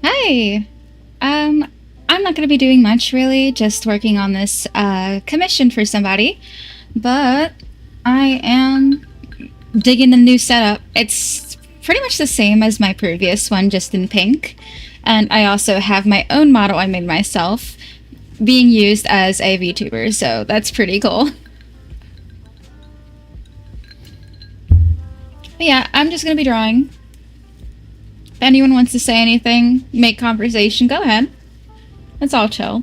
Hi. Um, I'm not going to be doing much really, just working on this commission for somebody, but I am digging a new setup. It's pretty much the same as my previous one, just in pink. And I also have my own model I made myself being used as a VTuber, so that's pretty cool. But yeah, I'm just going to be drawing. If anyone wants to say anything, make conversation, go ahead. It's all chill.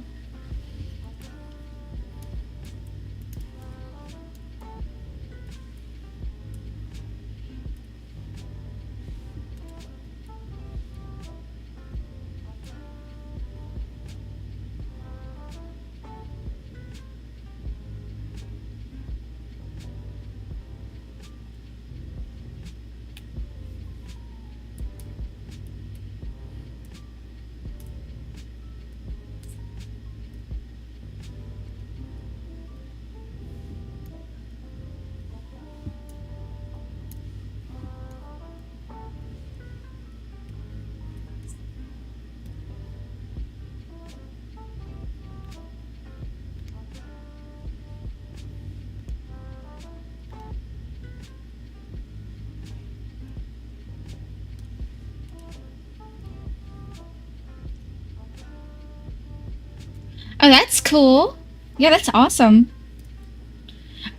Oh, that's cool. Yeah, that's awesome.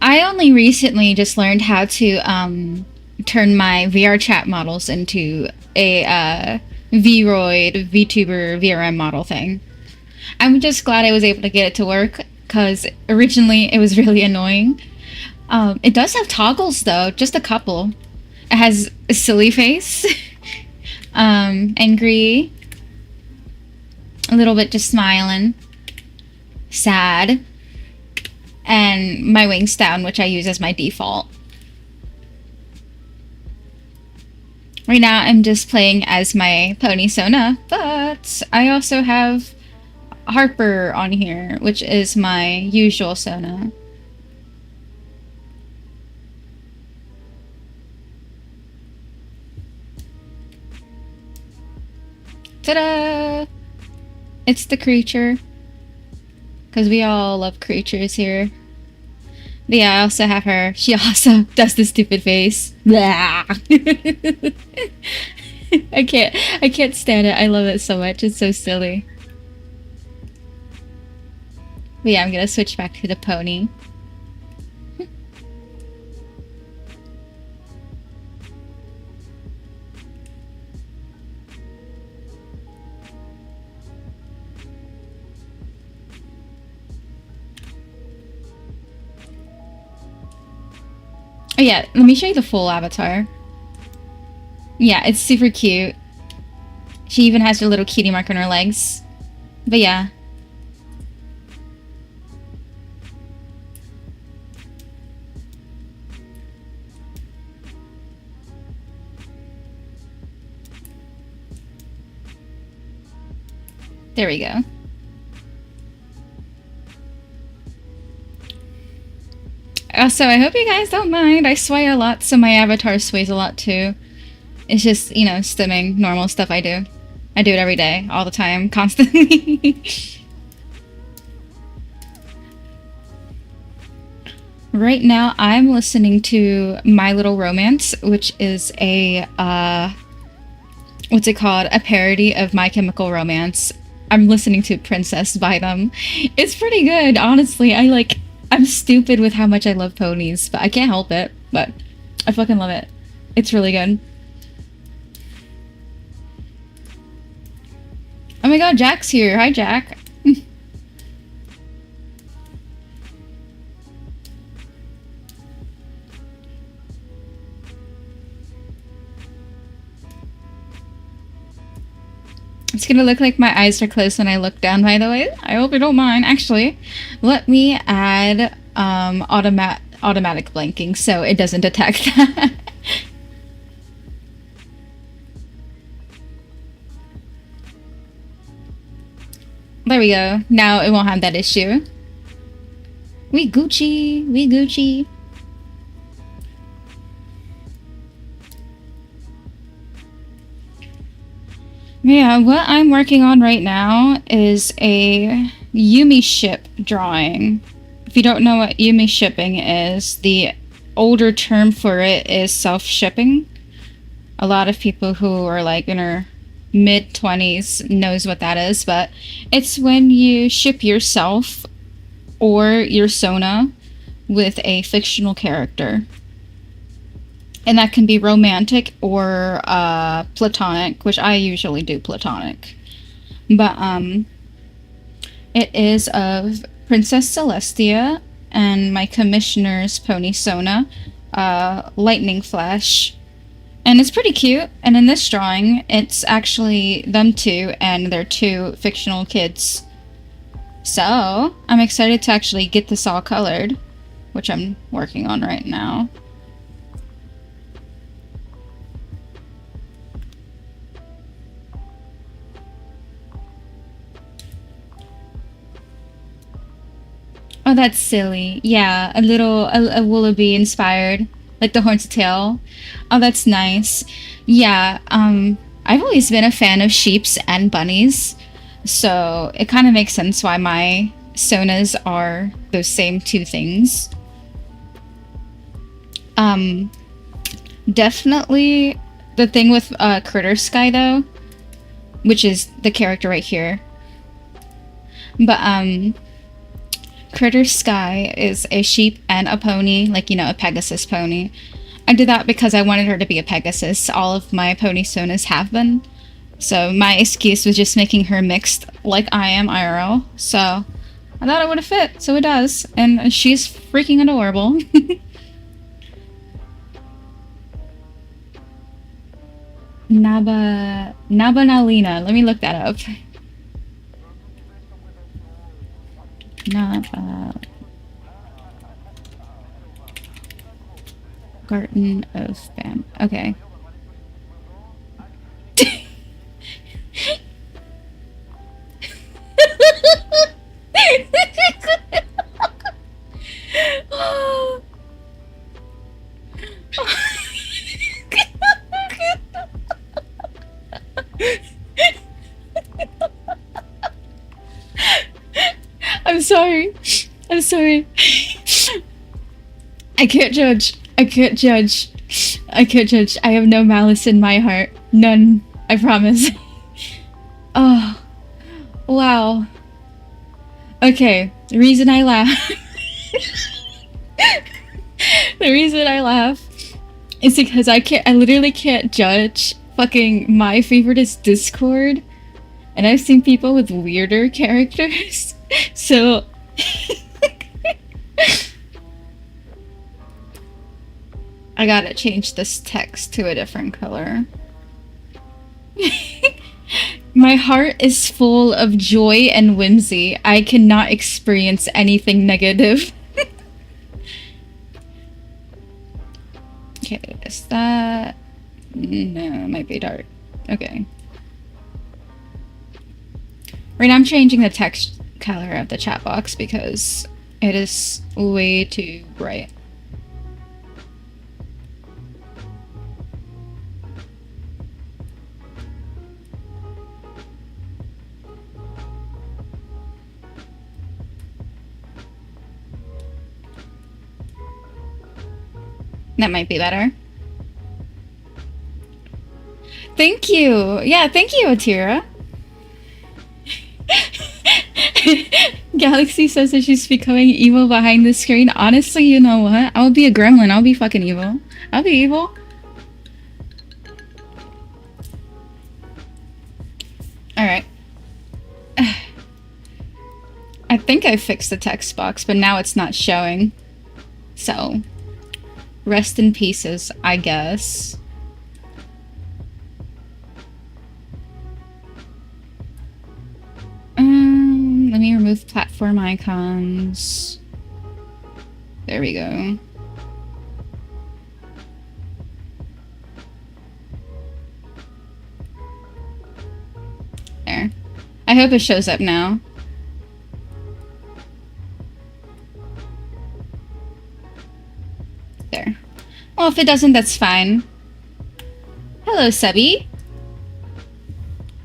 I only recently just learned how to turn my VR chat models into a Vroid, VTuber, VRM model thing. I'm just glad I was able to get it to work because originally it was really annoying. It does have toggles though, just a couple. It has a silly face, angry, a little bit just smiling, sad, and my wings down, which I use as my default. Right now, I'm just playing as my pony Sona, but I also have Harper on here, which is my usual Sona. Ta-da! It's the creature, because we all love creatures here. But yeah, I also have her. She also does the stupid face. Blah. I can't stand it. I love it so much. It's so silly. But yeah, I'm gonna switch back to the pony. Oh yeah, let me show you the full avatar. Yeah, it's super cute. She even has her little cutie mark on her legs. But yeah. There we go. Also, I hope you guys don't mind. I sway a lot, so my avatar sways a lot too. It's just, stimming, normal stuff I do. I do it every day, all the time, constantly. Right now, I'm listening to My Little Romance, which is a, what's it called? A parody of My Chemical Romance. I'm listening to Princess by them. It's pretty good, honestly. I'm stupid with how much I love ponies, but I can't help it. But I fucking love it. It's really good. Oh my god, Jack's here. Hi, Jack. It's gonna look like my eyes are closed when I look down, by the way. I hope you don't mind. Actually, let me add automatic blinking so it doesn't detect that. There we go. Now it won't have that issue. We Gucci. We Gucci. Yeah, what I'm working on right now is a Yumi ship drawing. If you don't know what Yumi shipping is, the older term for it is self-shipping. A lot of people who are like in their mid 20s knows what that is, but it's when you ship yourself or your Sona with a fictional character. And that can be romantic or platonic, which I usually do platonic. But it is of Princess Celestia and my commissioner's pony Sona, Lightning Flash. And it's pretty cute. And in this drawing, it's actually them two and their two fictional kids. So I'm excited to actually get this all colored, which I'm working on right now. Oh, that's silly. Yeah, a Willoughby inspired, like the horns of tail. Oh, that's nice. Yeah, I've always been a fan of sheeps and bunnies, so it kind of makes sense why my sonas are those same two things. Um, Definitely the thing with Critter Sky though, which is the character right here. But Critter Sky is a sheep and a pony, like, you know, a Pegasus pony. I did that because I wanted her to be a Pegasus. All of my pony sonas have been. So my excuse was just making her mixed like I am IRL. So I thought it would have fit, so it does. And she's freaking adorable. Nabanalina. Let me look that up. Naba Garden of Fam. Okay. I'm sorry. I'm sorry. I can't judge. I can't judge. I can't judge. I have no malice in my heart. None. I promise. Oh, wow. Okay. The reason I laugh. The reason I laugh is because I literally can't judge. Fucking my favorite is Discord. And I've seen people with weirder characters. So I gotta change this text to a different color. My heart is full of joy and whimsy. I cannot experience anything negative. Okay, is that... No, it might be dark. Okay. Right now I'm changing the text color of the chat box because it is way too bright. That might be better. Thank you. Yeah, thank you, Atira. Galaxy says that she's becoming evil behind the screen. Honestly, you know what? I'll be a gremlin. I'll be fucking evil. I'll be evil. Alright. I think I fixed the text box, but now it's not showing. So, rest in pieces, I guess. Let me remove platform icons. There we go. There. I hope it shows up now. There. Well, if it doesn't, that's fine. Hello, Sebi.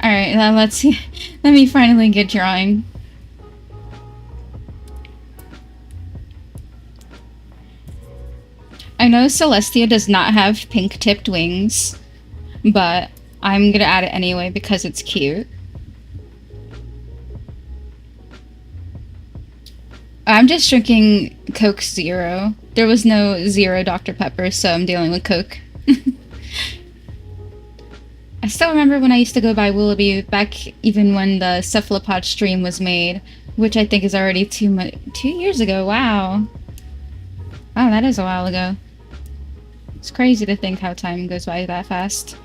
Alright, now let's see. Let me finally get drawing. I know Celestia does not have pink-tipped wings, but I'm gonna add it anyway because it's cute. I'm just drinking Coke Zero. There was no Zero Dr. Pepper, so I'm dealing with Coke. I still remember when I used to go by Willoughby back even when the Cephalopod stream was made, which I think is already 2 years ago. Wow. Wow, that is a while ago. It's crazy to think how time goes by that fast.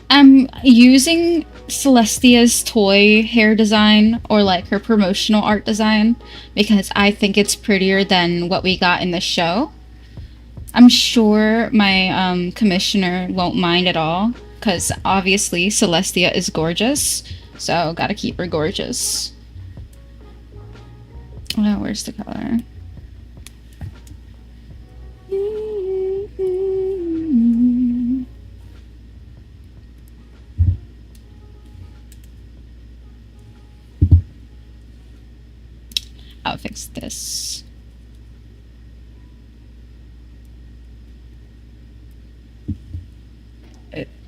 I'm using Celestia's toy hair design, or like her promotional art design, because I think it's prettier than what we got in the show. I'm sure my commissioner won't mind at all, because obviously Celestia is gorgeous, so gotta keep her gorgeous. Oh, where's the color? I'll fix this.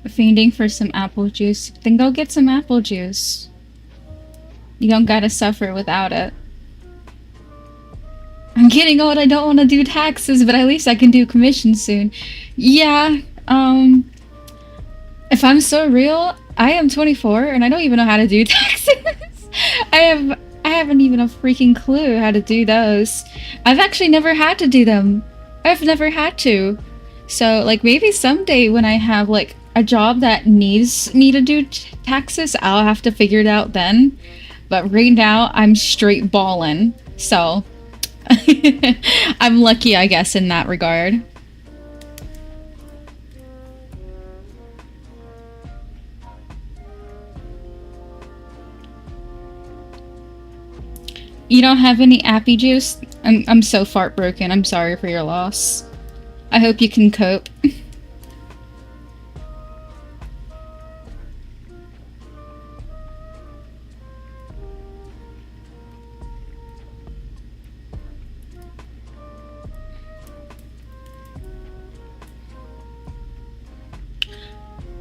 Fiending for some apple juice. Then go get some apple juice. You don't gotta suffer without it. I'm getting old, I don't want to do taxes, but at least I can do commissions soon. Yeah, if I'm so real, I am 24 and I don't even know how to do taxes. I haven't even a freaking clue how to do those. I've actually never had to do them. I've never had to. So, like, maybe someday when I have, like, a job that needs me to do taxes, I'll have to figure it out then. But right now, I'm straight ballin'. So, I'm lucky, I guess, in that regard. You don't have any appy juice? I'm so fart broken. I'm sorry for your loss. I hope you can cope.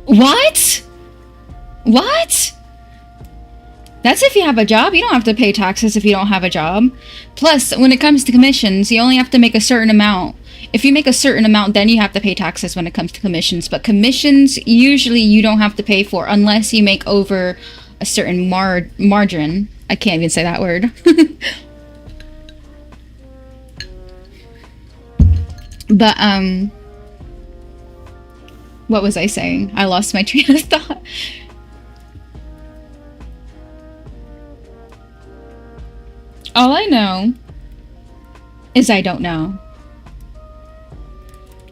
What? What? That's if you have a job. You don't have to pay taxes if you don't have a job. Plus, when it comes to commissions, you only have to make a certain amount. If you make a certain amount, then you have to pay taxes when it comes to commissions. But commissions, usually you don't have to pay for unless you make over a certain margin. I can't even say that word. But, what was I saying? I lost my train of thought. All I know is I don't know.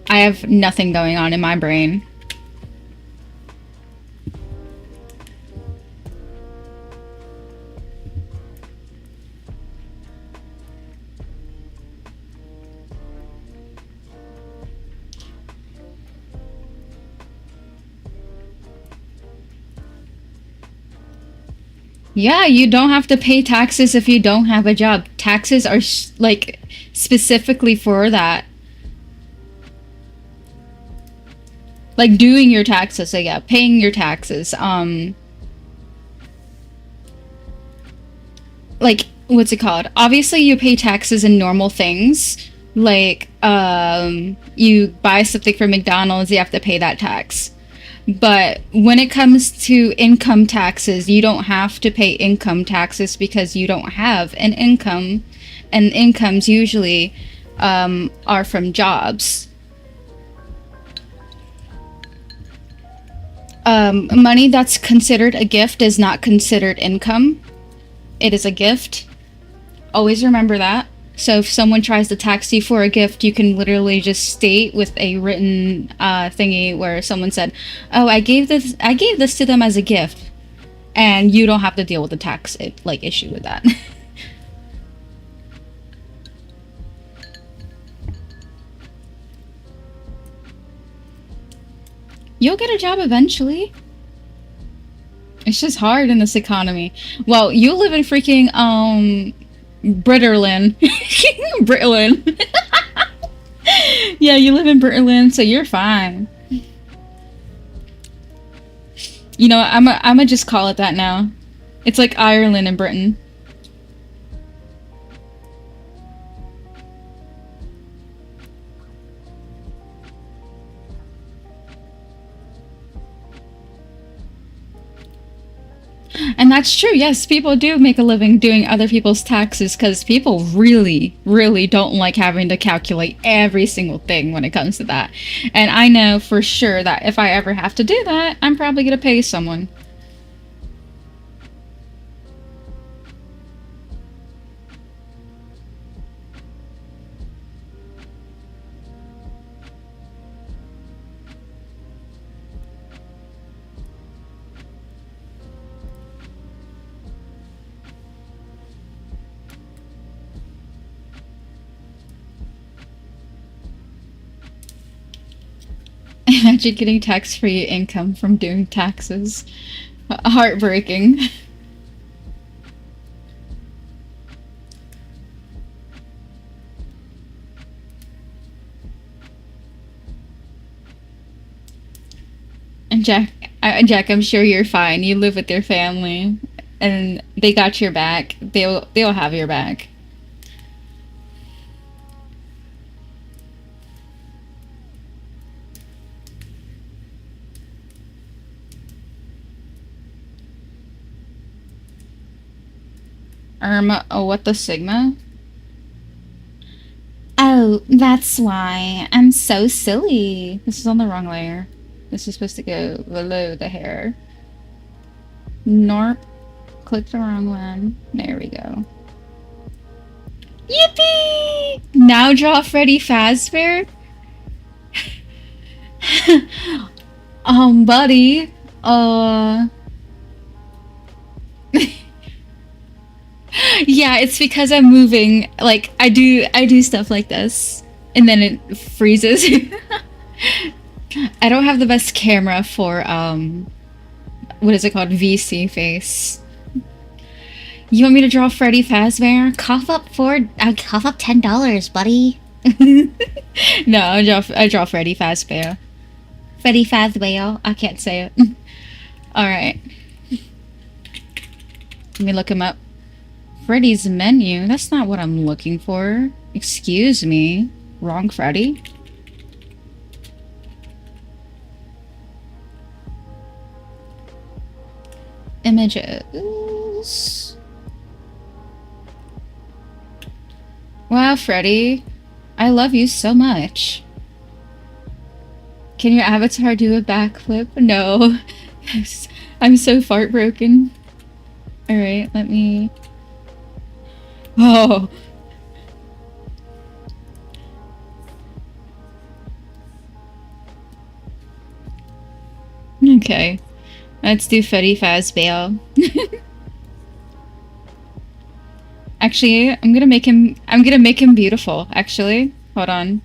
I have nothing going on in my brain. Yeah, you don't have to pay taxes if you don't have a job. Taxes are like specifically for that. Like doing your taxes, so yeah, paying your taxes. Like what's it called? Obviously you pay taxes in normal things. Like you buy something from McDonald's, you have to pay that tax. But when it comes to income taxes, you don't have to pay income taxes because you don't have an income, and incomes usually are from jobs. Money that's considered a gift is not considered income. It is a gift. Always remember that. So if someone tries to tax you for a gift, you can literally just state with a written thingy where someone said, "Oh, I gave this to them as a gift," and you don't have to deal with the tax issue with that. You'll get a job eventually. It's just hard in this economy. Well, you live in freaking Britterland. Britterland. Yeah, you live in Britterland, so you're fine. You know, I'm just call it that now. It's like Ireland and Britain. And that's true. Yes, people do make a living doing other people's taxes because people really, really don't like having to calculate every single thing when it comes to that. And I know for sure that if I ever have to do that, I'm probably going to pay someone. Imagine getting tax-free income from doing taxes. Heartbreaking. And Jack, I'm sure you're fine. You live with your family, and they got your back. They'll have your back. Oh, what the Sigma? Oh, that's why. I'm so silly. This is on the wrong layer. This is supposed to go below the hair. Norp. Click the wrong one. There we go. Yippee! Now draw Freddy Fazbear? Buddy. Yeah, it's because I'm moving. Like I do stuff like this, and then it freezes. I don't have the best camera for what is it called? VC face. You want me to draw Freddy Fazbear? I'll cough up $10, buddy. No, I draw Freddy Fazbear. Freddy Fazbear. I can't say it. All right. Let me look him up. Freddy's menu? That's not what I'm looking for. Excuse me. Wrong Freddy? Images. Wow, Freddy. I love you so much. Can your avatar do a backflip? No. I'm so fart broken. Alright, let me... Oh. Okay. Let's do Freddy Fazbear. Actually, I'm gonna make him beautiful, actually. Hold on.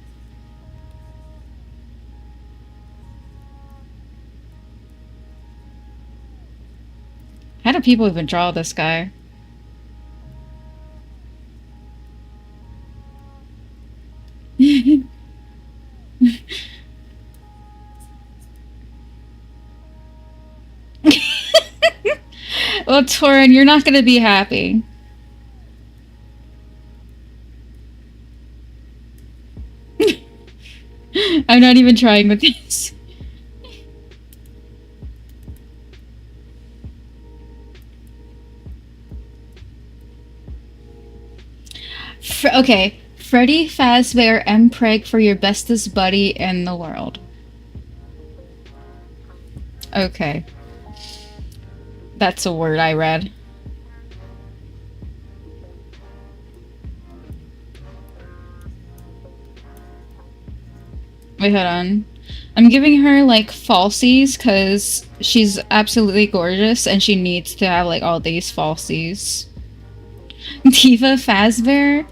How do people even draw this guy? Well, Torin, you're not gonna be happy. I'm not even trying with this. Okay, Freddy Fazbear Mpreg for your bestest buddy in the world. Okay. That's a word I read. Wait, hold on. I'm giving her like falsies because she's absolutely gorgeous and she needs to have like all these falsies. Tifa Fazbear?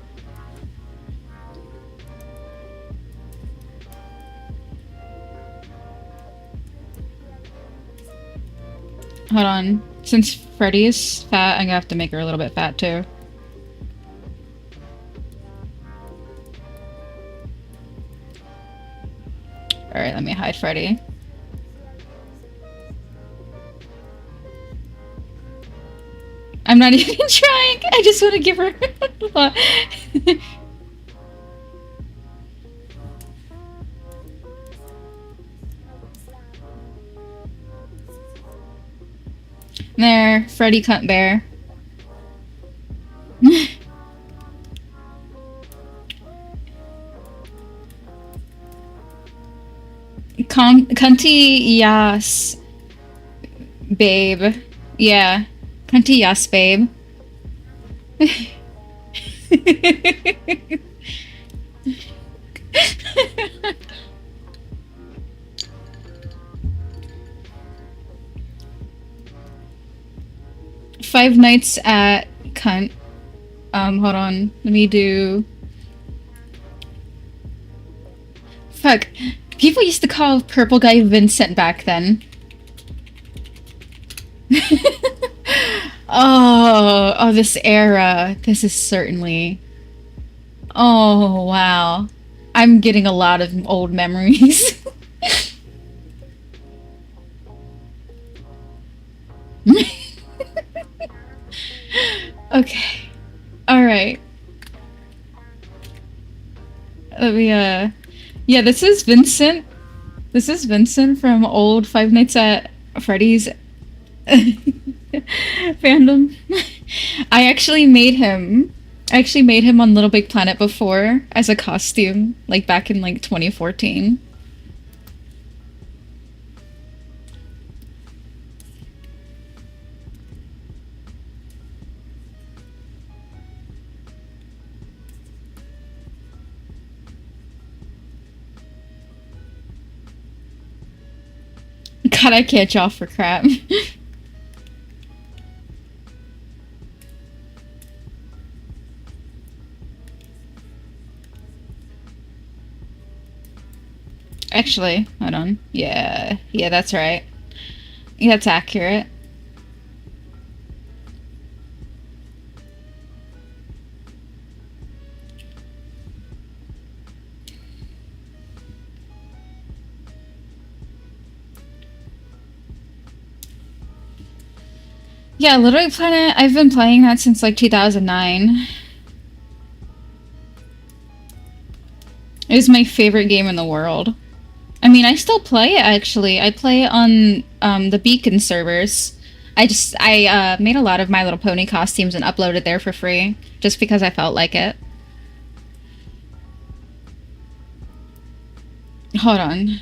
Hold on. Since Freddy is fat, I'm gonna have to make her a little bit fat too. Alright, let me hide Freddy. I'm not even trying. I just want to give her There, Freddy Cunt Bear. Cunty Yas, babe. Yeah, Cunty Yas, babe. 5 nights at cunt. Hold on. Let me do. Fuck. People used to call purple guy Vincent back then. Oh, this era. This is certainly. Oh, wow. I'm getting a lot of old memories. Okay. Alright. Let me, yeah, this is Vincent. This is Vincent from old Five Nights at Freddy's fandom. I actually made him. I actually made him on Little Big Planet before as a costume, like back in like 2014. God, I can't y'all for crap. Actually, hold on. Yeah, yeah, that's right. Yeah, that's accurate. Yeah, Little Big Planet, I've been playing that since like 2009. It was my favorite game in the world. I mean, I still play it actually. I play it on the Beacon servers. I made a lot of My Little Pony costumes and uploaded there for free just because I felt like it. Hold on.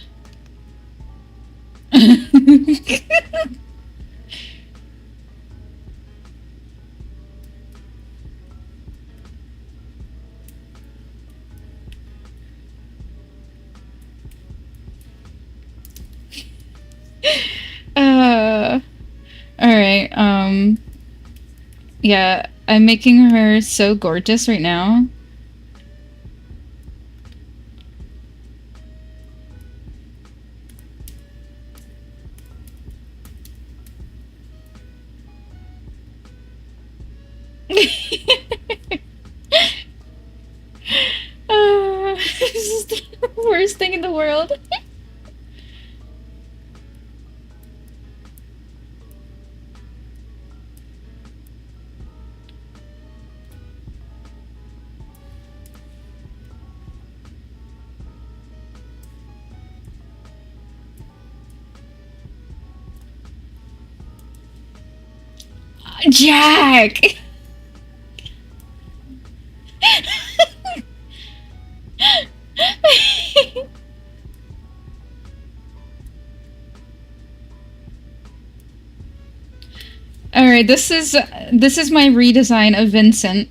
uh, all right. Yeah, I'm making her so gorgeous right now. This is the worst thing in the world. Jack! Alright, this is my redesign of Vincent.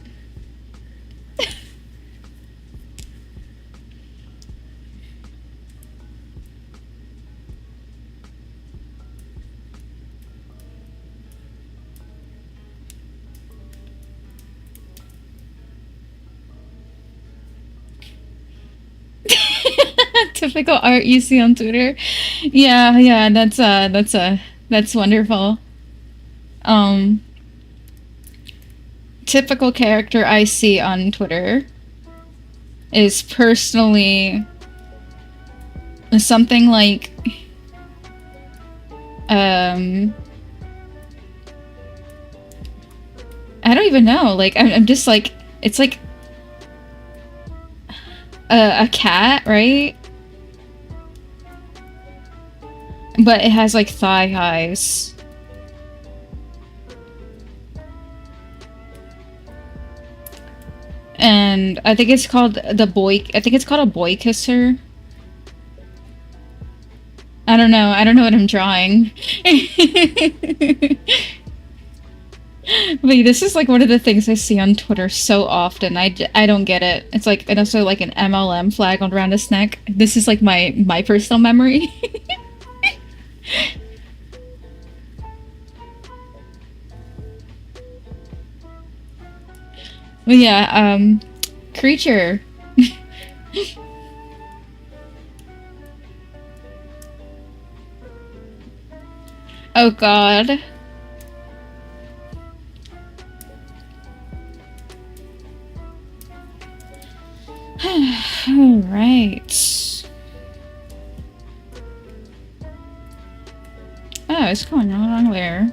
Typical art you see on Twitter. Yeah, yeah, that's wonderful. Um, Typical character I see on Twitter is personally something like um I don't even know. Like I'm just like it's like a cat, right? But it has like thigh highs. And I think it's called I think it's called a boy kisser. I don't know. I don't know what I'm drawing. But this is like one of the things I see on Twitter so often. I don't get it. It's like and also like an MLM flag on around his neck. This is like my personal memory. But yeah, creature. Oh God. All right. Oh, it's going on there.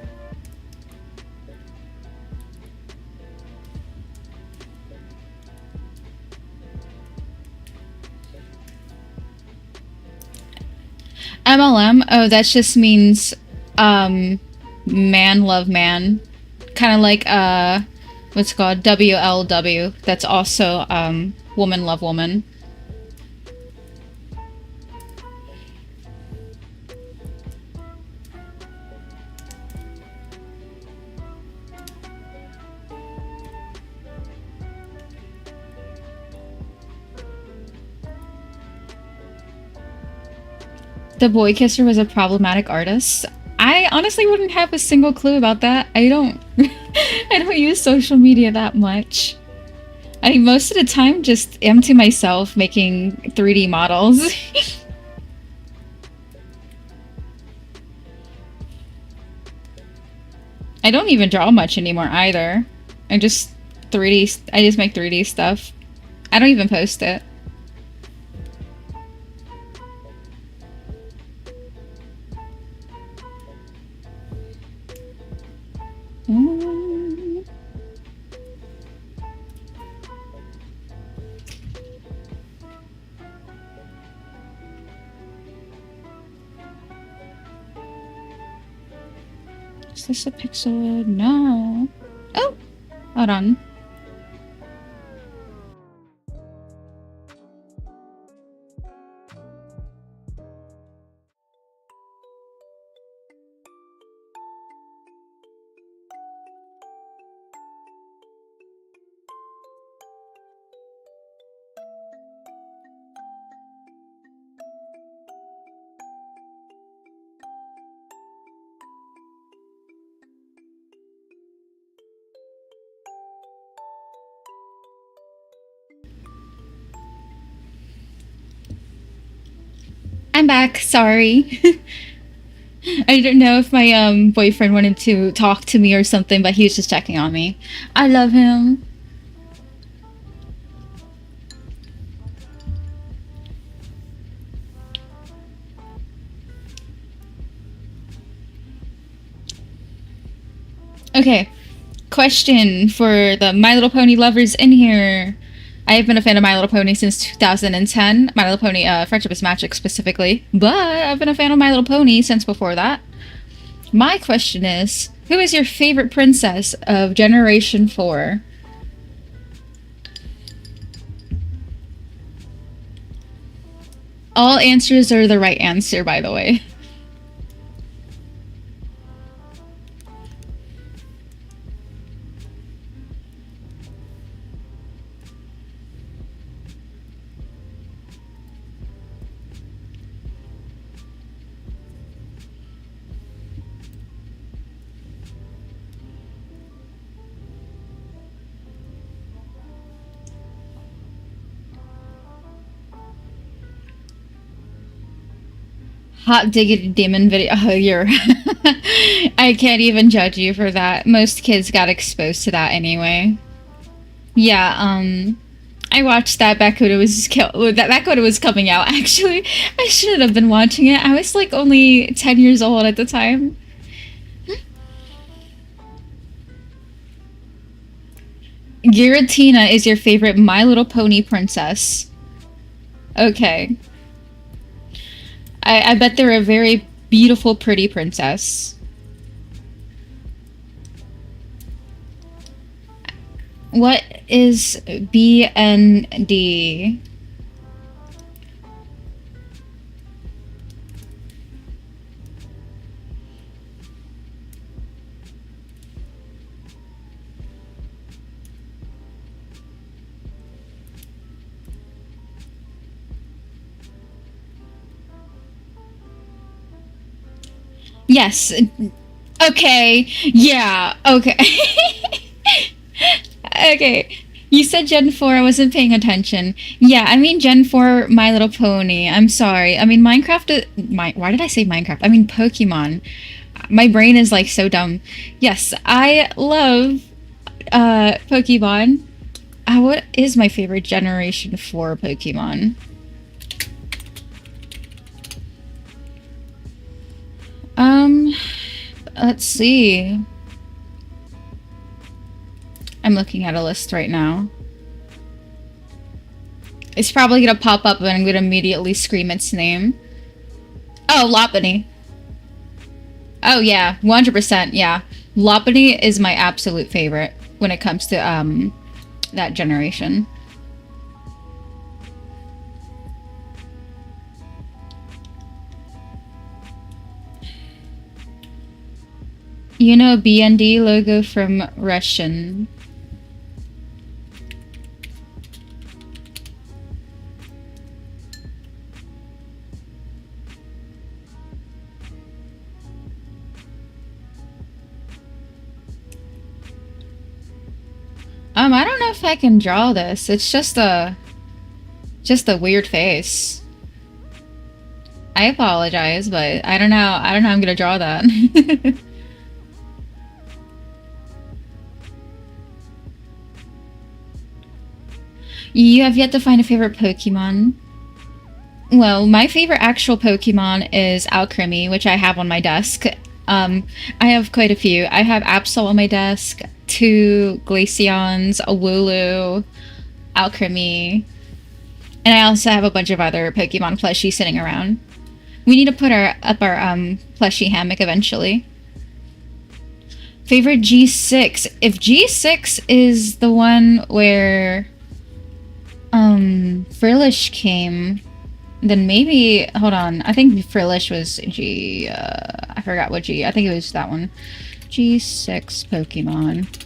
MLM. Oh, that just means man love man. Kind of like what's it called WLW. That's also woman love woman. The boy kisser was a problematic artist. I honestly wouldn't have a single clue about that. I don't I don't use social media that much. I most of the time just am to myself making 3D models. I don't even draw much anymore either. I just 3D I just make 3D stuff. I don't even post it. Mm. Is this a pixel? No. Oh, hold on. I'm back. Sorry. I don't know if my boyfriend wanted to talk to me or something, but he was just checking on me. I love him. Okay, question for the My Little Pony lovers in here. I have been a fan of My Little Pony since 2010. My Little Pony, Friendship is Magic specifically, but I've been a fan of My Little Pony since before that. My question is, who is your favorite princess of Generation 4? All answers are the right answer, by the way. Hot diggity demon video. Oh, you're. I can't even judge you for that. Most kids got exposed to that anyway. Yeah, I watched that back when it was back when it was coming out. Actually, I shouldn't have been watching it. I was like only 10 years old at the time. Giratina is your favorite My Little Pony princess. Okay. I bet they're a very beautiful, pretty princess. What is BND? Yes. Okay. Yeah. Okay. Okay. You said Gen 4, I wasn't paying attention. Yeah, I mean Gen 4 My Little Pony. I'm sorry. I mean Minecraft why did I say Minecraft? I mean Pokemon. My brain is like so dumb. Yes, I love Pokemon. What is my favorite Generation 4 Pokemon? Um, let's see. I'm looking at a list right now. It's probably gonna pop up and I'm gonna immediately scream its name. Oh, Lopunny. Oh yeah, 100%, yeah. Lopunny is my absolute favorite when it comes to that generation. You know BND logo from Russian. I don't know if I can draw this. It's just a weird face. I apologize, but I don't know. I don't know how I'm gonna draw that. You have yet to find a favorite Pokemon. Well, my favorite actual Pokemon is Alcremie, which I have on my desk. I have quite a few. I have Absol on my desk, two Glaceons, a Wooloo, Alcremie, and I also have a bunch of other Pokemon plushies sitting around. We need to put our plushie hammock eventually. Favorite G6. If G6 is the one where Frillish came, then maybe hold on. I think Frillish was G. I forgot what G. I think it was that one. G6 Pokemon.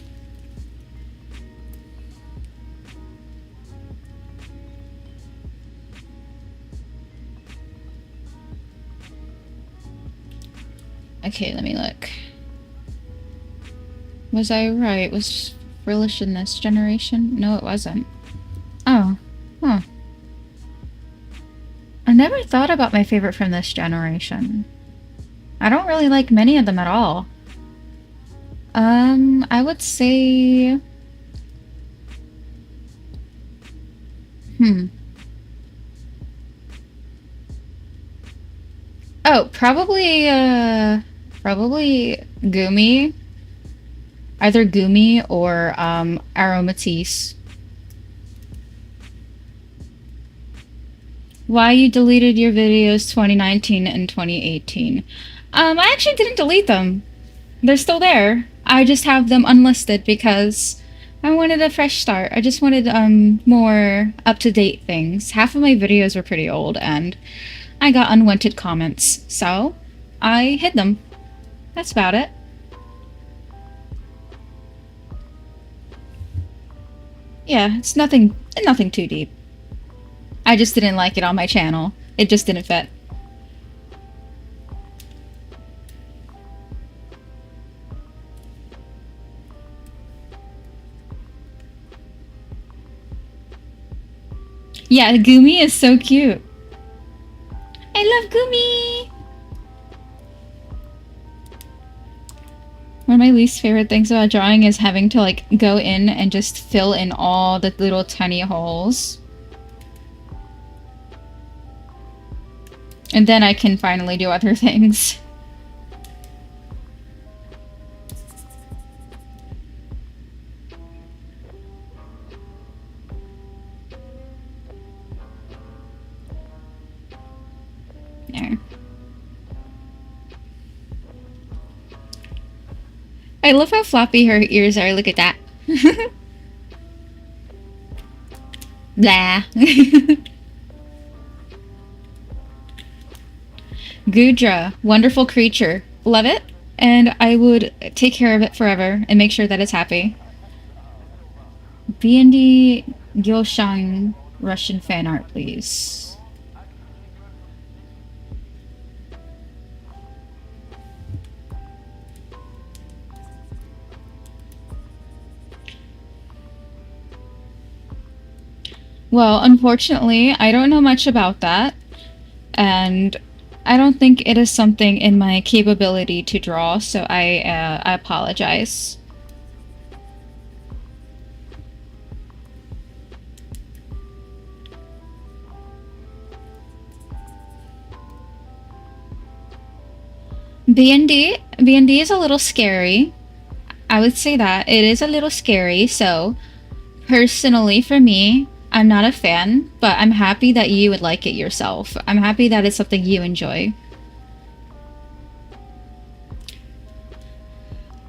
Okay, let me look. Was I right? Was Frillish in this generation? No, it wasn't. Oh. Huh. I never thought about my favorite from this generation. I don't really like many of them at all. I would say... Oh, probably Gumi. Either Gumi or, Aromatisse. Why you deleted your videos 2019 and 2018? I actually didn't delete them. They're still there. I just have them unlisted because I wanted a fresh start. I just wanted more up-to-date things. Half of my videos were pretty old and I got unwanted comments, so I hid them. That's about it. Yeah, it's nothing too deep. I just didn't like it on my channel. It just didn't fit. Yeah, Gumi is so cute. I love Gumi! One of my least favorite things about drawing is having to like go in and just fill in all the little tiny holes. And then I can finally do other things. There. I love how floppy her ears are. Look at that. Blah. Gudra, wonderful creature. Love it. And I would take care of it forever and make sure that it's happy. B&D Gyoshang Russian fan art, please. Well, unfortunately, I don't know much about that, and I don't think it is something in my capability to draw, so I apologize. B&D is a little scary. I would say that it is a little scary, so personally for me, I'm not a fan, but I'm happy that you would like it yourself. I'm happy that it's something you enjoy.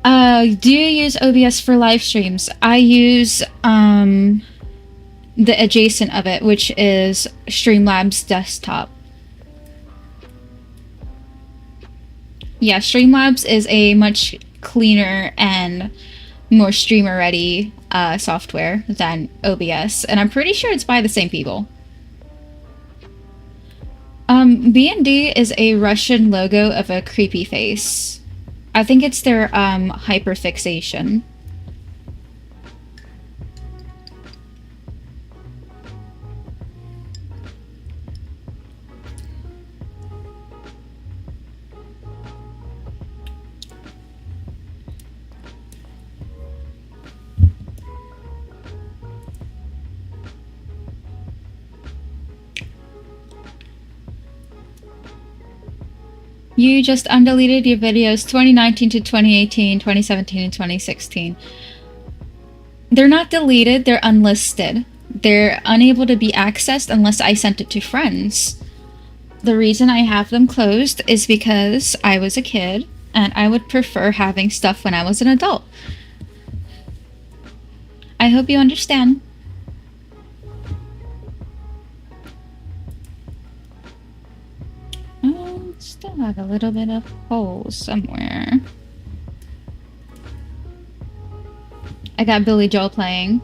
Do you use OBS for live streams? I use the adjacent of it, which is Streamlabs desktop. Yeah, Streamlabs is a much cleaner and more streamer ready software than OBS, and I'm pretty sure it's by the same people. B&D is a Russian logo of a creepy face. I think it's their hyperfixation. You just undeleted your videos 2019 to 2018, 2017, and 2016. They're not deleted, they're unlisted. They're unable to be accessed unless I sent it to friends. The reason I have them closed is because I was a kid and I would prefer having stuff when I was an adult. I hope you understand. Still have a little bit of holes somewhere. I got Billy Joel playing.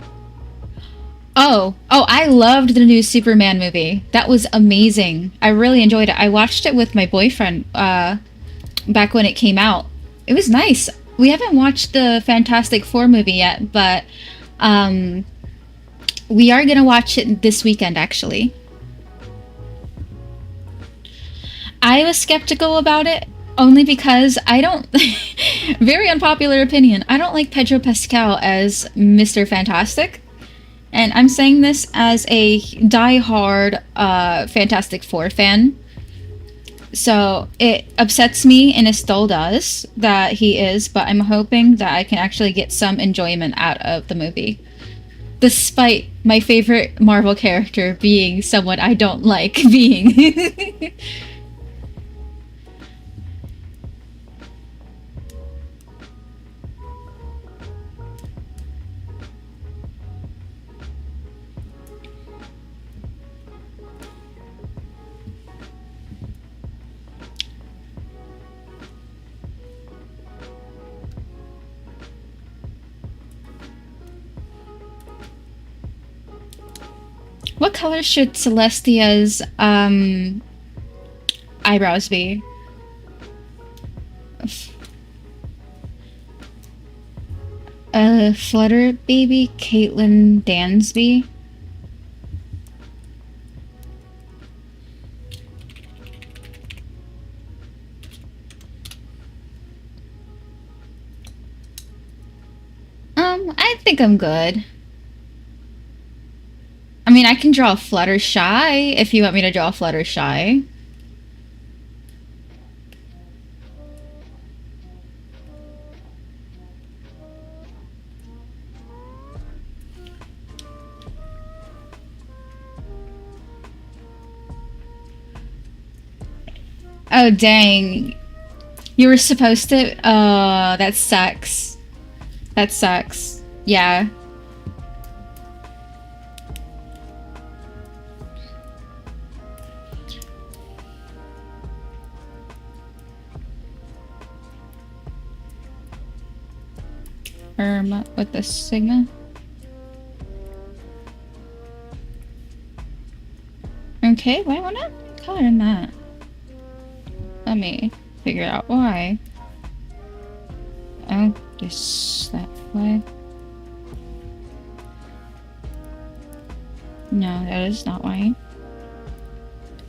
Oh, I loved the new Superman movie. That was amazing. I really enjoyed it. I watched it with my boyfriend back when it came out. It was nice. We haven't watched the Fantastic Four movie yet, but we are gonna watch it this weekend, actually. I was skeptical about it only because I don't... Very unpopular opinion. I don't like Pedro Pascal as Mr. Fantastic. And I'm saying this as a die-hard Fantastic Four fan. So it upsets me, and it still does, that he is, but I'm hoping that I can actually get some enjoyment out of the movie. Despite my favorite Marvel character being someone I don't like being. What color should Celestia's eyebrows be? Flutter Baby Caitlin Dansby. I think I'm good. I mean, I can draw Fluttershy if you want me to draw Fluttershy. Oh, dang. You were supposed to. That sucks. That sucks. Yeah. With the Sigma. Okay, why am I not coloring that? Let me figure out why. Oh, this that way. No, that is not why.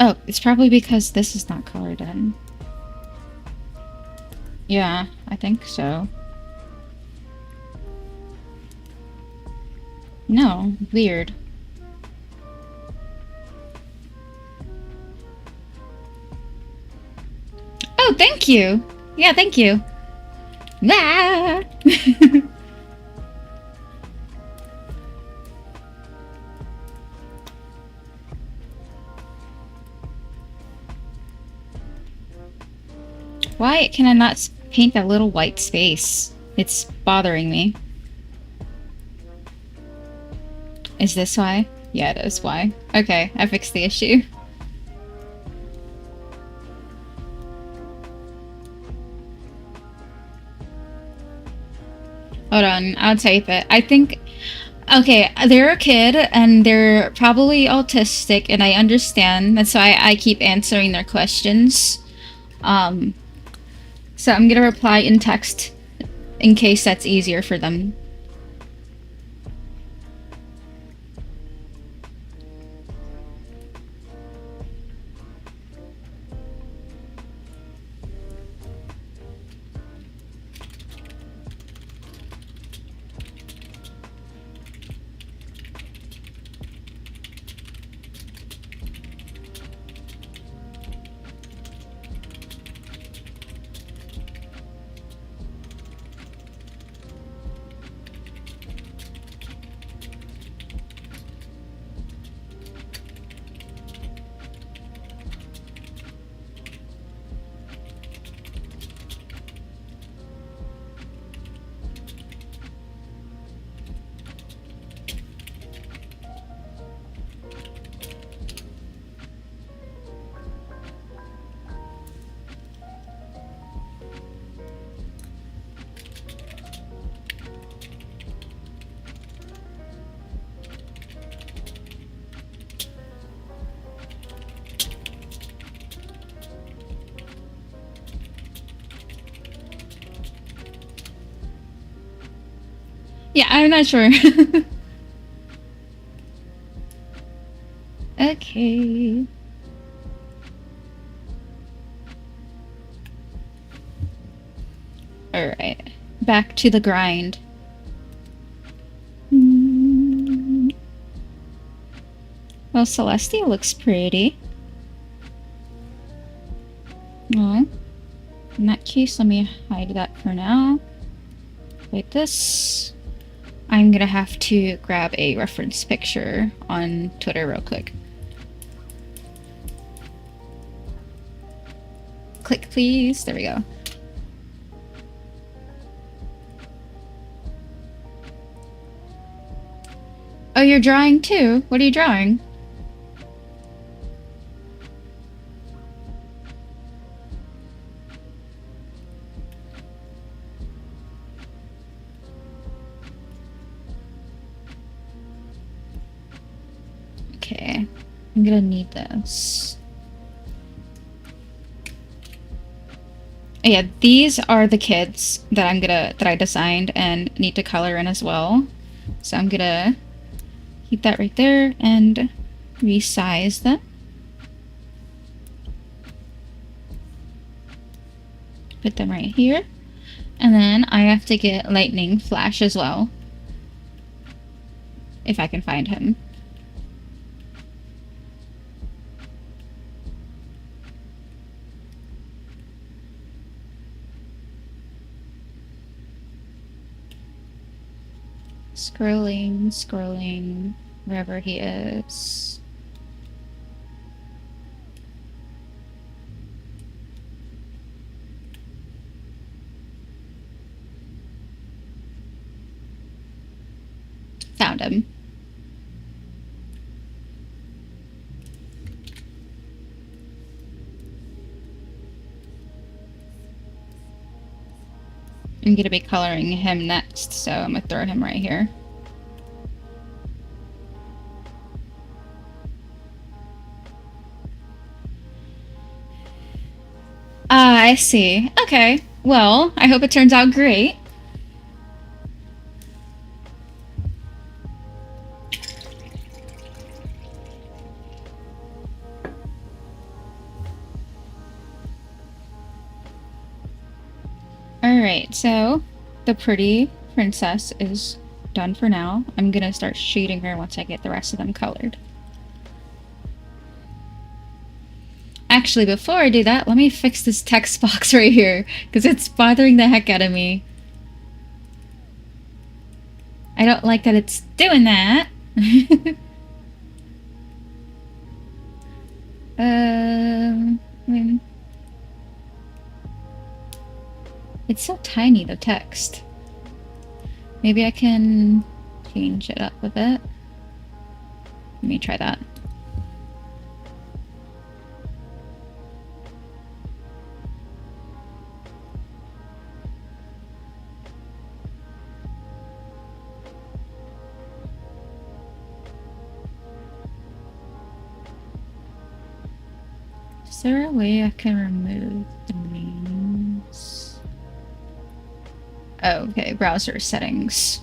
Oh, it's probably because this is not colored in. Yeah, I think so. No, weird. Oh, thank you. Yeah, thank you. Ah! Why can I not paint that little white space? It's bothering me. Is this why? Yeah, it is why. Okay, I fixed the issue. Hold on, I'll type it. I think... Okay, they're a kid, and they're probably autistic, and I understand. That's why I keep answering their questions. So I'm gonna reply in text in case that's easier for them. Yeah, I'm not sure. Okay. Alright. Back to the grind. Well, Celestia looks pretty. Well, in that case, let me hide that for now. Like this. I'm gonna have to grab a reference picture on Twitter real quick. Click, please. There we go. Oh, you're drawing too? What are you drawing? Okay, I'm gonna need this. Yeah, these are the kids that I designed and need to color in as well. So I'm gonna keep that right there and resize them. Put them right here. And then I have to get Lightning Flash as well. if I can find him. Scrolling, wherever he is. Found him. I'm gonna be coloring him next, so I'm gonna throw him right here. Ah, I see. Okay. Well, I hope it turns out great. Alright, so the pretty princess is done for now. I'm gonna start shading her once I get the rest of them colored. Actually, before I do that, let me fix this text box right here, because it's bothering the heck out of me. I don't like that it's doing that. I mean... It's so tiny, the text. Maybe I can change it up a bit. Let me try that. Is there a way I can remove the names? Oh, okay, browser settings.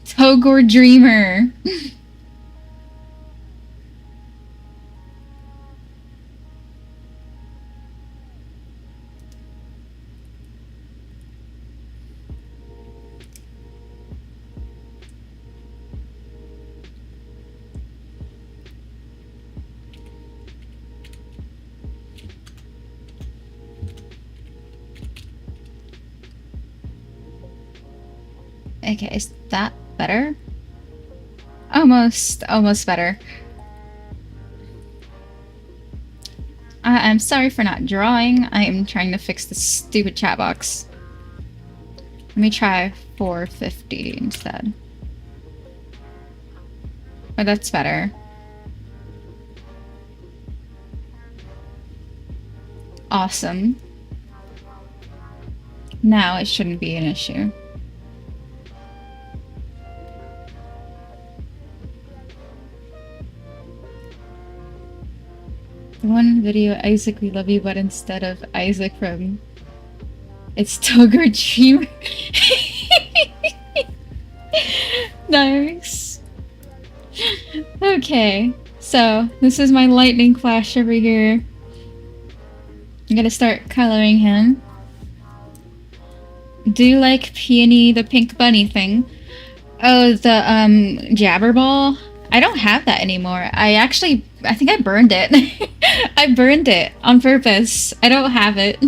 Togor Dreamer. Okay, is that better? Almost better. I'm sorry for not drawing. I am trying to fix this stupid chat box. Let me try 450 instead. Oh, that's better. Awesome. Now it shouldn't be an issue. One video, Isaac, we love you, but instead of Isaac from... It's Togor Dreamer. Nice. Okay, so this is my lightning flash over here. I'm gonna start coloring him. Do you like Peony the pink bunny thing? Oh, the Jabberball? I don't have that anymore. I think I burned it. I burned it on purpose. I don't have it.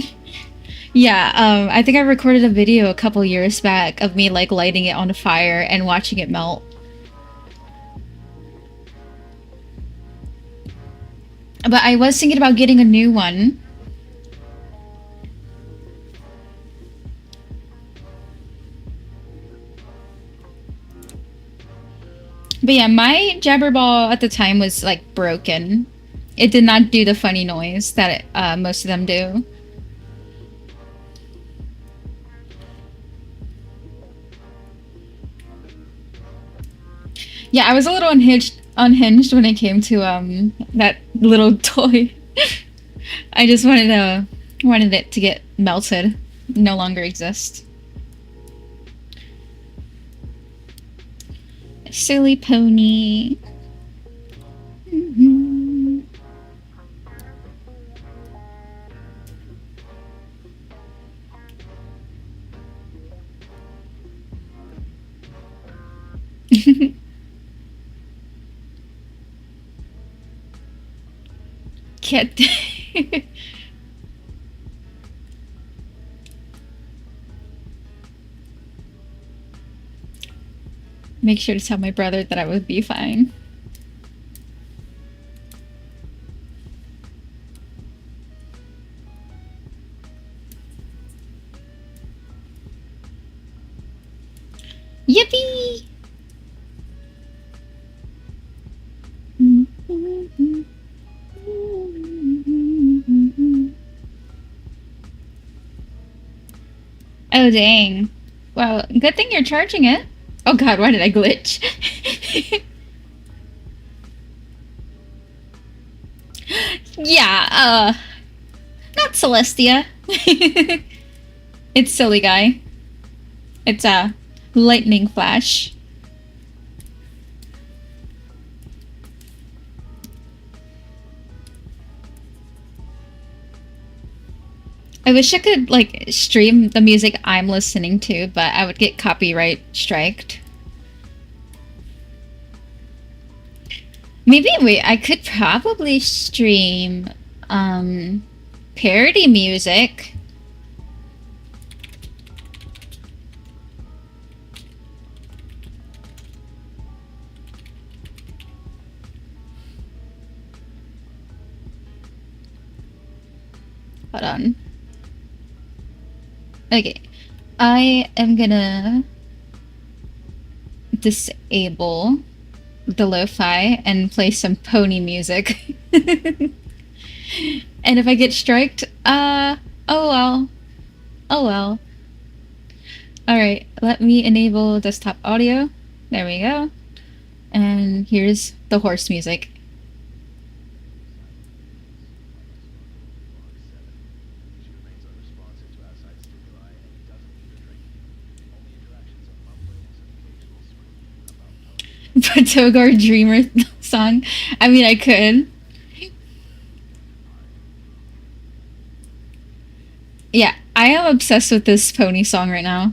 Yeah, I think I recorded a video a couple years back of me like lighting it on fire and watching it melt. But I was thinking about getting a new one. But yeah, my Jabberball at the time was like broken. It did not do the funny noise that most of them do. Yeah, I was a little unhinged when it came to that little toy. I just wanted to Wanted it to get melted. No longer exist. Silly pony. Mhm. Cat. Make sure to tell my brother that I would be fine. Yippee! Oh, dang. Well, good thing you're charging it. Oh god, why did I glitch? Yeah, not Celestia. It's silly guy. It's a lightning flash. I wish I could like stream the music I'm listening to, but I would get copyright striked. Maybe wait, I could probably stream parody music. Hold on. Okay. I am gonna disable the lo-fi and play some pony music. And if I get striked, oh well. Oh well. Alright, let me enable desktop audio. There we go. And here's the horse music. But Togar Dreamer song. I mean, I could. Yeah, I am obsessed with this pony song right now.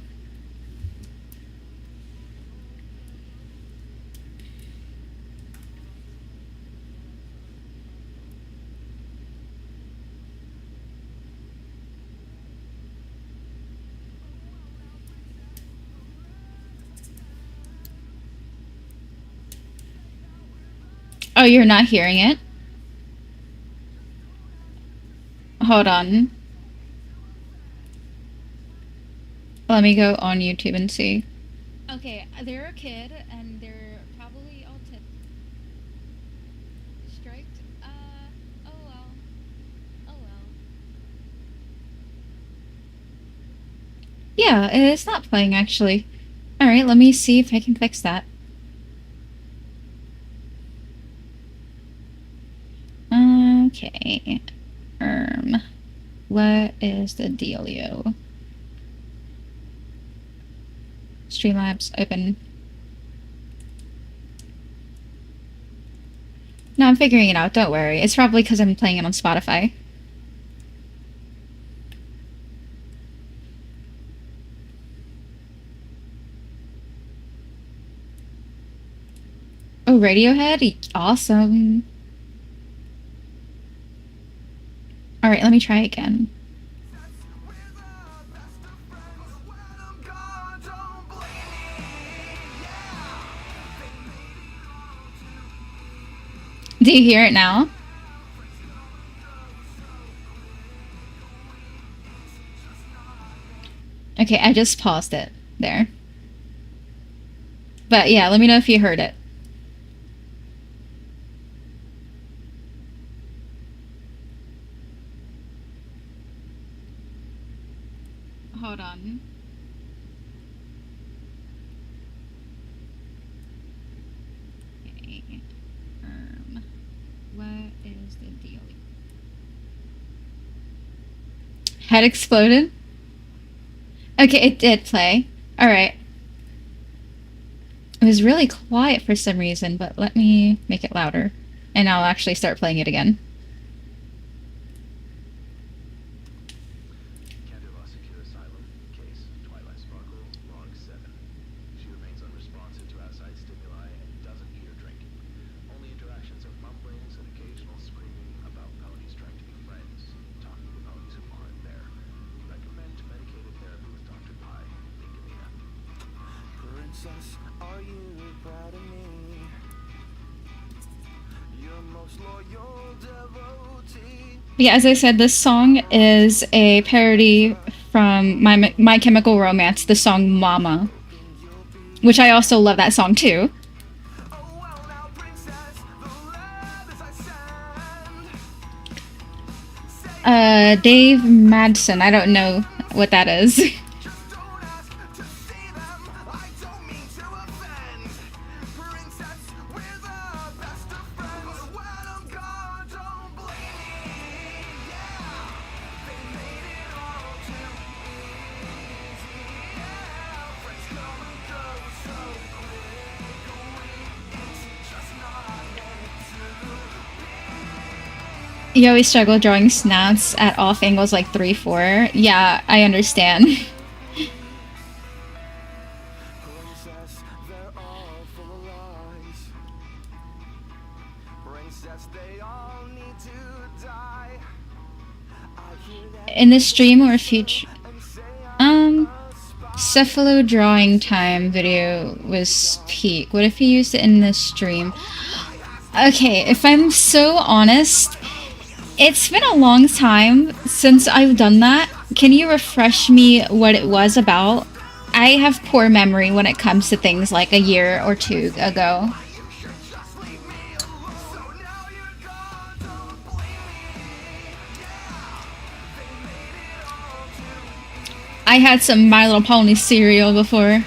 Oh, you're not hearing it? Hold on. Let me go on YouTube and see. Okay, they're a kid and they're probably all striked. Oh well. Oh well. Yeah, it's not playing actually. Alright, let me see if I can fix that. Okay. What is the dealio? Streamlabs open. No, I'm figuring it out. Don't worry. It's probably because I'm playing it on Spotify. Oh, Radiohead? Awesome. Alright, let me try again. Do you hear it now? Okay, I just paused it there. But yeah, let me know if you heard it. Hold on. Okay. What is the deal? Head exploded? Okay, it did play. Alright. It was really quiet for some reason, but let me make it louder. And I'll actually start playing it again. Secure asylum. Case Twilight Sparkle, log 7. She remains unresponsive to outside stimuli and doesn't eat or drink. Only interactions are mumblings and occasional screaming about ponies trying to be friends, talking to ponies who aren't there. Recommend medicated therapy with Dr. Pi. Think of me. Princess, are you proud of me? Your most loyal devotee. Yeah, as I said, this song is a parody from My Chemical Romance, the song Mama, which I also love that song too. Dave Madsen, I don't know what that is. You always struggle drawing snaps at off angles like 3, 4. Yeah, I understand. In the stream or future... Cephalo drawing time video was peak. What if you used it in the stream? Okay, if I'm so honest, it's been a long time since I've done that. Can you refresh me what it was about? I have poor memory when it comes to things like a year or 2 ago. I had some My Little Pony cereal before.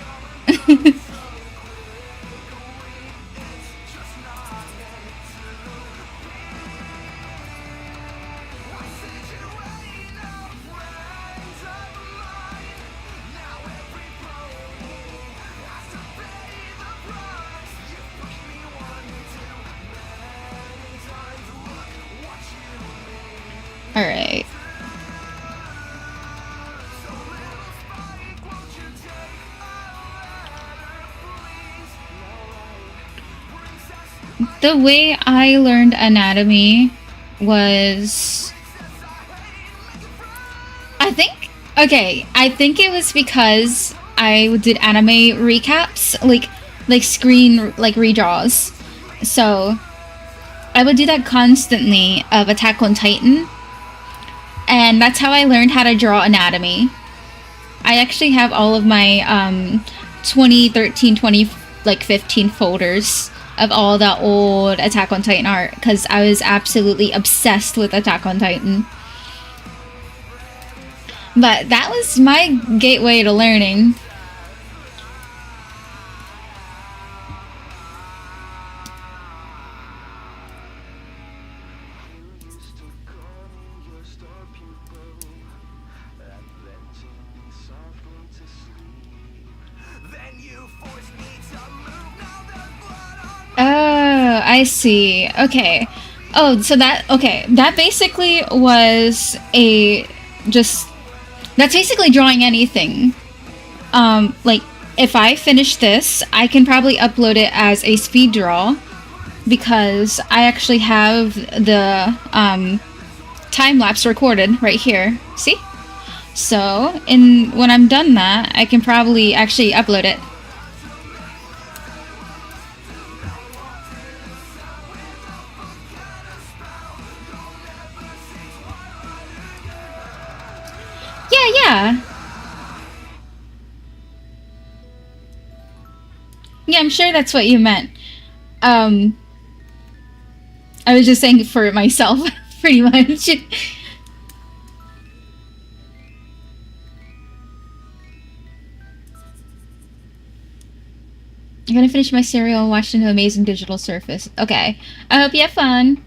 Alright. The way I learned anatomy was... I think it was because I did anime recaps, like screen, like redraws. So, I would do that constantly of Attack on Titan. And that's how I learned how to draw anatomy. I actually have all of my 2013, 2015 folders of all the old Attack on Titan art because I was absolutely obsessed with Attack on Titan. But that was my gateway to learning. Oh, I see. Okay. Oh, so that basically was that's basically drawing anything. Like, if I finish this, I can probably upload it as a speed draw, because I actually have the, time-lapse recorded right here. See? So, when I'm done that, I can probably actually upload it. Yeah. Yeah, I'm sure that's what you meant. I was just saying for myself, pretty much. I'm gonna finish my cereal and watch an amazing digital surface. Okay. I hope you have fun.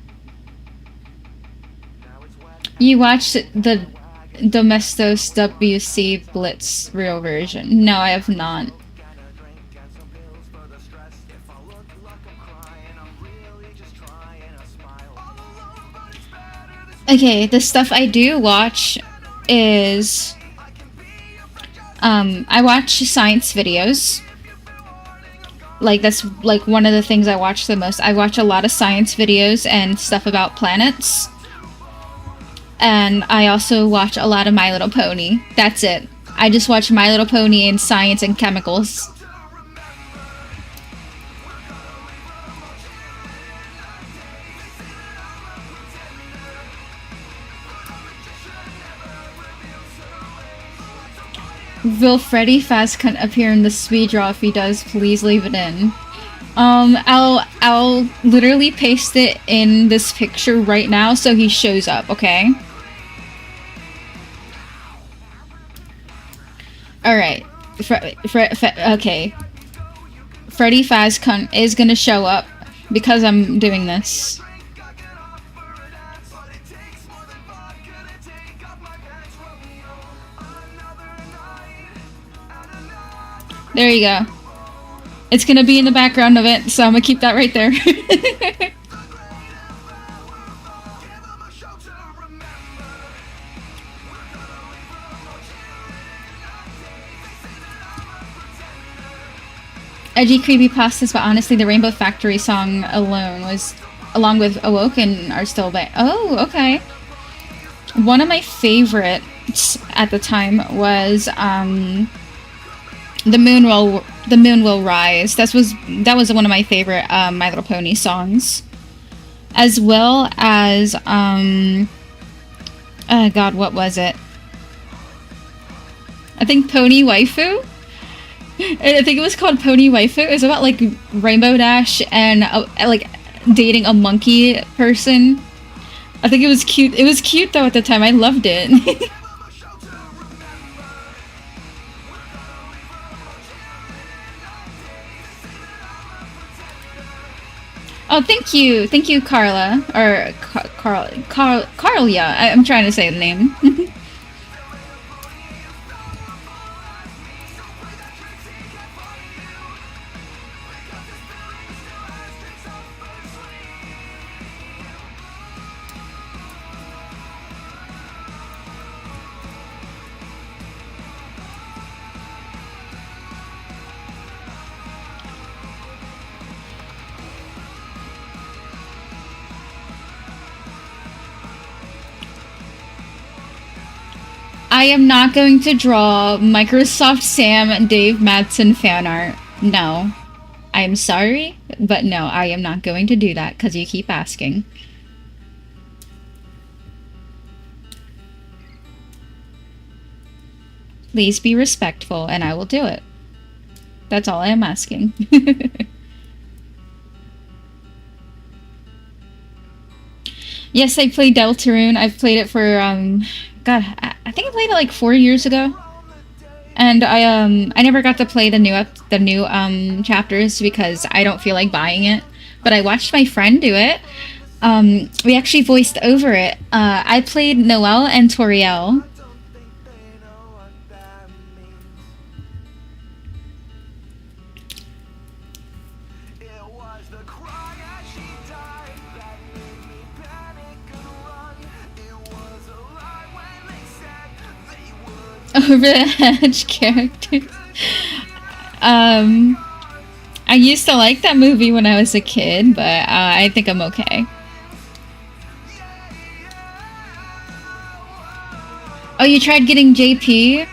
You watched the Domestos WC Blitz real version. No, I have not. Okay, the stuff I do watch is I watch science videos. Like that's like one of the things I watch the most. I watch a lot of science videos and stuff about planets. And I also watch a lot of My Little Pony. That's it. I just watch My Little Pony and science and chemicals. Will Freddy Fazcunt appear in the speed draw? If he does, please leave it in. I'll literally paste it in this picture right now so he shows up, okay? Alright. Okay. Freddy Fazcunt is gonna show up because I'm doing this. There you go. It's gonna be in the background of it, so I'm gonna keep that right there. Edgy creepypastas, but honestly the Rainbow Factory song alone was, along with Awoken, are still there. Oh, okay. One of my favorites at the time was The Moon Will Rise. That was one of my favorite My Little Pony songs. As well as oh god, what was it? I think Pony Waifu? I think it was called Pony Waifu. It was about like Rainbow Dash and like dating a monkey person. I think it was cute. It was cute though at the time. I loved it. Oh, thank you, Carla, or Carl. Yeah, I'm trying to say the name. I am not going to draw Microsoft Sam and Dave Madsen fan art. No. I'm sorry, but no, I am not going to do that because you keep asking. Please be respectful and I will do it. That's all I am asking. Yes, I played Deltarune. I've played it for God, I think I played it like 4 years ago, and I never got to play the new chapters because I don't feel like buying it. But I watched my friend do it. We actually voiced over it. I played Noelle and Toriel. Over the edge characters. I used to like that movie when I was a kid, but I think I'm okay. Oh, you tried getting JP?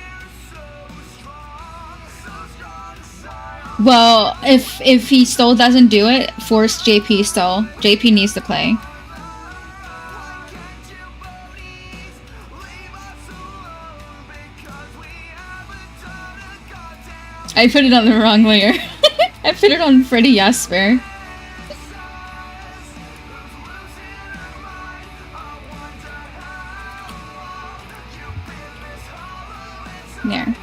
Well, if he still doesn't do it, force JP still. JP needs to play. I put it on the wrong layer. I put it on Freddy Jasper. There.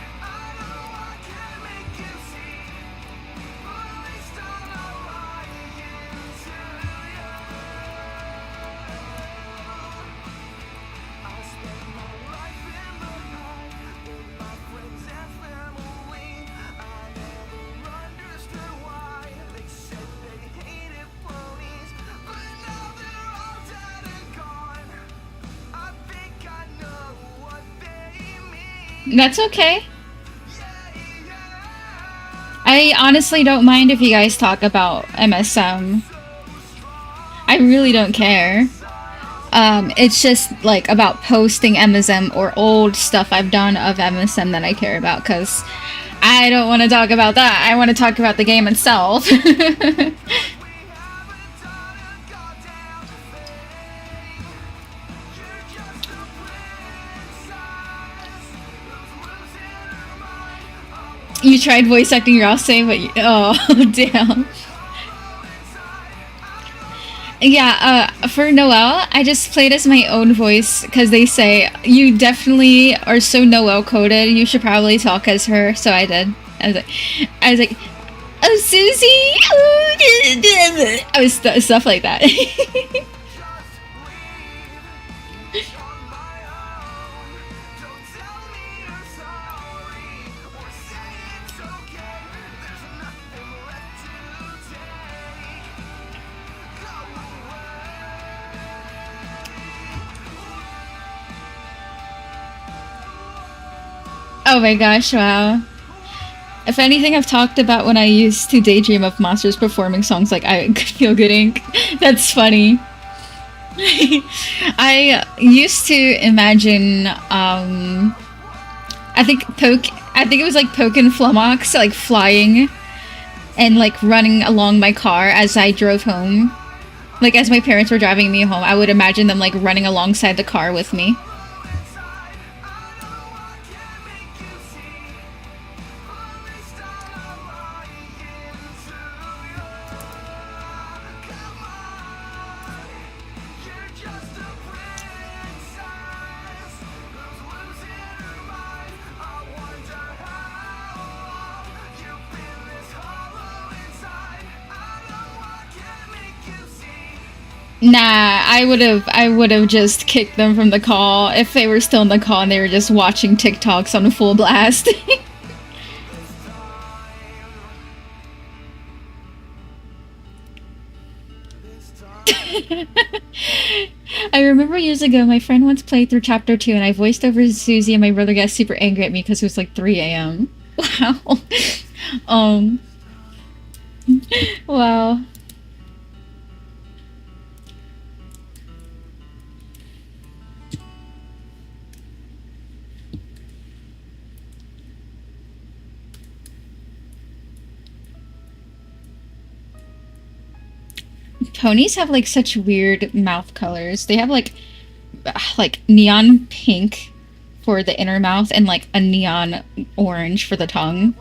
That's okay. I honestly don't mind if you guys talk about MSM. I really don't care. It's just like about posting MSM or old stuff I've done of MSM that I care about because I don't want to talk about that. I want to talk about the game itself. You tried voice acting Rouse, but oh damn. Yeah, for Noelle, I just played as my own voice because they say you definitely are so Noelle coded. You should probably talk as her. So I did. I was like, oh Susie, I was stuff like that. Oh my gosh! Wow. If anything, I've talked about when I used to daydream of monsters performing songs like "I Feel Good Inc." That's funny. I used to imagine I think it was like Poke and Flumox like flying and like running along my car as I drove home. Like as my parents were driving me home, I would imagine them like running alongside the car with me. Nah, I would have just kicked them from the call if they were still in the call and they were just watching TikToks on full blast. I remember years ago, my friend once played through chapter 2 and I voiced over Susie and my brother got super angry at me because it was like 3 a.m. Wow. um, wow. Ponies have like such weird mouth colors. They have like neon pink for the inner mouth and like a neon orange for the tongue.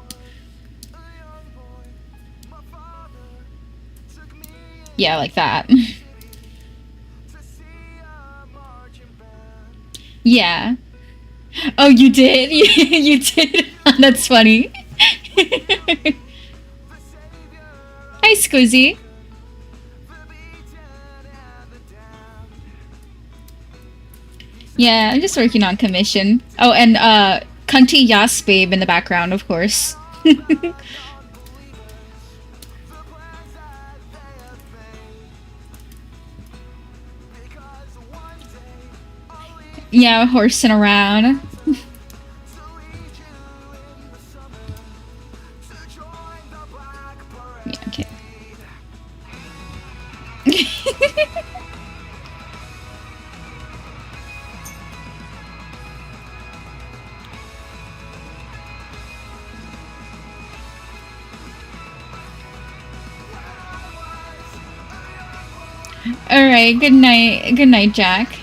Yeah, like that. Yeah. Oh, you did? You did? That's funny. Hi, Squizzy. Yeah, I'm just working on commission. Oh, and Cunty Yas Babe in the background, of course. Yeah, horsing around. Yeah, okay. All right. Good night. Good night, Jack.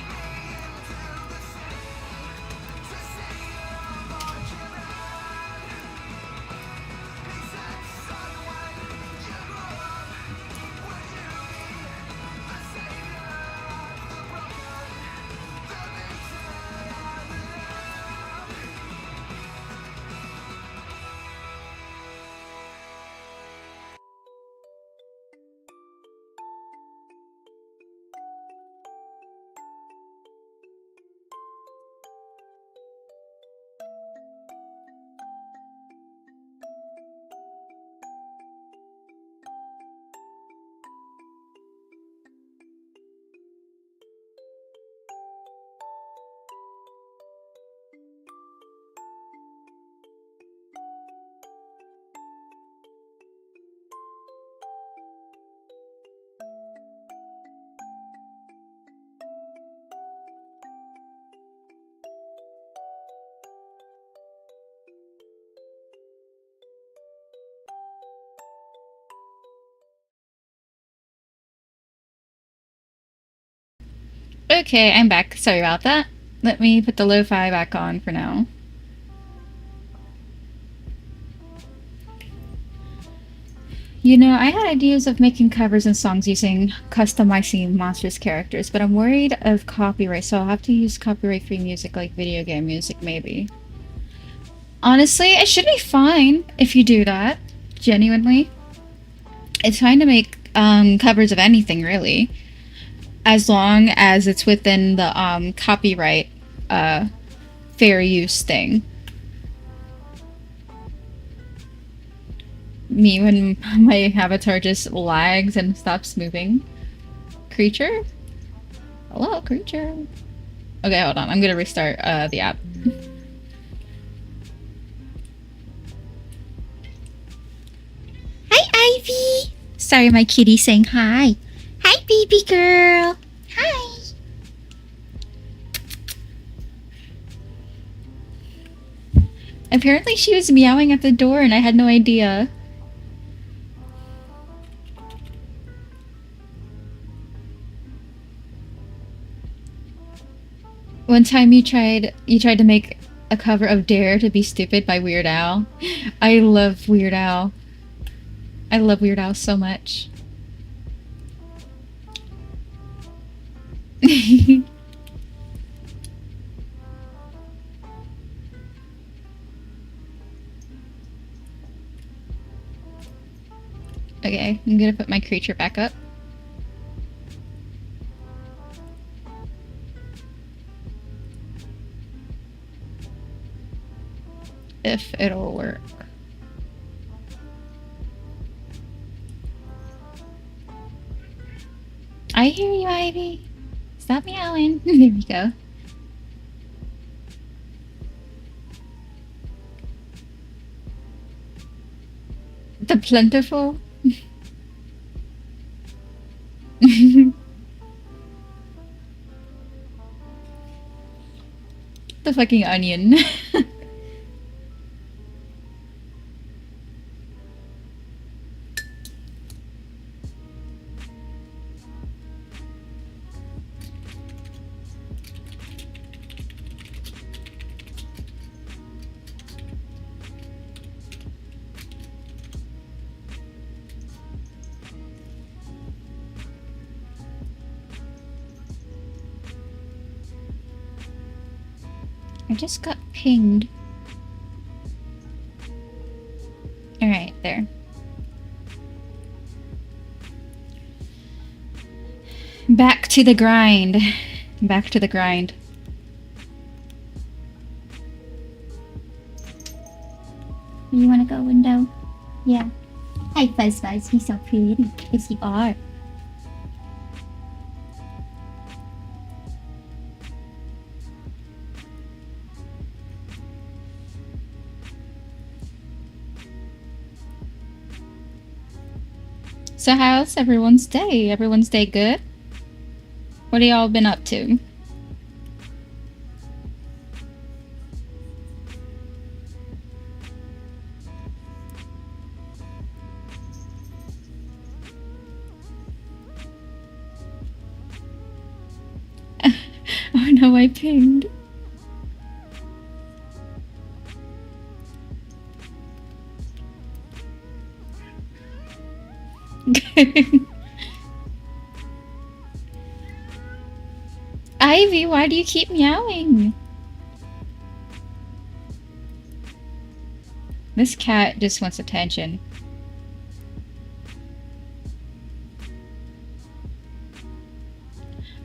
Okay, I'm back. Sorry about that. Let me put the lo-fi back on for now. You know, I had ideas of making covers and songs using customizing monsters characters, but I'm worried of copyright, so I'll have to use copyright-free music like video game music, maybe. Honestly, it should be fine if you do that. Genuinely. It's fine to make covers of anything, really. As long as it's within the copyright fair use thing. Me when my avatar just lags and stops moving. Creature? Hello, creature. Okay, hold on. I'm gonna restart the app. Hi, Ivy! Sorry, my kitty saying hi. Hi, baby girl. Hi. Apparently she was meowing at the door and I had no idea. One time you tried to make a cover of Dare to Be Stupid by Weird Al. I love Weird Al. I love Weird Al so much. Okay, I'm gonna put my creature back up. If it'll work. I hear you, Ivy. Stop meowing. There we go. The plentiful. The fucking onion. I just got pinged. Alright, there. Back to the grind. Back to the grind. You wanna go, Window? Yeah. Hi, Fuzz Fuzz. You're so pretty. Yes, you are. So how's everyone's day? Everyone's day good? What have y'all been up to? Oh no, I pinged. Ivy, why do you keep meowing? This cat just wants attention.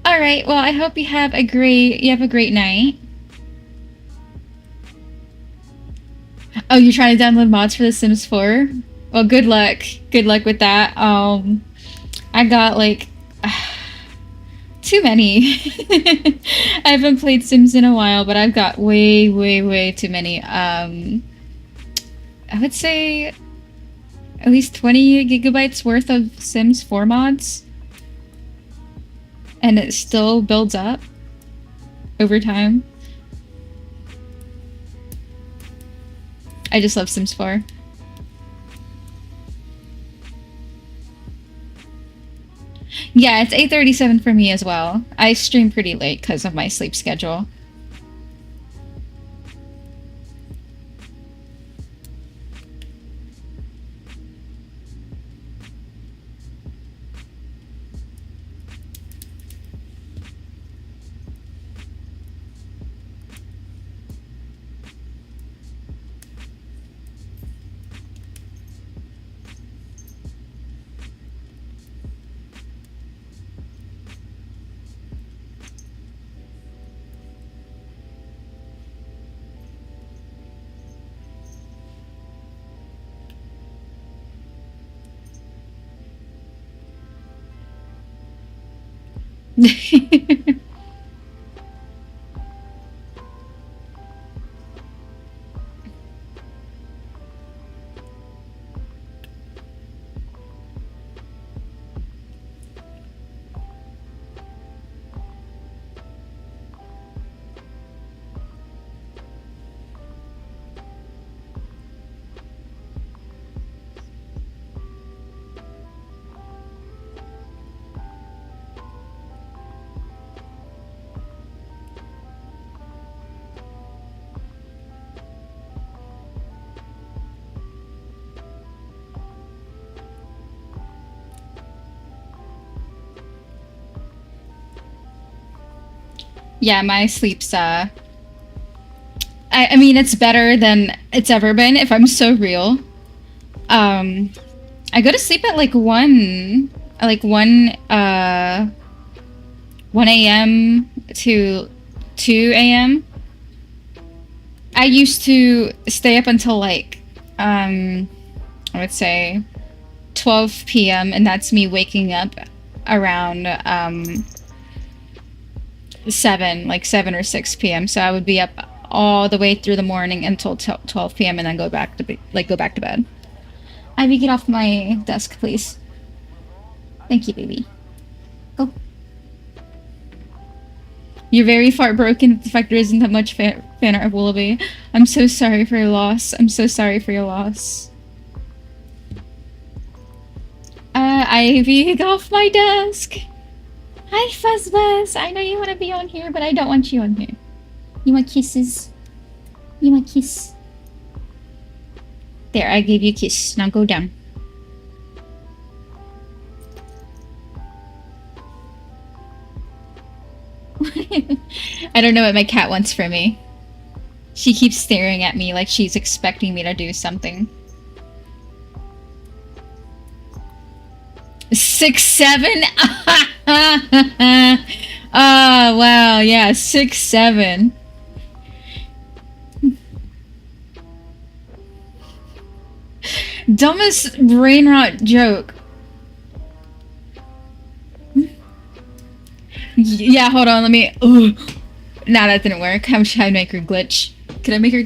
Alright, well I hope you have a great night. Oh, you're trying to download mods for The Sims 4? Well, good luck. Good luck with that. I got like too many. I haven't played Sims in a while, but I've got way too many. I would say at least 20 gigabytes worth of Sims 4 mods. And it still builds up over time. I just love Sims 4. Yeah, it's 8:37 for me as well. I stream pretty late because of my sleep schedule. Yeah, my sleep's I mean it's better than it's ever been if I'm so real. Um I go to sleep at like 1 a.m. to 2 a.m. I used to stay up until like I would say 12 p.m. and that's me waking up around 7 or 6 p.m. So I would be up all the way through the morning until 12 p.m. and then go back to go back to bed. Ivy, get off my desk, please. Thank you, baby. Go. You're very heartbroken that the fact there isn't that much fan art of Willoughby. I'm so sorry for your loss. I'm so sorry for your loss. Ivy, get off my desk. Hi, Fuzzbuzz. I know you want to be on here, but I don't want you on here. You want kisses? You want kiss? There, I gave you a kiss. Now go down. I don't know what my cat wants from me. She keeps staring at me like she's expecting me to do something. 6'7"? Oh, wow. Yeah, 6'7". Dumbest brain rot joke. Yeah, hold on, let me... Ugh. Nah, that didn't work. How should I make her glitch? Can I make her...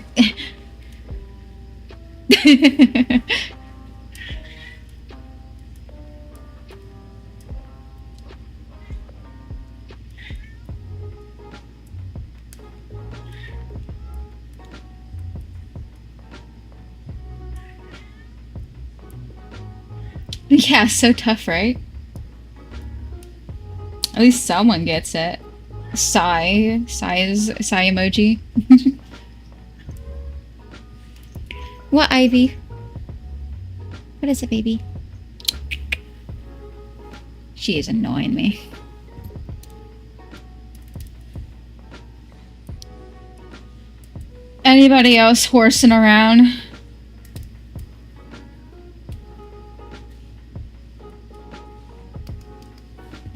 Yeah, so tough, right? At least someone gets it. Sigh emoji. What, Ivy? What is it, baby? She is annoying me. Anybody else horsing around?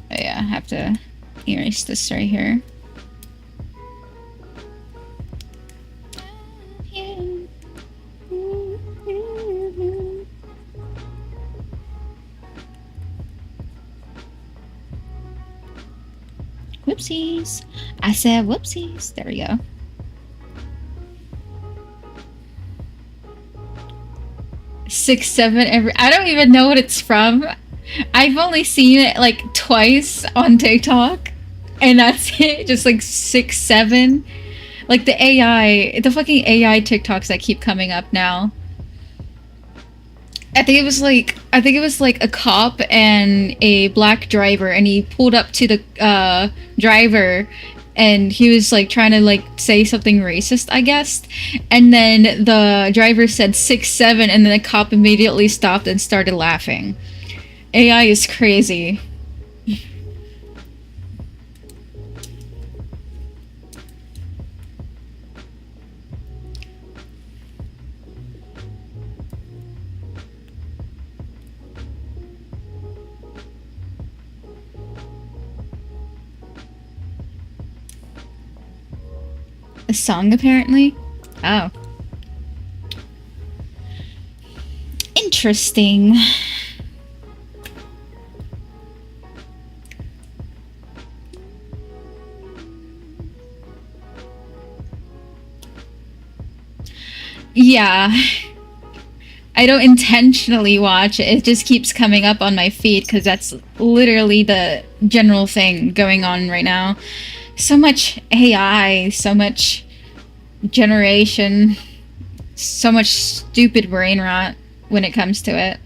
Oh yeah, I have to erase this right here. Whoopsies. I said whoopsies. There we go. Six, seven, I don't even know what it's from. I've only seen it like twice on TikTok. And that's it. Just like 6, 7. Like the AI, the fucking AI TikToks that keep coming up now. I think it was like a cop and a black driver, and he pulled up to the driver, and he was like trying to like say something racist, I guess. And then the driver said 6'7", and then the cop immediately stopped and started laughing. AI is crazy. A song, apparently? Oh. Interesting. Yeah. I don't intentionally watch it. It just keeps coming up on my feed because that's literally the general thing going on right now. So much AI, so much generation, so much stupid brain rot when it comes to it.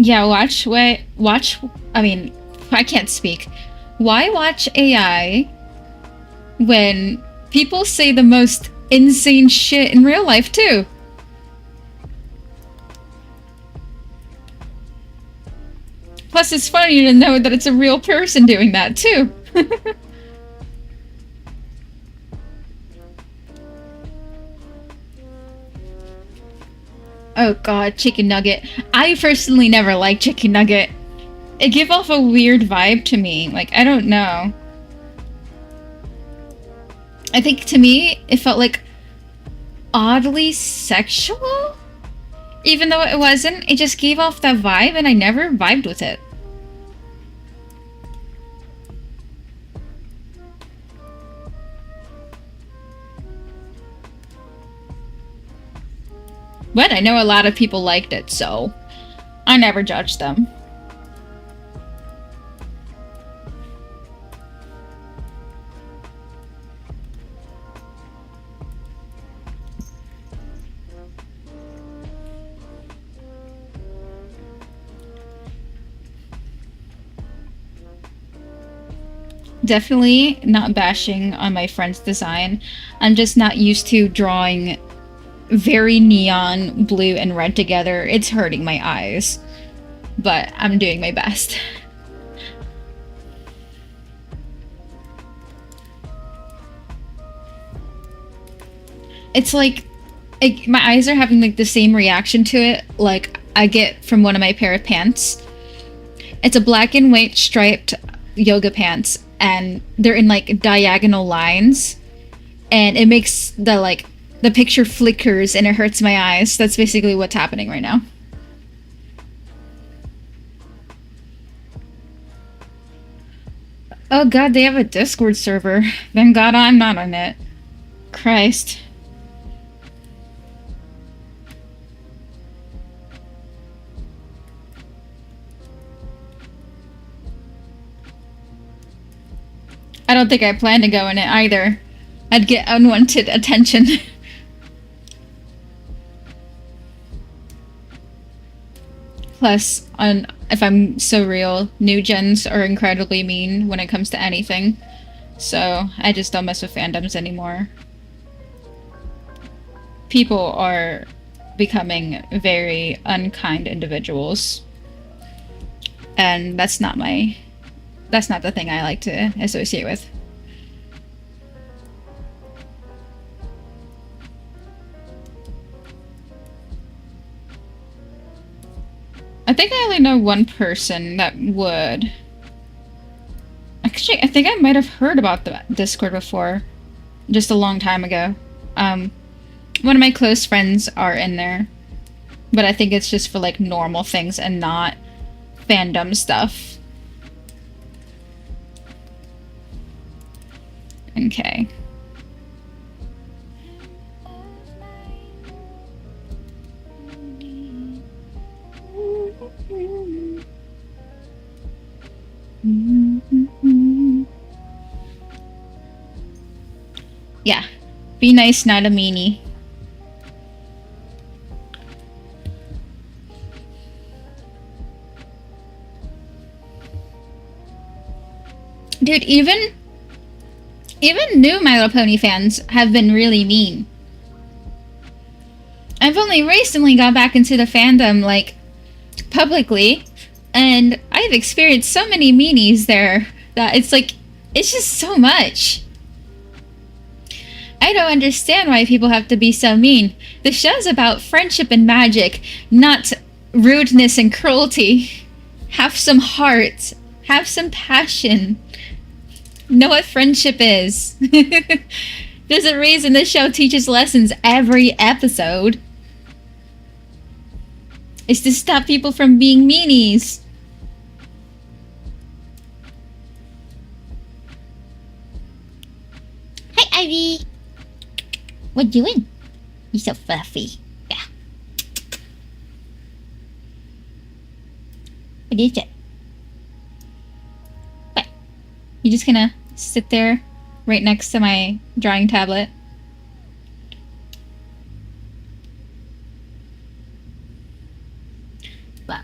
Yeah, I mean, I can't speak. Why watch AI when people say the most insane shit in real life too? Plus, it's funny to know that it's a real person doing that too. Oh god, chicken nugget. I personally never liked chicken nugget. It gave off a weird vibe to me. Like, I don't know. I think to me, it felt like oddly sexual? Even though it wasn't, it just gave off that vibe and I never vibed with it. But I know a lot of people liked it, so I never judged them. Definitely not bashing on my friend's design. I'm just not used to drawing very neon blue and red together. It's hurting my eyes. But I'm doing my best. It's like my eyes are having like the same reaction to it like I get from one of my pair of pants. It's a black and white striped yoga pants and they're in like diagonal lines and it makes the picture flickers and it hurts my eyes. That's basically what's happening right now. Oh god, they have a Discord server. Thank god I'm not on it. Christ. I don't think I plan to go in it either. I'd get unwanted attention. Plus, if I'm so real, new gens are incredibly mean when it comes to anything. So, I just don't mess with fandoms anymore. People are becoming very unkind individuals. And that's not the thing I like to associate with. I think I only know one person that would. Actually, I think I might have heard about the Discord before, just a long time ago. Um, One of my close friends are in there, but I think it's just for like normal things and not fandom stuff. Okay. Yeah. Be nice, not a meanie. Dude, even new My Little Pony fans have been really mean. I've only recently got back into the fandom, like, publicly, and I've experienced so many meanies there that it's like, it's just so much. I don't understand why people have to be so mean. The show's about friendship and magic, not rudeness and cruelty. Have some heart. Have some passion. Know what friendship is. There's a reason this show teaches lessons every episode. It's to stop people from being meanies. Hi, Ivy. What you doing? You're so fluffy. Yeah. What is it? What? You just gonna sit there right next to my drawing tablet? Well.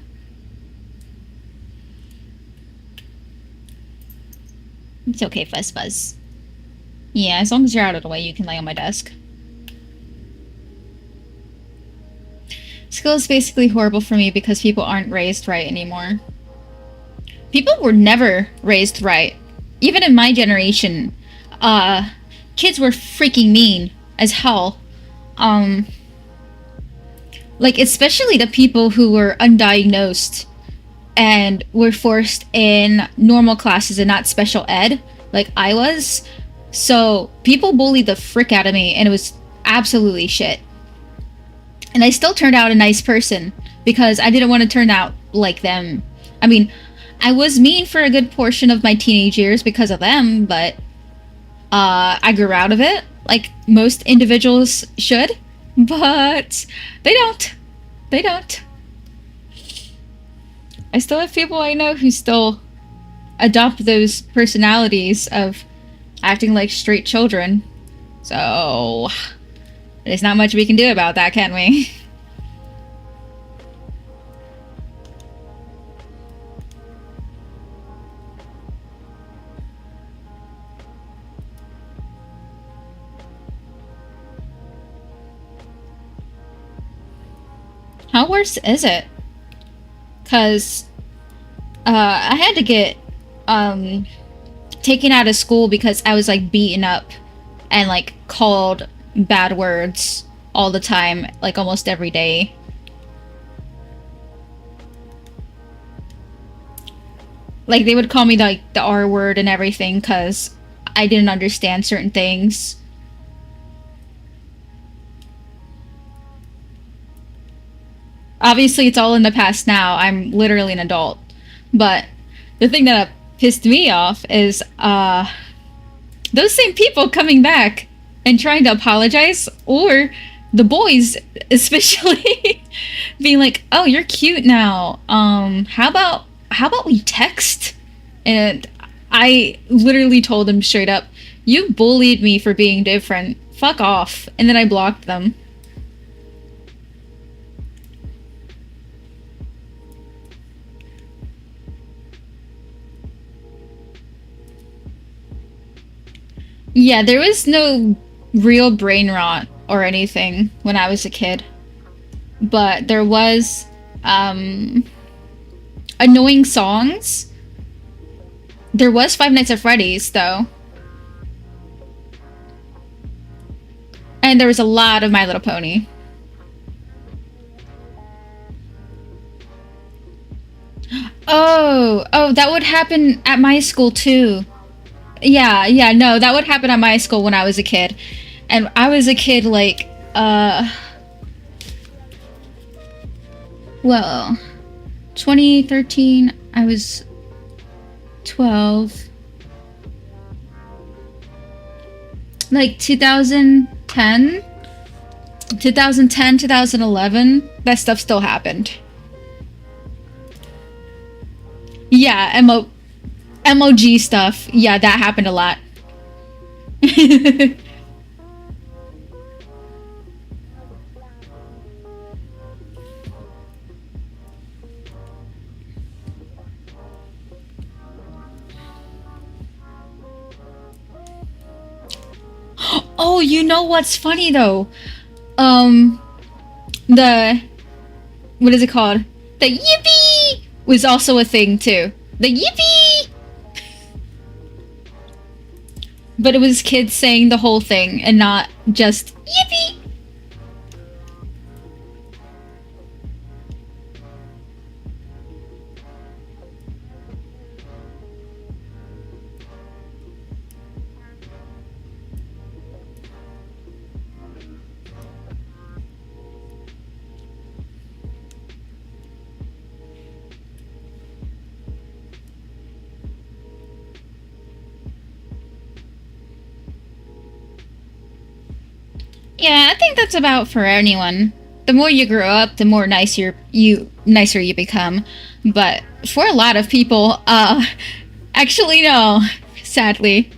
It's okay, Fuzz Fuzz. Yeah, as long as you're out of the way, you can lay on my desk. School is basically horrible for me because people aren't raised right anymore. People were never raised right. Even in my generation, kids were freaking mean as hell. Like, especially the people who were undiagnosed and were forced in normal classes and not special ed, like I was. So people bullied the frick out of me, and it was absolutely shit. And I still turned out a nice person because I didn't want to turn out like them. I mean, I was mean for a good portion of my teenage years because of them, but I grew out of it, like most individuals should. But they don't. They don't. I still have people I know who still adopt those personalities of acting like straight children. So there's not much we can do about that, can we? How worse is it? Because I had to get taken out of school because I was like beaten up and like called bad words all the time, like almost every day. Like they would call me like the R word and everything because I didn't understand certain things. Obviously, it's all in the past now. I'm literally an adult. But the thing that pissed me off is those same people coming back and trying to apologize, or the boys especially being like, "Oh, you're cute now. How about we text?" And I literally told them straight up, "You bullied me for being different. Fuck off." And then I blocked them. Yeah, there was no real brain rot or anything when I was a kid. But there was annoying songs. There was Five Nights at Freddy's though. And there was a lot of My Little Pony. Oh, that would happen at my school too. Yeah, yeah, no, that would happen at my school when I was a kid. And I was a kid like well, 2013, I was 12. Like 2010, 2010, 2011, that stuff still happened. Yeah, MOG stuff. Yeah, that happened a lot. Oh, you know what's funny though? Um, the what is it called? The yippee was also a thing too. The yippee, but it was kids saying the whole thing and not just yippee. Yeah, I think that's about for anyone. The more you grow up, the more nicer you become. But for a lot of people, actually no, sadly.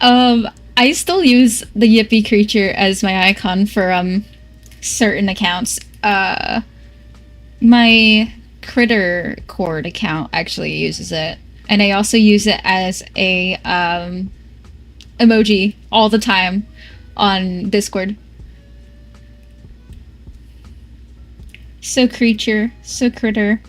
Um, I still use the Yippee creature as my icon for certain accounts. My Critter Cord account actually uses it, and I also use it as a emoji all the time on Discord. So creature, so critter.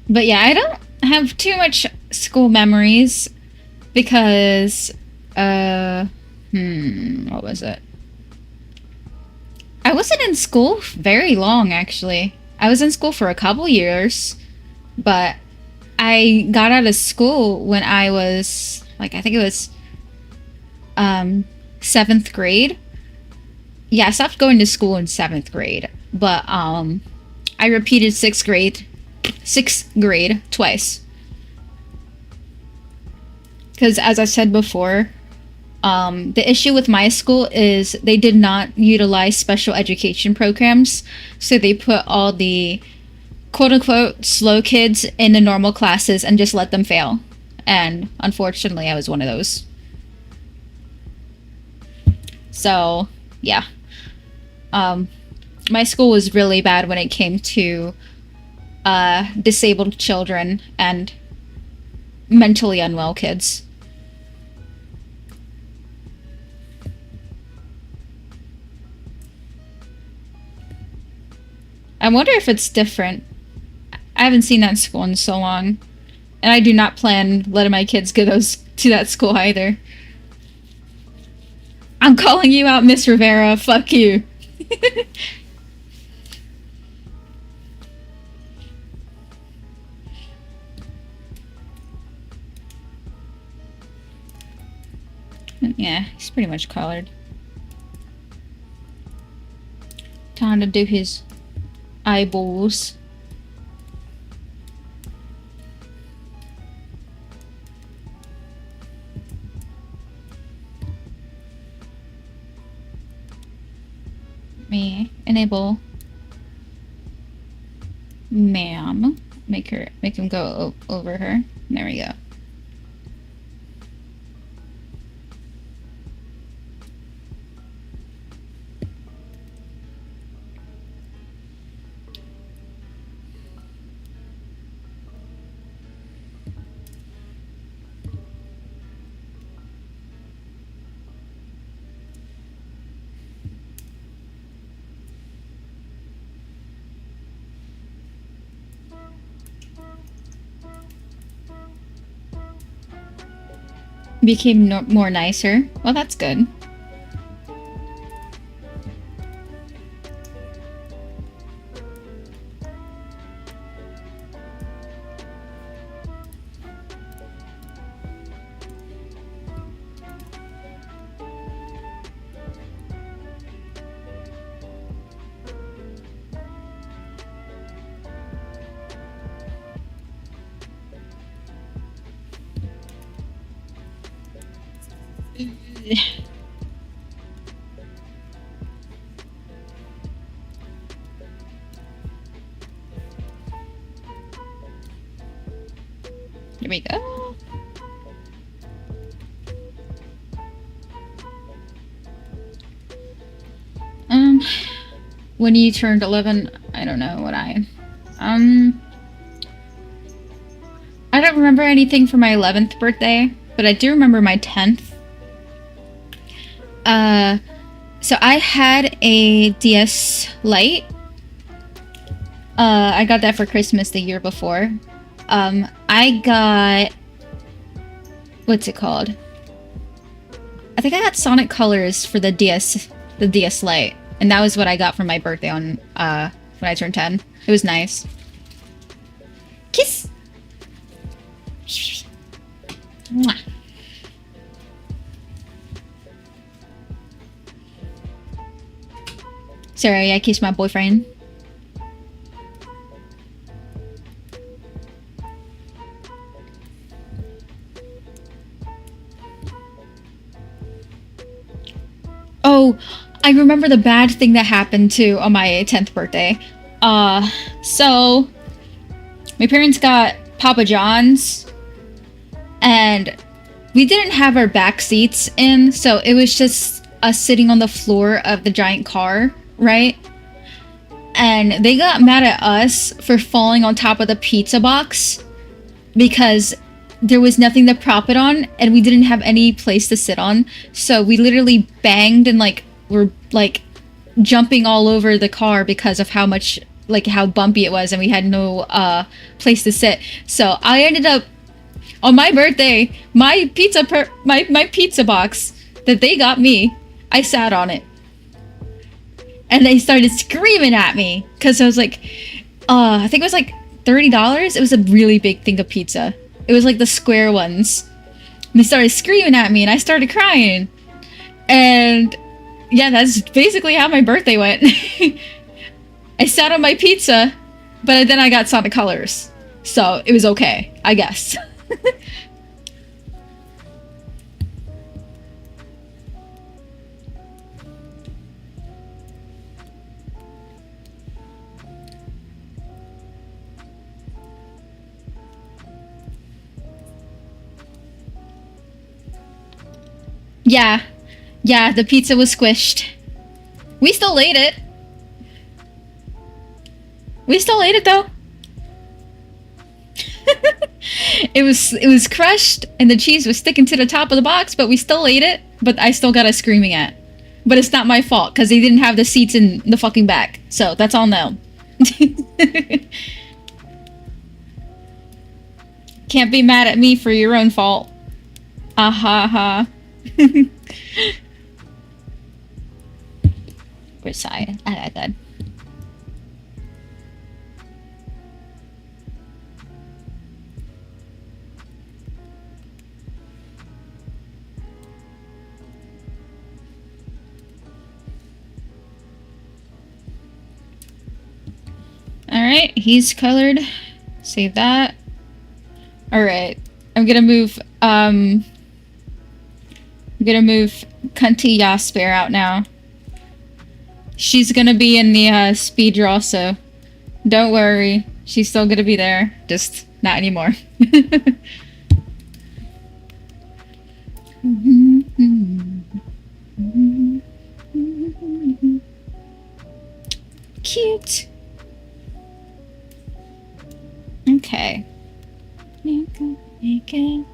But yeah, I don't have too much school memories because what was it? I wasn't in school very long actually. I was in school for a couple years, but I got out of school when I was like I think it was um 7th grade. Yeah, I stopped going to school in 7th grade, but I repeated 6th grade twice. Because as I said before, the issue with my school is they did not utilize special education programs, so they put all the quote unquote slow kids in the normal classes and just let them fail. And unfortunately, I was one of those. So, yeah. Um, my school was really bad when it came to disabled children and mentally unwell kids. I wonder if it's different. I haven't seen that school in so long, and I do not plan letting my kids go those to that school either. I'm calling you out, Miss Rivera. Fuck you. Yeah, he's pretty much colored. Time to do his eyeballs. Me enable ma'am. Make him go over her. There we go. Became more nicer. Well, that's good. Here we go. When you turned 11, I don't know what I don't remember anything for my 11th birthday, but I do remember my 10th. So I had a DS Lite. I got that for Christmas the year before. I got... What's it called? I think I got Sonic Colors for the DS Lite. And that was what I got for my birthday on, when I turned 10. It was nice. Kiss! Mwah. Sorry, I kissed my boyfriend. Oh, I remember the bad thing that happened too on my 10th birthday. So my parents got Papa John's and we didn't have our back seats in, so it was just us sitting on the floor of the giant car, right? And they got mad at us for falling on top of the pizza box because there was nothing to prop it on and we didn't have any place to sit on. So we literally banged and were jumping all over the car because of how much, how bumpy it was and we had no place to sit. So I ended up, on my birthday, my pizza box that they got me, I sat on it. And they started screaming at me because I was like, I think it was like $30. It was a really big thing of pizza. It was like the square ones. And they started screaming at me and I started crying. And yeah, that's basically how my birthday went. I sat on my pizza, but then I got Sonic Colors. So it was okay, I guess. Yeah. Yeah, the pizza was squished. We still ate it. We still ate it though. It was crushed and the cheese was sticking to the top of the box, but we still ate it. But I still got a screaming at. But it's not my fault because they didn't have the seats in the fucking back. So that's all them. Can't be mad at me for your own fault. Ah ha ha. Where's Sai? I died. Alright, he's colored. Save that. Alright. I'm gonna move Cunty Yasper out now. She's gonna be in the speed draw, so don't worry. She's still gonna be there, just not anymore. Cute. Okay. Make it.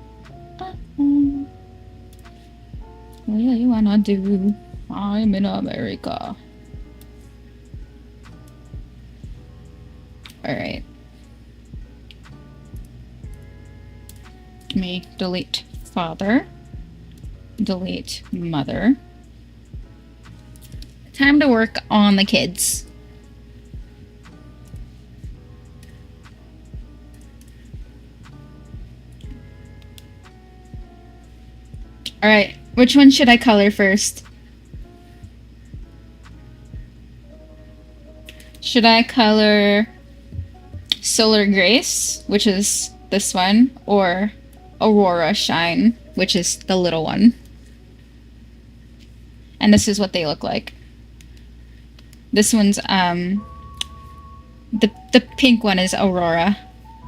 What do you wanna do? I'm in America. Alright. Let me delete father. Delete mother. Time to work on the kids. Alright, which one should I color first? Should I color Solar Grace, which is this one, or Aurora Shine, which is the little one? And this is what they look like. This one's, the pink one is Aurora.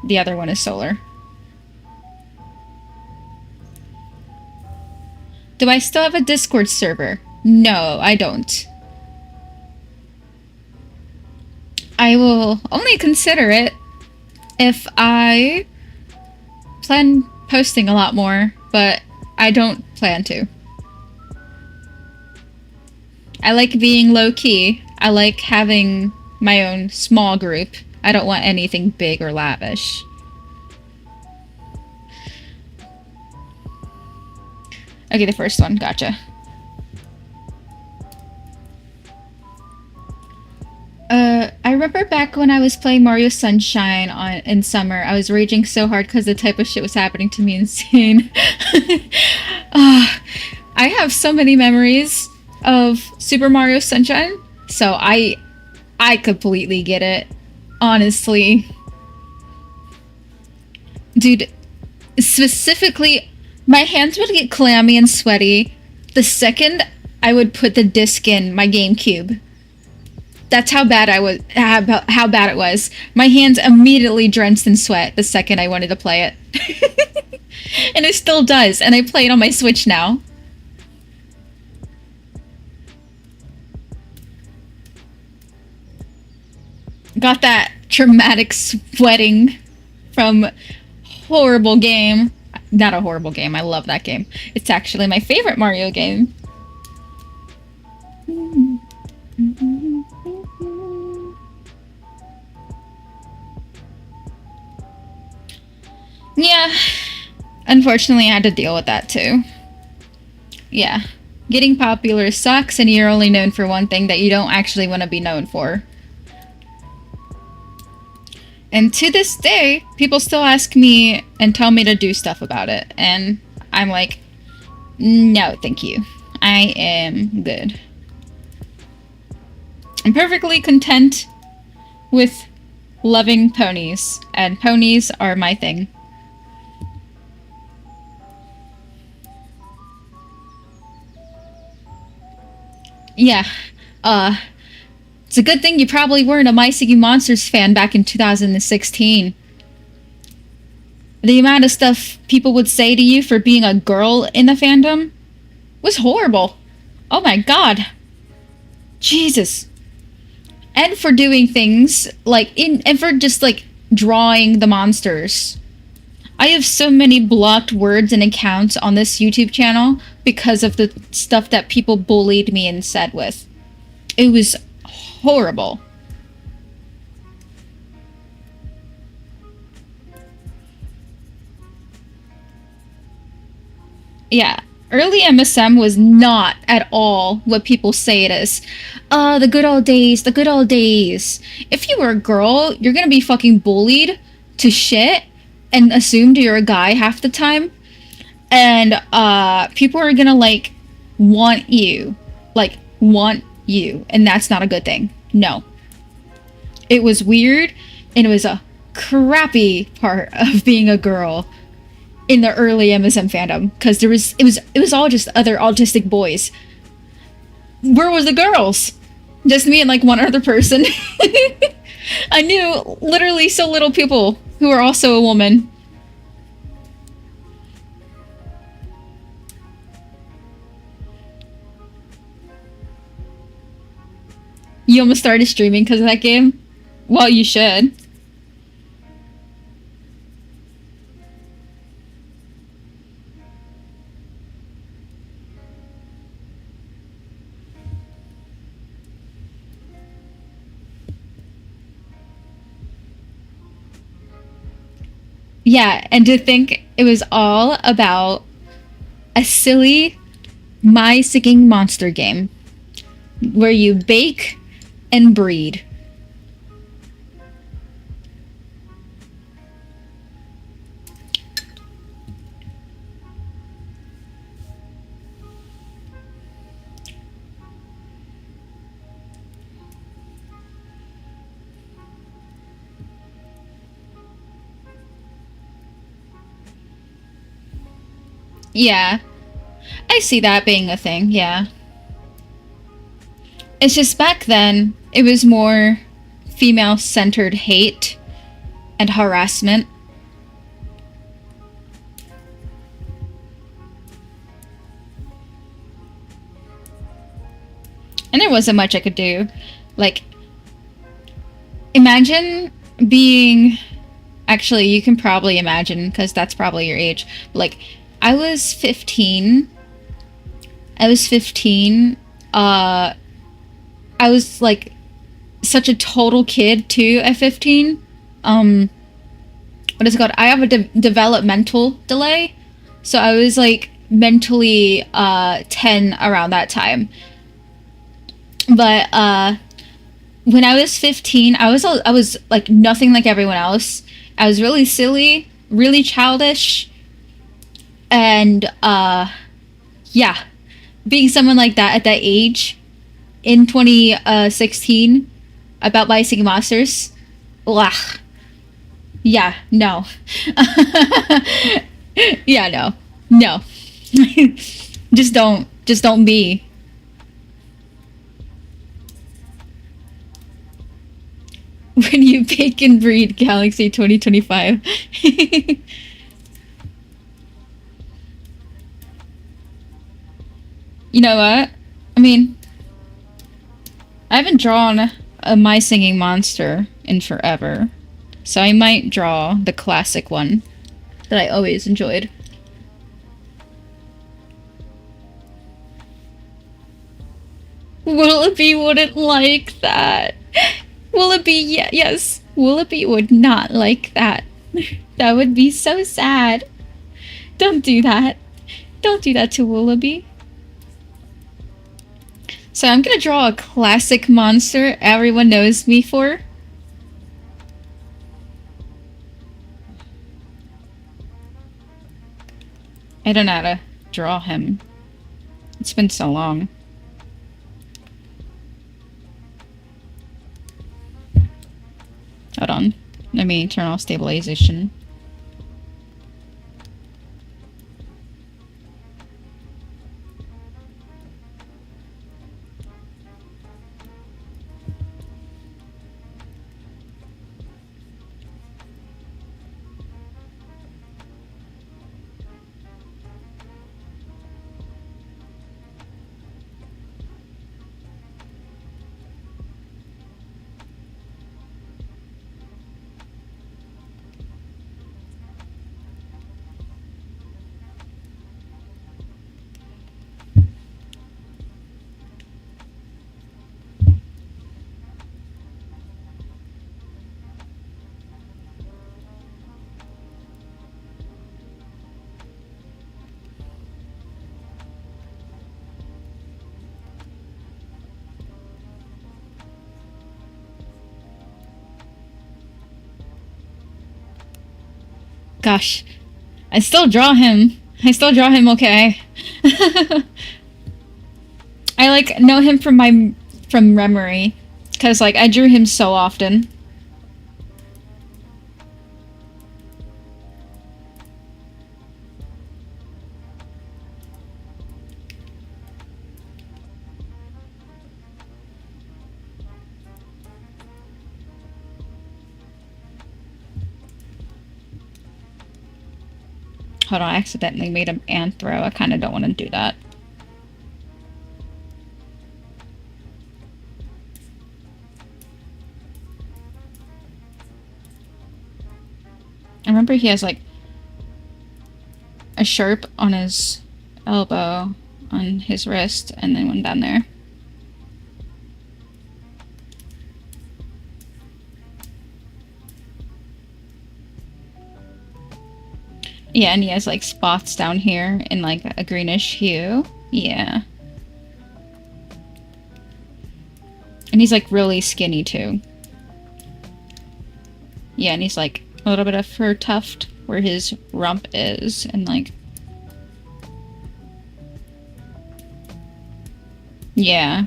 The other one is Solar. Do I still have a Discord server? No, I don't. I will only consider it if I plan posting a lot more, but I don't plan to. I like being low-key. I like having my own small group. I don't want anything big or lavish. Okay, the first one. Gotcha. I remember back when I was playing Mario Sunshine in summer, I was raging so hard because the type of shit was happening to me insane. I have so many memories of Super Mario Sunshine, so I completely get it. Honestly. Dude, specifically, my hands would get clammy and sweaty the second I would put the disc in my GameCube. That's how bad how bad it was. My hands immediately drenched in sweat the second I wanted to play it. And it still does, and I play it on my Switch now. Got that traumatic sweating from horrible game. Not a horrible game, I love that game. It's actually my favorite Mario game. Yeah, unfortunately I had to deal with that too. Yeah, getting popular sucks and you're only known for one thing that you don't actually want to be known for. And to this day, people still ask me and tell me to do stuff about it. And I'm like, no, thank you. I am good. I'm perfectly content with loving ponies. And ponies are my thing. Yeah, it's a good thing you probably weren't a My Singing Monsters fan back in 2016. The amount of stuff people would say to you for being a girl in the fandom was horrible. Oh my god. Jesus. And for doing things like and for just like drawing the monsters. I have so many blocked words and accounts on this YouTube channel because of the stuff that people bullied me and said with. It was horrible. Yeah, early MSM was not at all what people say it is. The good old days, the good old days. If you were a girl, you're gonna be fucking bullied to shit and assumed you're a guy half the time. And people are gonna like want you. Like want you. And that's not a good thing. No. It was weird and it was a crappy part of being a girl in the early MSM fandom because it was all just other autistic boys. Where was the girls? Just me and like one other person. I knew literally so little people who are also a woman. You almost started streaming because of that game? Well, you should. Yeah, and to think it was all about a silly My Singing Monster game, where you bake and breed. Yeah, I see that being a thing, yeah. It's just back then, it was more female centered hate and harassment. And there wasn't much I could do. Like, imagine being. Actually, you can probably imagine, because that's probably your age. Like, I was 15. I was 15. I was like such a total kid too at 15. Um, what is it called? I have a developmental delay, so I was like mentally 10 around that time. But when I was 15, I was like nothing like everyone else. I was really silly, really childish, and yeah, being someone like that at that age in 2016 about My Singing Monsters. Ugh. Yeah, no. Yeah, no. No. Just don't be. When you bake and breed Galaxy 2025. You know what? I mean, I haven't drawn a My Singing Monster in forever. So I might draw the classic one that I always enjoyed. Willoughby wouldn't like that. Willoughby, yes. Willoughby would not like that. That would be so sad. Don't do that. Don't do that to Willoughby. So I'm gonna draw a classic monster everyone knows me for. I don't know how to draw him. It's been so long. Hold on. Let me turn off stabilization. Gosh, I still draw him. I still draw him okay. I like know him from memory, cause like I drew him so often. Hold on, I accidentally made him Anthro. I kind of don't want to do that. I remember he has like a sharp on his elbow, on his wrist, and then one down there. Yeah, and he has like spots down here in like a greenish hue. Yeah. And he's like really skinny too. Yeah, and he's like a little bit of fur tuft where his rump is, and like, yeah.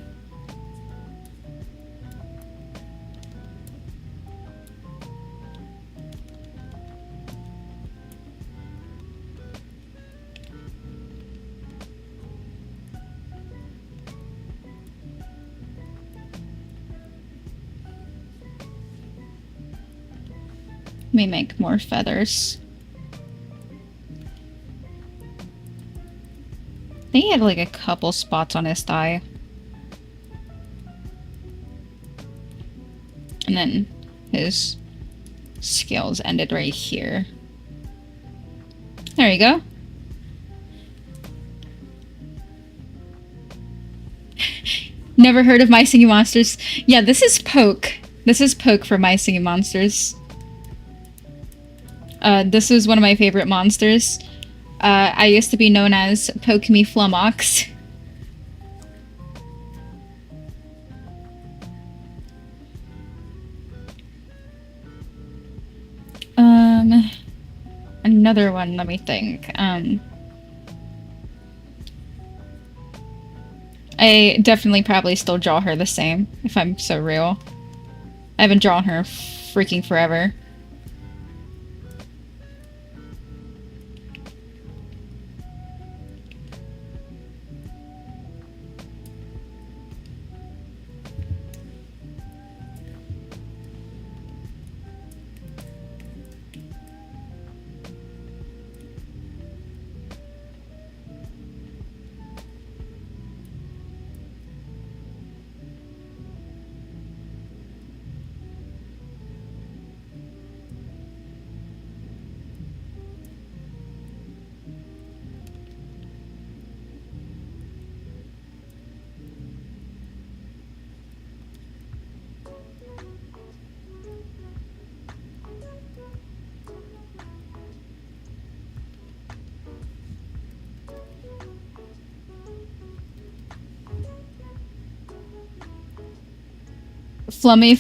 Let me make more feathers. I think he had like a couple spots on his thigh. And then his scales ended right here. There you go. Never heard of My Singing Monsters? Yeah, this is Poke. This is Poke for My Singing Monsters. This is one of my favorite monsters. I used to be known as Poke Me Flumox. Another one, let me think. I definitely probably still draw her the same, if I'm so real. I haven't drawn her freaking forever. Flummy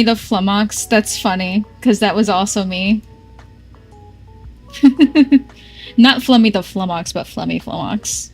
the Flumox, that's funny, because that was also me. Not Flummy the Flumox, but Flummy Flumox.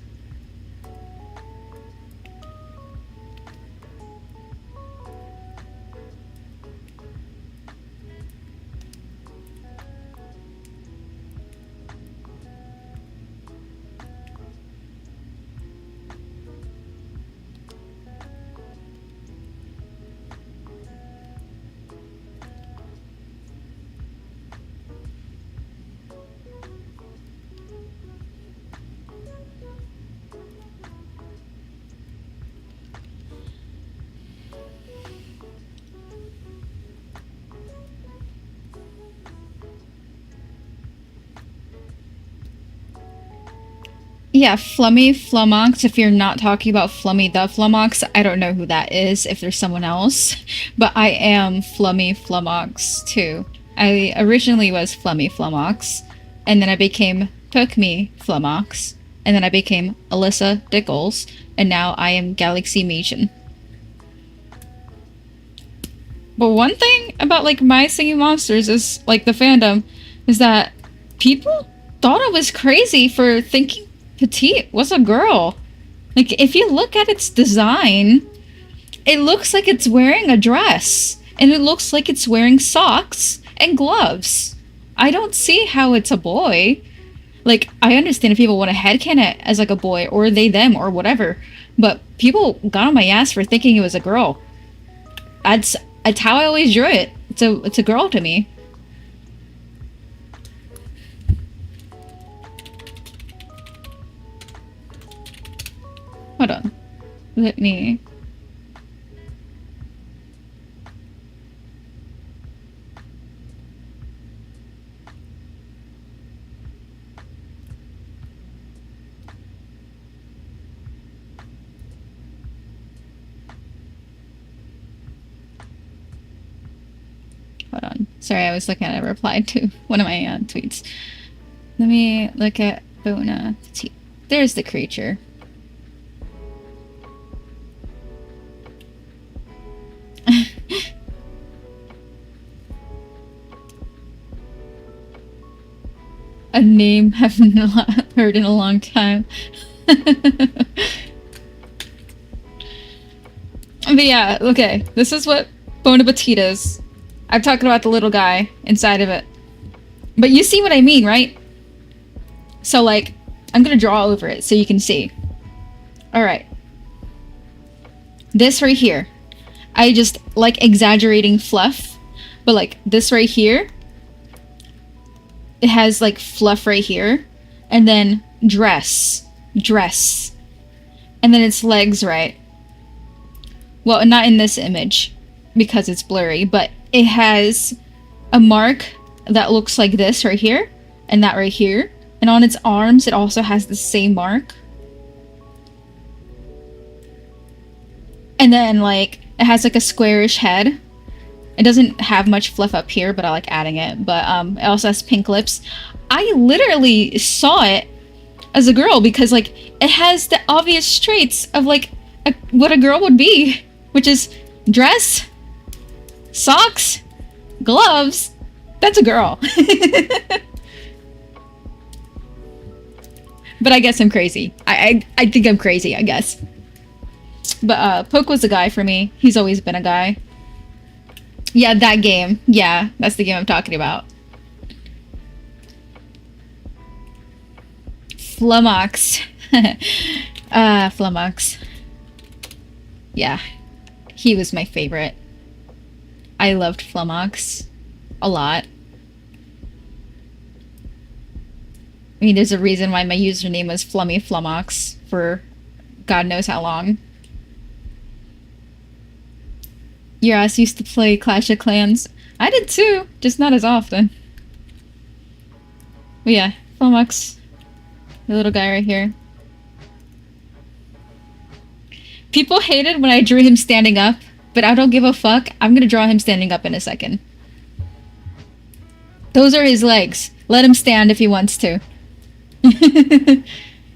Yeah, Flummy Flumox, if you're not talking about Flummy the Flumox, I don't know who that is, if there's someone else. But I am Flummy Flumox, too. I originally was Flummy Flumox, and then I became Poke Me Flumox, and then I became Alyssa Dickles, and now I am Galaxy Meijin. But one thing about, like, My Singing Monsters is, like, the fandom, is that people thought I was crazy for thinking Petite was a girl. Like, if you look at its design, it looks like it's wearing a dress. And it looks like it's wearing socks and gloves. I don't see how it's a boy. Like, I understand if people want to headcanon it as like a boy, or they, them, or whatever. But people got on my ass for thinking it was a girl. That's how I always drew it. It's a girl to me. Hold on. Let me... Hold on. Sorry, I was looking at a reply to one of my tweets. Let me look at Bona Petite. There's the creature. name I've not heard in a long time. But yeah, okay. This is what Bona Batida is. I'm talking about the little guy inside of it. But you see what I mean, right? So, like, I'm gonna draw over it so you can see. Alright. This right here. I just like exaggerating fluff. But, like, this right here. It has, like, fluff right here. And then dress. Dress. And then its legs, right? Well, not in this image. Because it's blurry. But it has a mark that looks like this right here. And that right here. And on its arms, it also has the same mark. And then, like, it has, like, a squarish head. It doesn't have much fluff up here, but I like adding it. But, it also has pink lips. I literally saw it as a girl because, like, it has the obvious traits of, like, what a girl would be. Which is dress, socks, gloves. That's a girl. But I guess I'm crazy. I think I'm crazy, I guess. But Poke was a guy for me. He's always been a guy. Yeah, that game. Yeah, that's the game I'm talking about. Flummox. Flummox. Yeah. He was my favorite. I loved Flummox a lot. I mean, there's a reason why my username was Flummy Flummox for God knows how long. Your ass used to play Clash of Clans. I did too, just not as often. But yeah, Flummox. The little guy right here. People hated when I drew him standing up, but I don't give a fuck. I'm gonna draw him standing up in a second. Those are his legs. Let him stand if he wants to.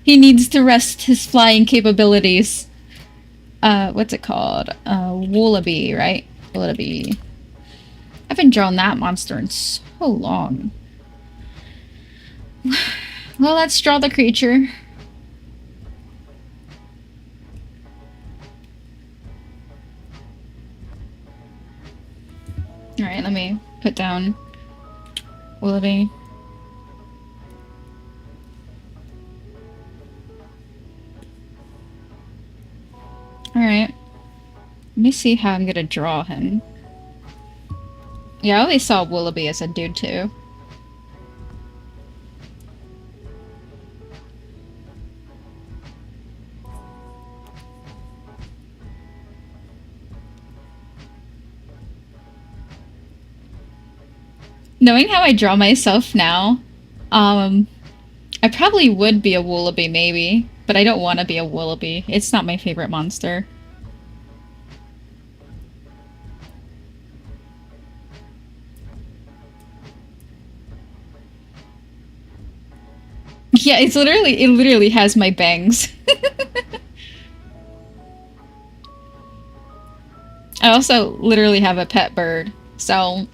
He needs to rest his flying capabilities. What's it called? Woolabee, right? Woolabee. I haven't drawn that monster in so long. Well, let's draw the creature. Alright, let me put down Woolabee. Alright. Let me see how I'm gonna draw him. Yeah, I always saw Woolabee as a dude too. Knowing how I draw myself now, I probably would be a Woolabee maybe, but I don't want to be a Woolabee. It's not my favorite monster. Yeah, it literally has my bangs. I also literally have a pet bird, so,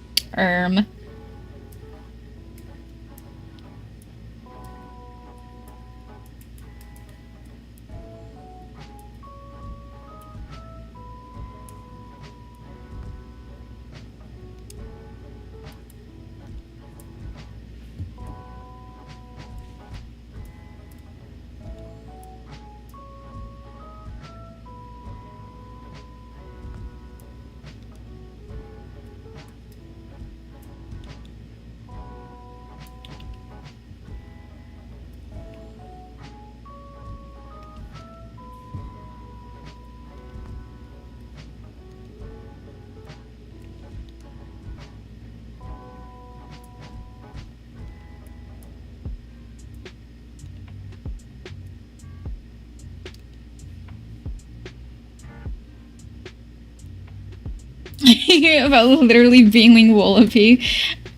about literally being Woolabee.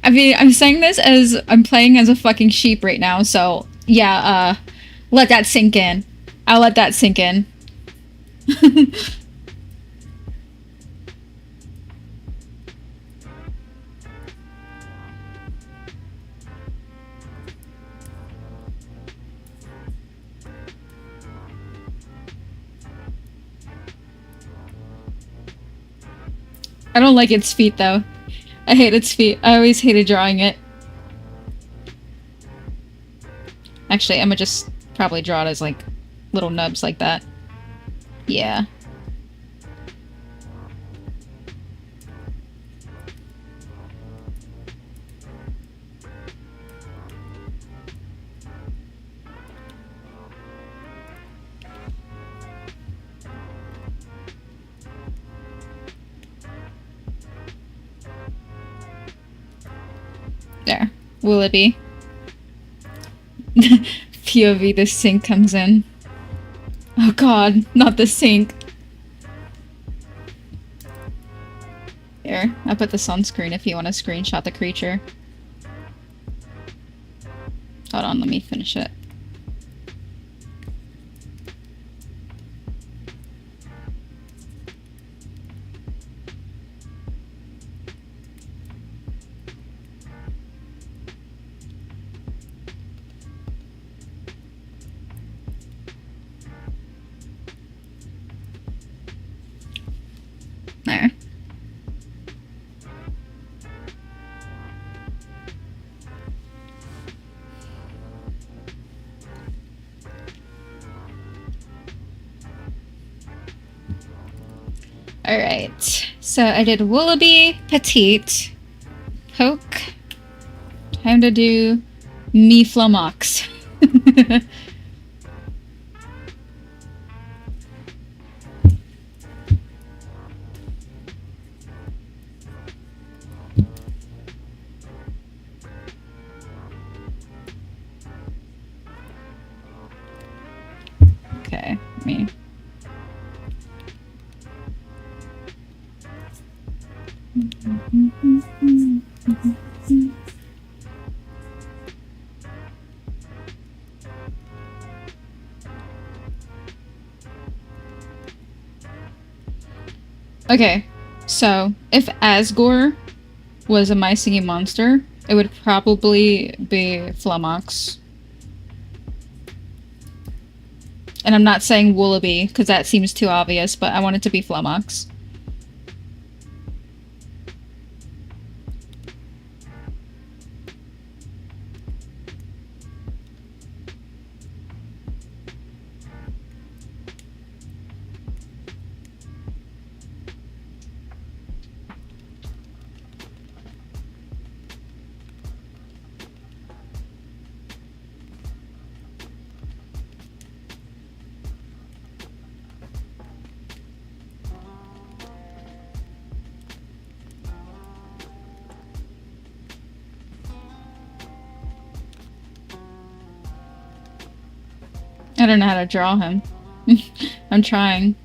I mean, I'm saying this as I'm playing as a fucking sheep right now, so yeah, let that sink in. I'll let that sink in. I don't like its feet though. I hate its feet. I always hated drawing it. Actually, I'm gonna just probably draw it as like little nubs like that. Yeah. There. Will it be? POV, the sink comes in. Oh god, not the sink. Here, I put this on screen if you want to screenshot the creature. Hold on, let me finish it. There. Alright, so I did Willoughby, Petite, Poke. Time to do Meflomox. Okay, me. Okay, so if Asgore was a My Singing Monster, it would probably be Flamox. And I'm not saying Willoughby, because that seems too obvious, but I want it to be Flamox. I don't know how to draw him. I'm trying.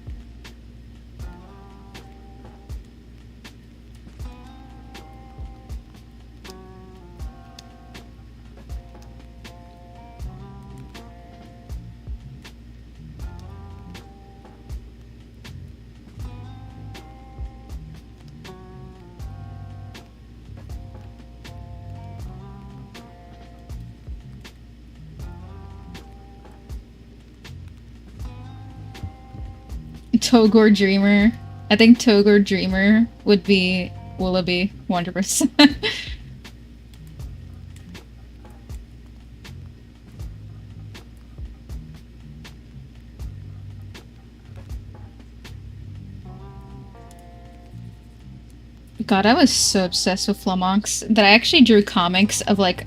Togor Dreamer. I think Togor Dreamer would be Willoughby, 100%. God, I was so obsessed with Flamox that I actually drew comics of like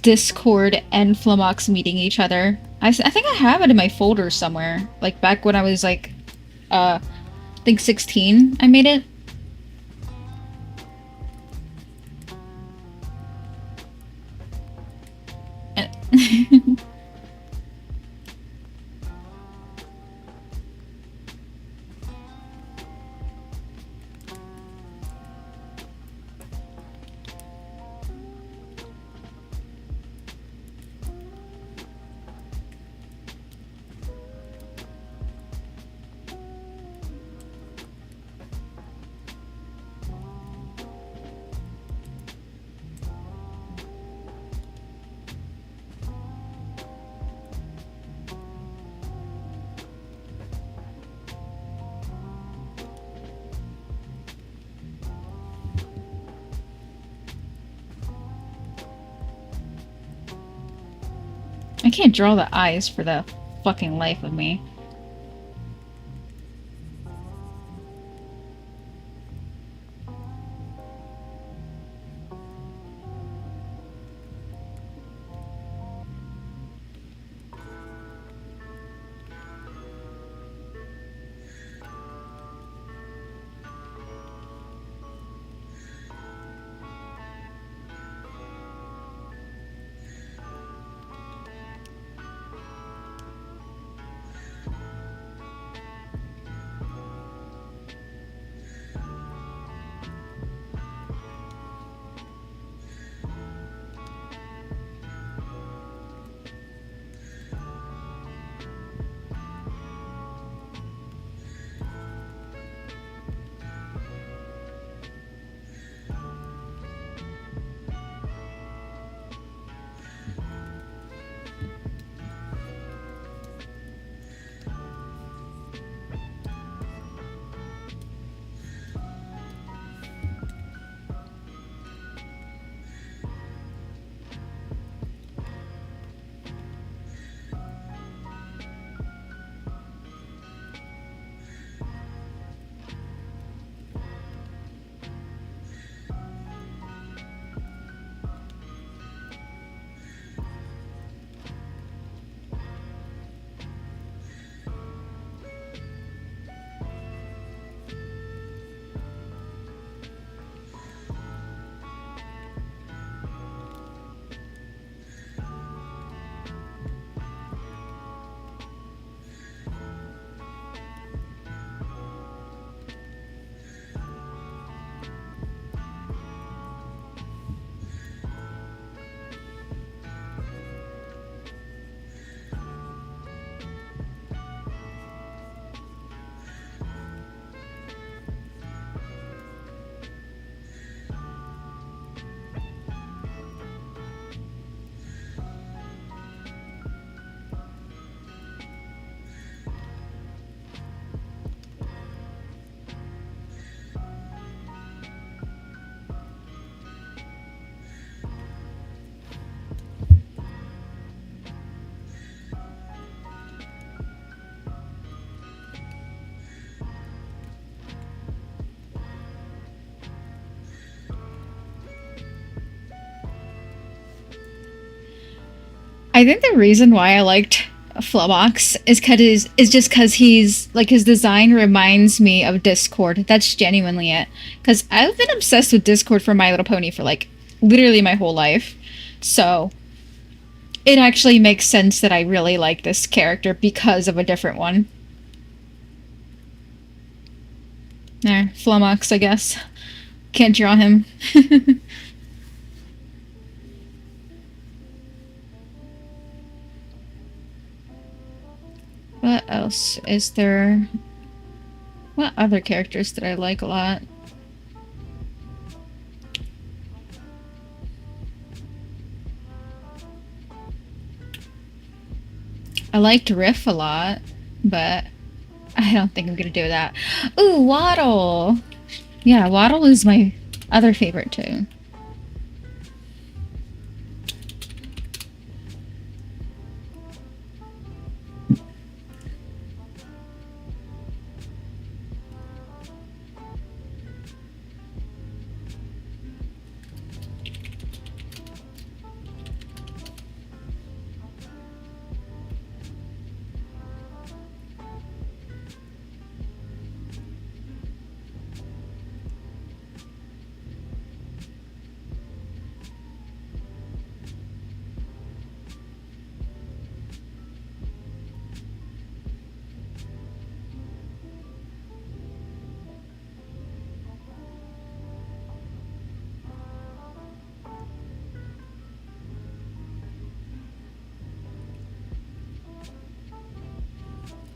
Discord and Flamox meeting each other. I think I have it in my folder somewhere. Like back when I was like, I think 16, I made it. I can't draw the eyes for the fucking life of me. I think the reason why I liked Flubbox is just because he's like his design reminds me of Discord. That's genuinely it. Because I've been obsessed with Discord for My Little Pony for like literally my whole life. So it actually makes sense that I really like this character because of a different one. There, Flummox, I guess. Can't draw him. What else is there? What other characters did I like a lot? I liked Riff a lot, but I don't think I'm gonna do that. Ooh, Waddle! Yeah, Waddle is my other favorite too.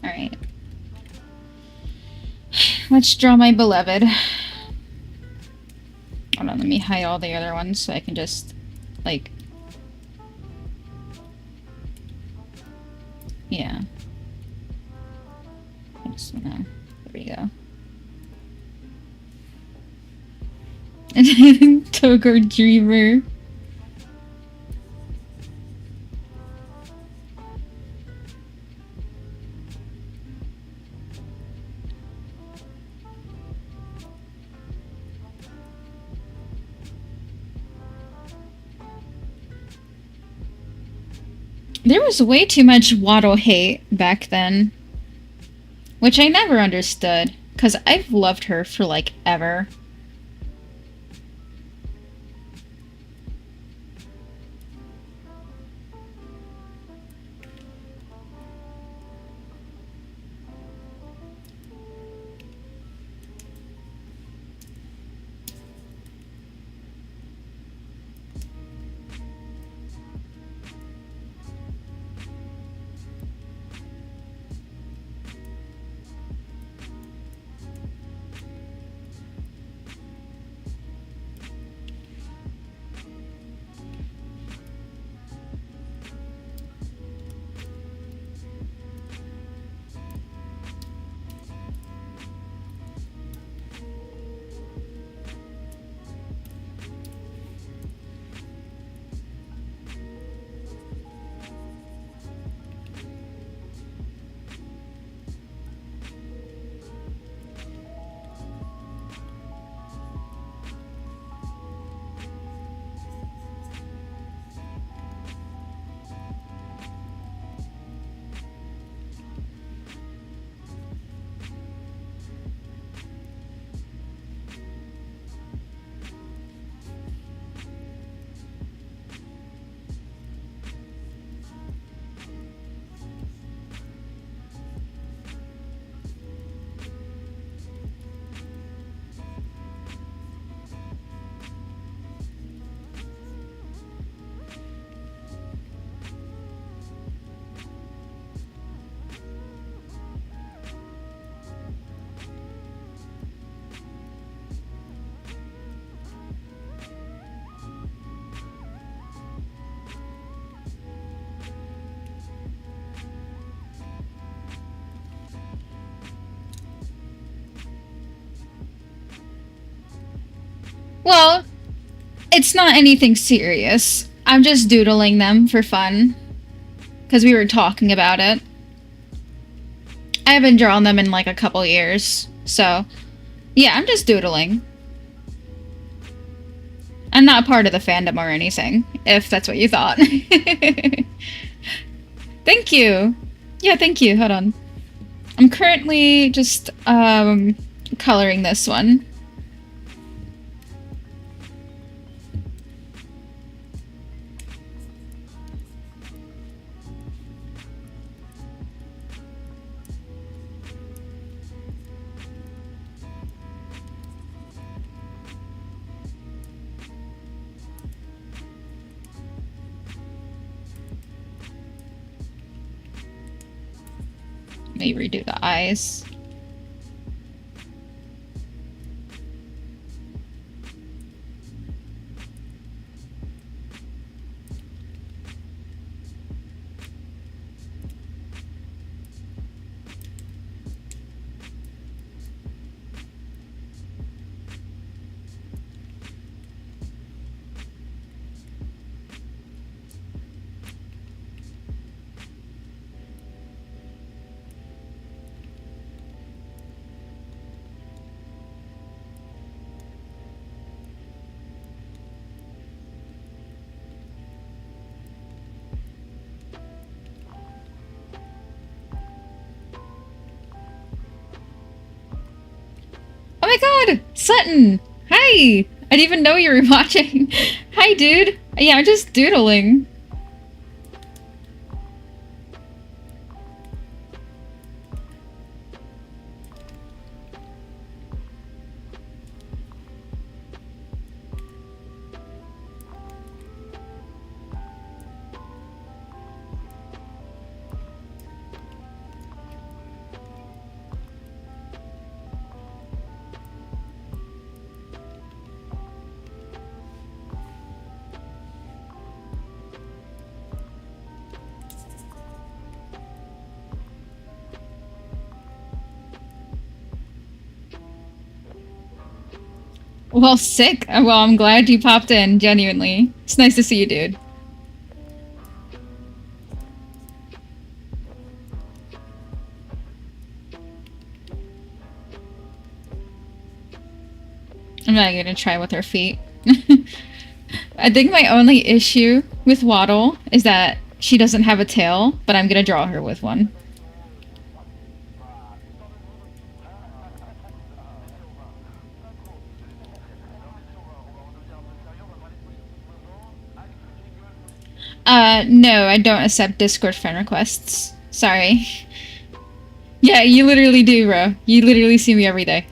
Alright. Let's draw my beloved. Hold on, let me hide all the other ones so I can just, like... Yeah. Just, there we go. Togor Dreamer. There was way too much Waddle hate back then, which I never understood, because I've loved her for like ever. Well, it's not anything serious. I'm just doodling them for fun. Because we were talking about it. I haven't drawn them in like a couple years. So, yeah, I'm just doodling. I'm not part of the fandom or anything, if that's what you thought. Thank you. Yeah, thank you. Hold on. I'm currently just coloring this one. Maybe redo the eyes. Oh my god! Sutton! Hi! I didn't even know you were watching. Hi, dude. Yeah, I'm just doodling. Well, sick. Well, I'm glad you popped in, genuinely. It's nice to see you, dude. I'm not gonna try with her feet. I think my only issue with Waddle is that She doesn't have a tail, but I'm gonna draw her with one. No, I don't accept Discord friend requests. Sorry. Yeah, you literally do, bro. You literally see me every day.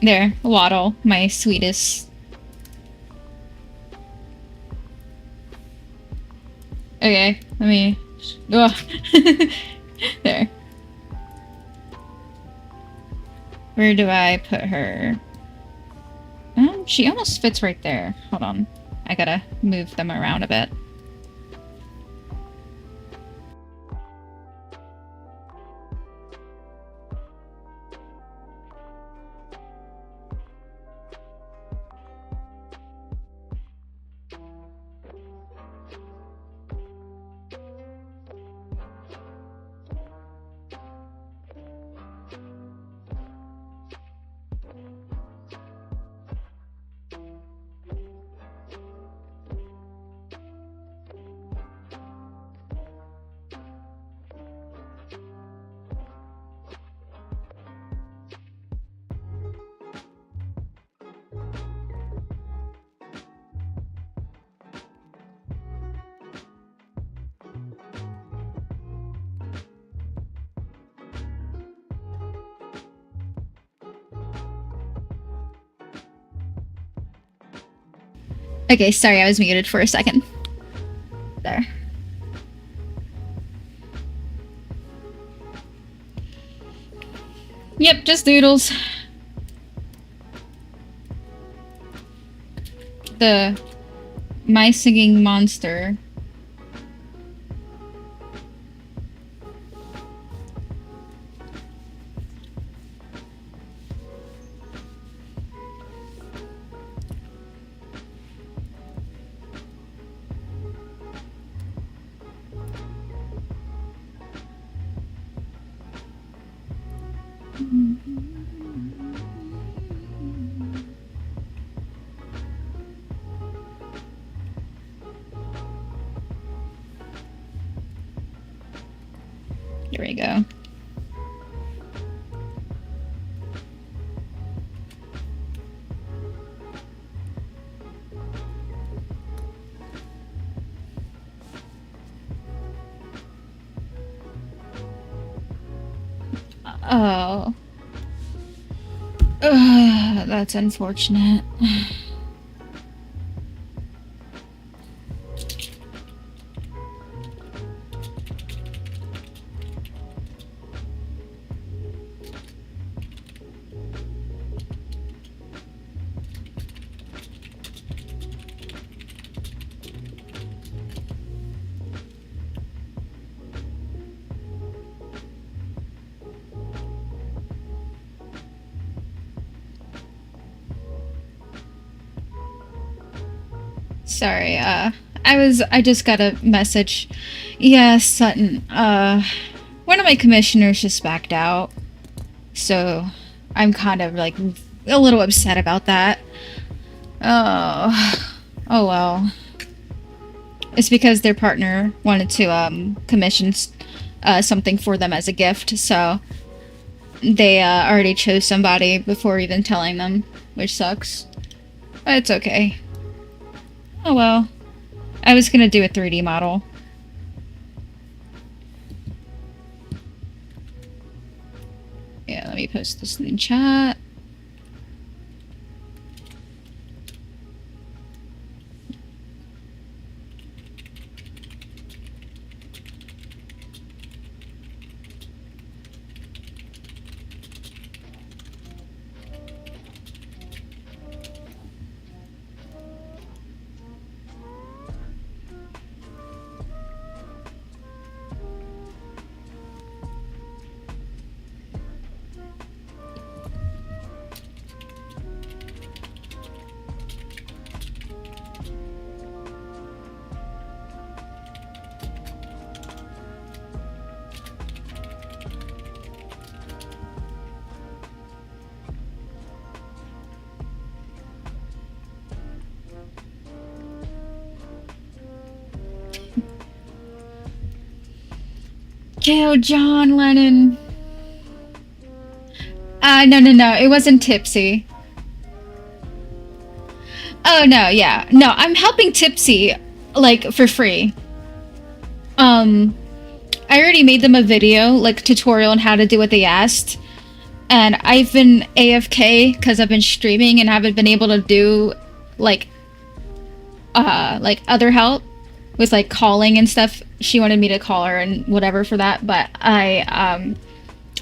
There, Waddle, my sweetest. Okay, let me... Ugh. There. Where do I put her? She almost fits right there. Hold on. I gotta move them around a bit. Okay, sorry, I was muted for a second. There. Yep, just doodles. My singing monster. Here we go. Oh. Ugh, that's unfortunate. Sorry, I just got a message. Yeah, Sutton, one of my commissioners just backed out. So, I'm kind of, like, a little upset about that. Oh, oh well. It's because their partner wanted to, commission, something for them as a gift, so they, already chose somebody before even telling them, which sucks. But it's okay. Oh well. I was gonna do a 3D model. Yeah, let me post this in the chat. Kill John Lennon. No. It wasn't Tipsy. Oh, no, yeah. No, I'm helping Tipsy, like, for free. I already made them a video, like, tutorial on how to do what they asked. And I've been AFK because I've been streaming and haven't been able to do, like other help with, like, calling and stuff. She wanted me to call her and whatever for that, but I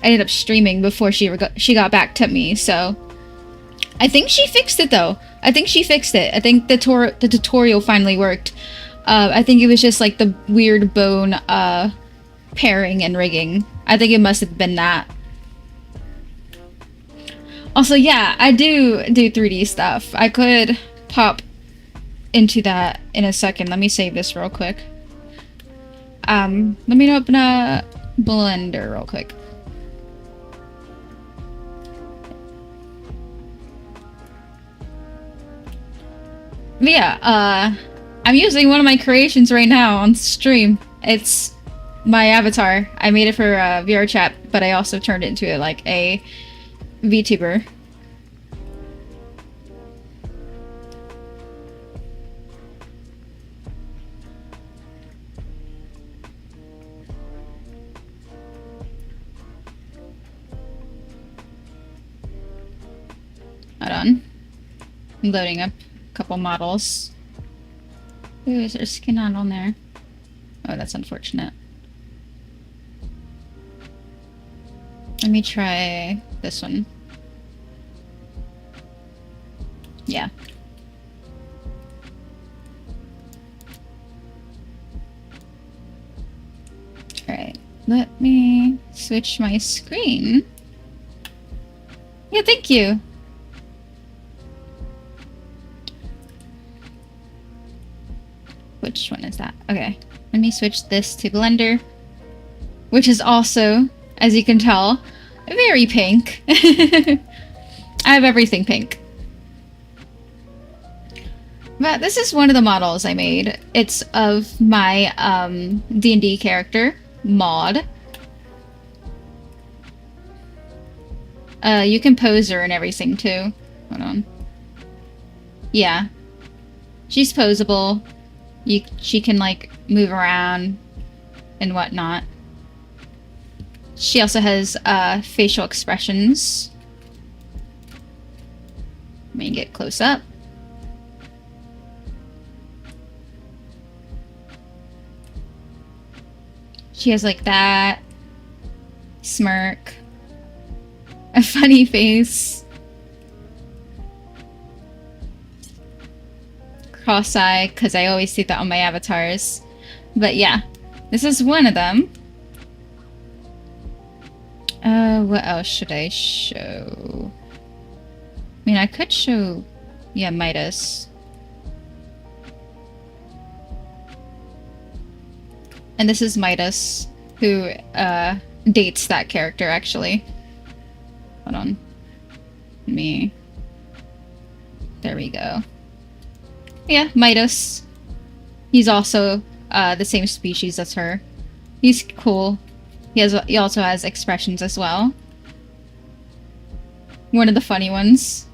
ended up streaming before she got back to me, so... I think she fixed it, though. I think she fixed it. I think the tutorial finally worked. I think it was just, like, the weird bone, pairing and rigging. I think it must have been that. Also, yeah, I do 3D stuff. I could pop into that in a second. Let me save this real quick. Let me open a Blender real quick. But yeah, I'm using one of my creations right now on stream. It's my avatar. I made it for VR chat, but I also turned it into like a VTuber. Hold on. I'm loading up a couple models. Ooh, is there skin on there? Oh, that's unfortunate. Let me try this one. Yeah. Alright, let me switch my screen. Yeah, thank you. Which one is that? Okay, let me switch this to Blender, which is also, as you can tell, very pink. I have everything pink. But this is one of the models I made. It's of my D&D character, Maud. You can pose her and everything too. Hold on. Yeah. She's posable. She can, like, move around and whatnot. She also has facial expressions. Let me get close up. She has, like, that smirk, a funny face, cross-eye, because I always see that on my avatars. But yeah, this is one of them. What else should I show? I mean, I could show, yeah, Midas. And this is Midas, who dates that character, actually. Hold on. There we go. Yeah, Midas. He's also the same species as her. He's cool. He also has expressions as well. One of the funny ones.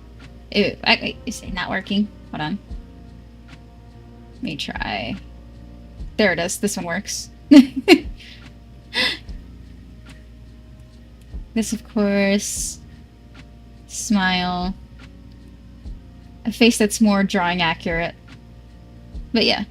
Is it not working? Hold on. Let me try. There it is. This one works. This, of course. Smile. A face that's more drawing accurate. But yeah.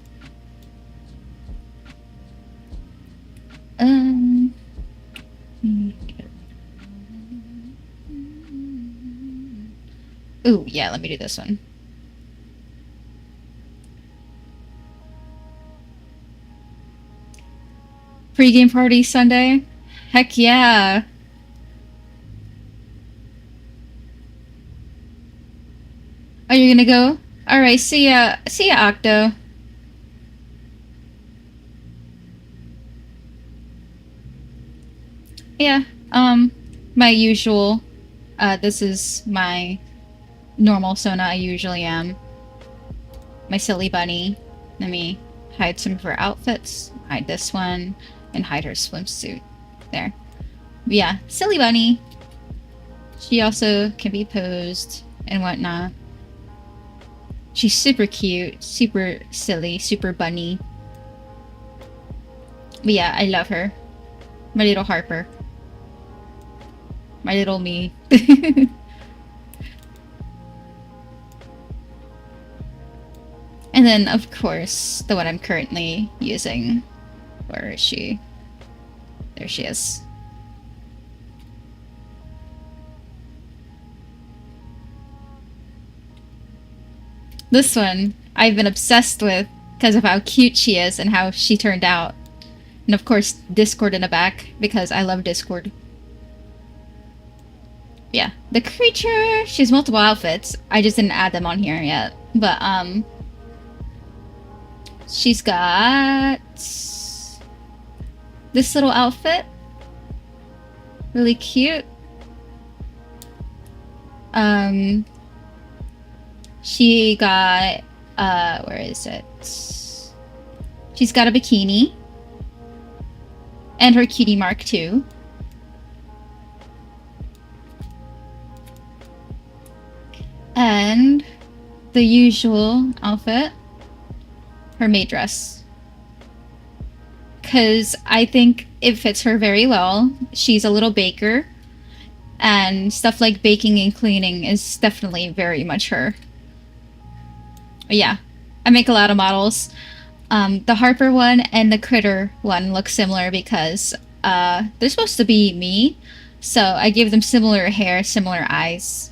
Ooh, yeah, let me do this one. Pre-game party Sunday? Heck yeah! Oh, you're gonna go? Alright, see ya, Octo. Yeah, my usual. This is my normal Sona I usually am. My silly bunny. Let me hide some of her outfits. Hide this one. And hide her swimsuit. There. Yeah, silly bunny. She also can be posed and whatnot. She's super cute, super silly, super bunny. But yeah, I love her. My little Harper. My little me. And then, of course, the one I'm currently using. Where is she? There she is. This one, I've been obsessed with because of how cute she is and how she turned out. And of course, Discord in the back, because I love Discord. Yeah, the creature, she has multiple outfits. I just didn't add them on here yet. But, she's got this little outfit. Really cute. She got, where is it? She's got a bikini. And her cutie mark, too. And the usual outfit. Her maid dress. Because I think it fits her very well. She's a little baker. And stuff like baking and cleaning is definitely very much her. But yeah, I make a lot of models. The Harper one and the Critter one look similar because they're supposed to be me. So I give them similar hair, similar eyes.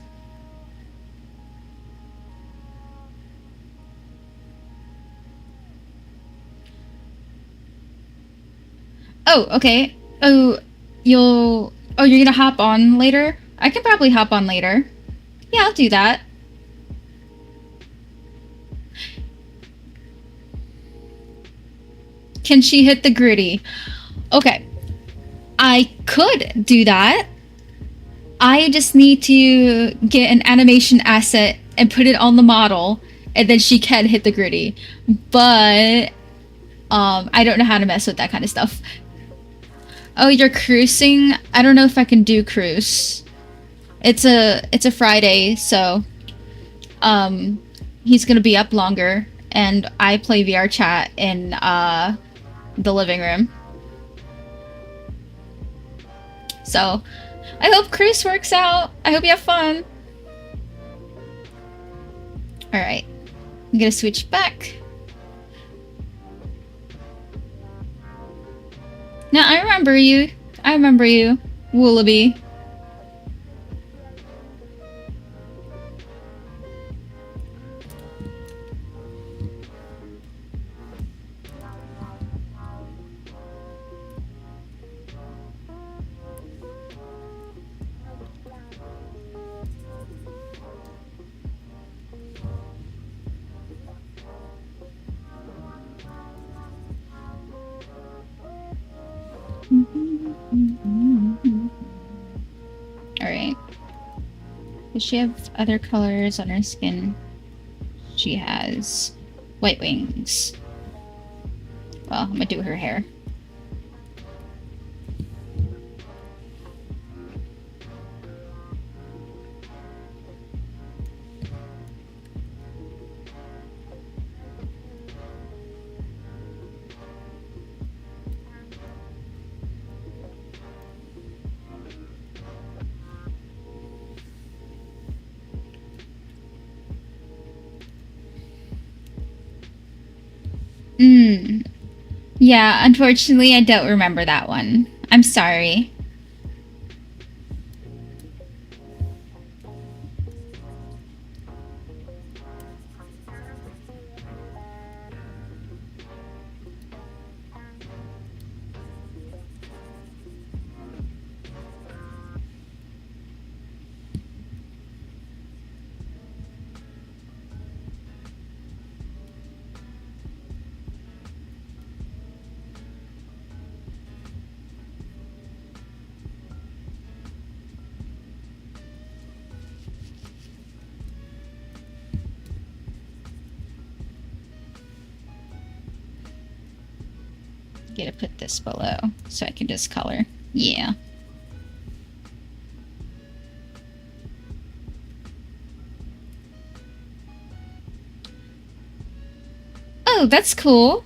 Oh, okay. Oh, you're gonna hop on later? I can probably hop on later. Yeah, I'll do that. Can she hit the gritty? Okay. I could do that. I just need to get an animation asset and put it on the model, and then she can hit the gritty. But I don't know how to mess with that kind of stuff. Oh, you're cruising? I don't know if I can do cruise. It's a Friday, so he's gonna be up longer, and I play VR chat in the living room. So I hope cruise works out. I hope you have fun. Alright. I'm gonna switch back. Now I remember you. I remember you, Woolaby. Alright. Does she have other colors on her skin? She has white wings. Well, I'm gonna do her hair. Yeah, unfortunately, I don't remember that one. I'm sorry. Gonna put this below so I can just color. Yeah. Oh, that's cool.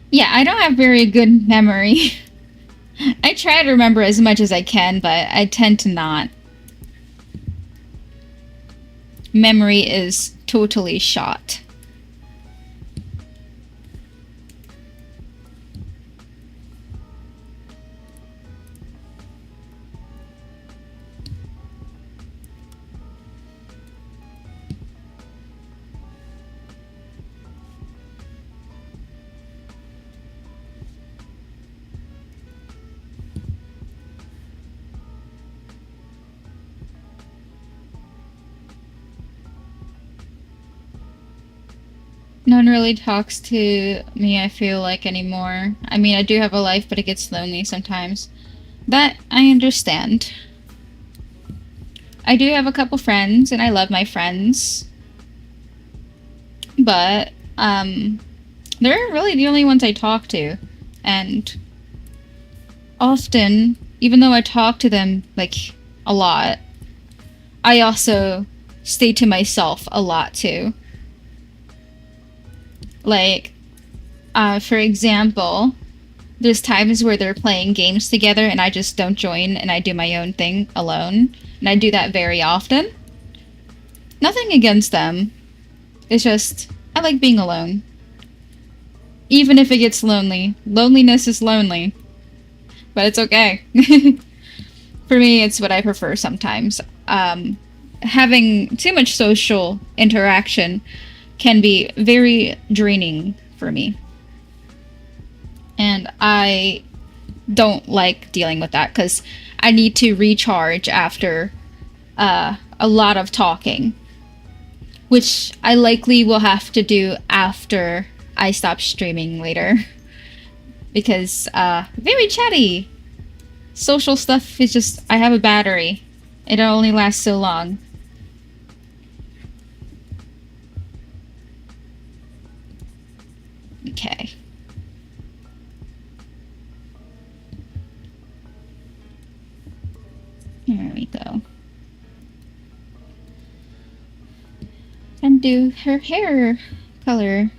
Yeah, I don't have very good memory. I try to remember as much as I can, but I tend to not. Memory is totally shot. No one really talks to me, I feel like, anymore. I mean, I do have a life, but it gets lonely sometimes. That I understand. I do have a couple friends, and I love my friends. But, they're really the only ones I talk to. And often, even though I talk to them, like, a lot, I also stay to myself a lot, too. Like, for example, there's times where they're playing games together and I just don't join and I do my own thing alone. And I do that very often. Nothing against them. It's just, I like being alone. Even if it gets lonely. Loneliness is lonely. But it's okay. For me, it's what I prefer sometimes. Having too much social interaction can be very draining for me. And I don't like dealing with that because I need to recharge after a lot of talking, which I likely will have to do after I stop streaming later. Because very chatty. Social stuff is just, I have a battery. It only lasts so long. Okay. Here we go. And do her hair color.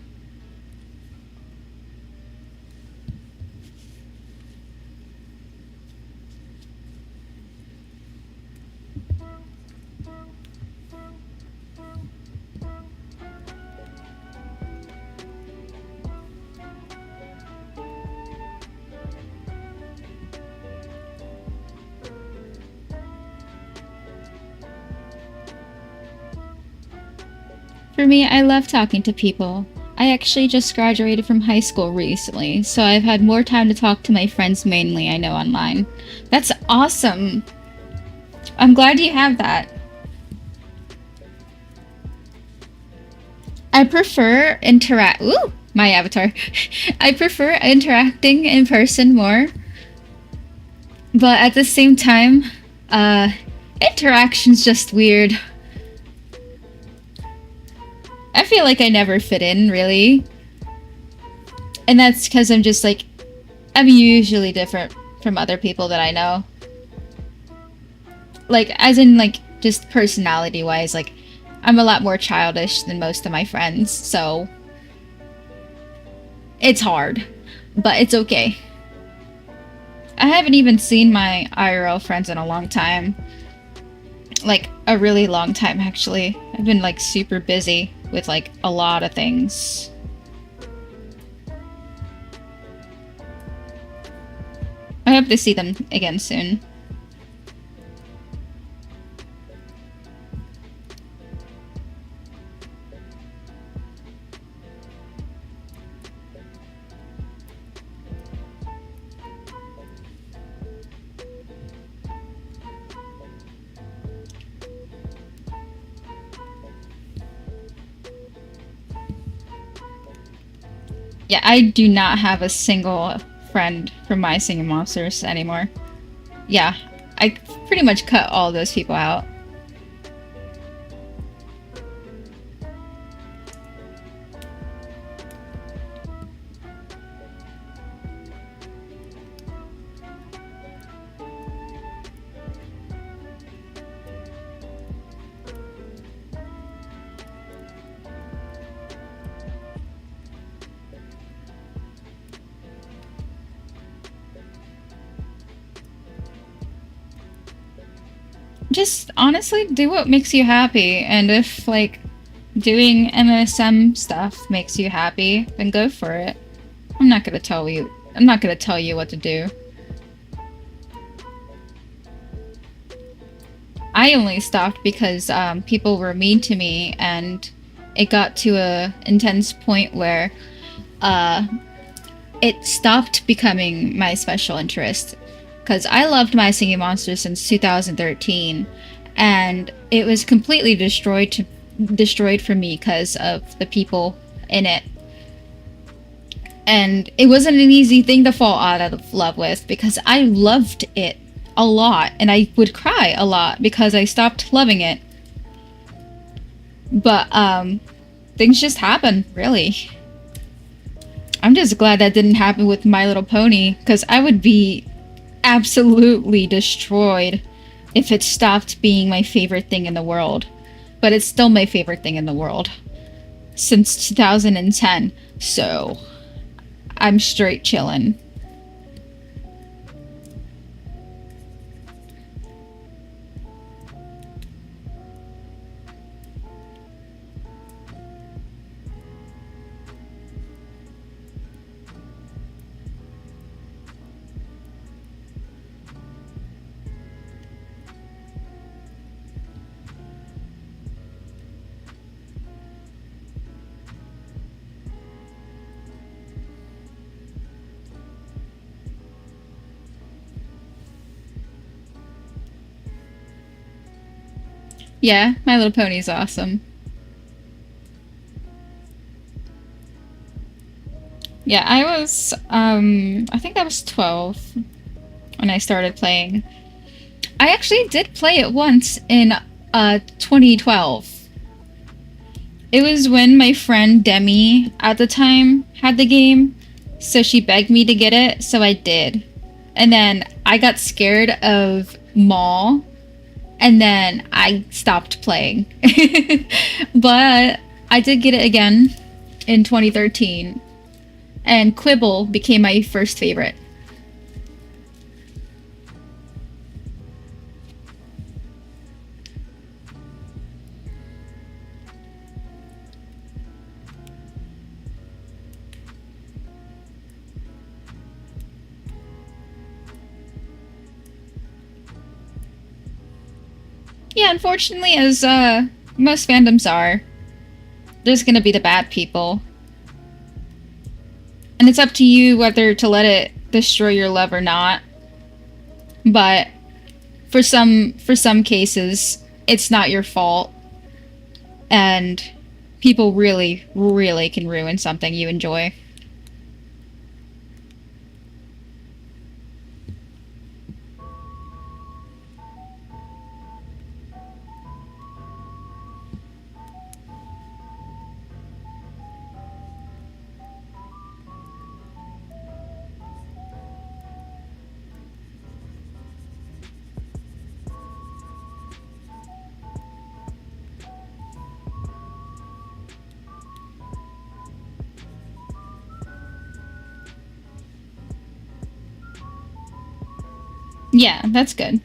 For me, I love talking to people. I actually just graduated from high school recently, so I've had more time to talk to my friends mainly I know online. That's awesome. I'm glad you have that. I prefer interact. Ooh, my avatar. I prefer interacting in person more, but at the same time, uh, interaction's just weird. I feel like I never fit in, really. And that's because I'm just like, I'm usually different from other people that I know. Like, as in, like, just personality wise, like, I'm a lot more childish than most of my friends, so it's hard. But it's okay. I haven't even seen my IRL friends in a long time. Like, a really long time, actually. I've been, like, super busy with, like, a lot of things. I hope to see them again soon. Yeah, I do not have a single friend from My Singing Monsters anymore. Yeah, I pretty much cut all those people out. Just honestly do what makes you happy, and if like doing MSM stuff makes you happy, then go for it. I'm not gonna tell you. I'm not gonna tell you what to do. I only stopped because people were mean to me, and it got to a intense point where uh, it stopped becoming my special interest. Because I loved My Singing Monsters since 2013, and it was completely destroyed for me because of the people in it. And it wasn't an easy thing to fall out of love with because I loved it a lot, and I would cry a lot because I stopped loving it. But things just happen, really. I'm just glad that didn't happen with My Little Pony, because I would be absolutely destroyed if it stopped being my favorite thing in the world. But it's still my favorite thing in the world since 2010, so I'm straight chillin'. Yeah, My Little Pony's awesome. Yeah, I think I was 12 when I started playing. I actually did play it once in 2012. It was when my friend Demi at the time had the game, so she begged me to get it, so I did. And then I got scared of Maul, and then I stopped playing. But I did get it again in 2013, and Quibble became my first favorite. Yeah, unfortunately, as most fandoms are, there's gonna be the bad people. And it's up to you whether to let it destroy your love or not. But for some cases, it's not your fault, and people really, really can ruin something you enjoy. Yeah, that's good.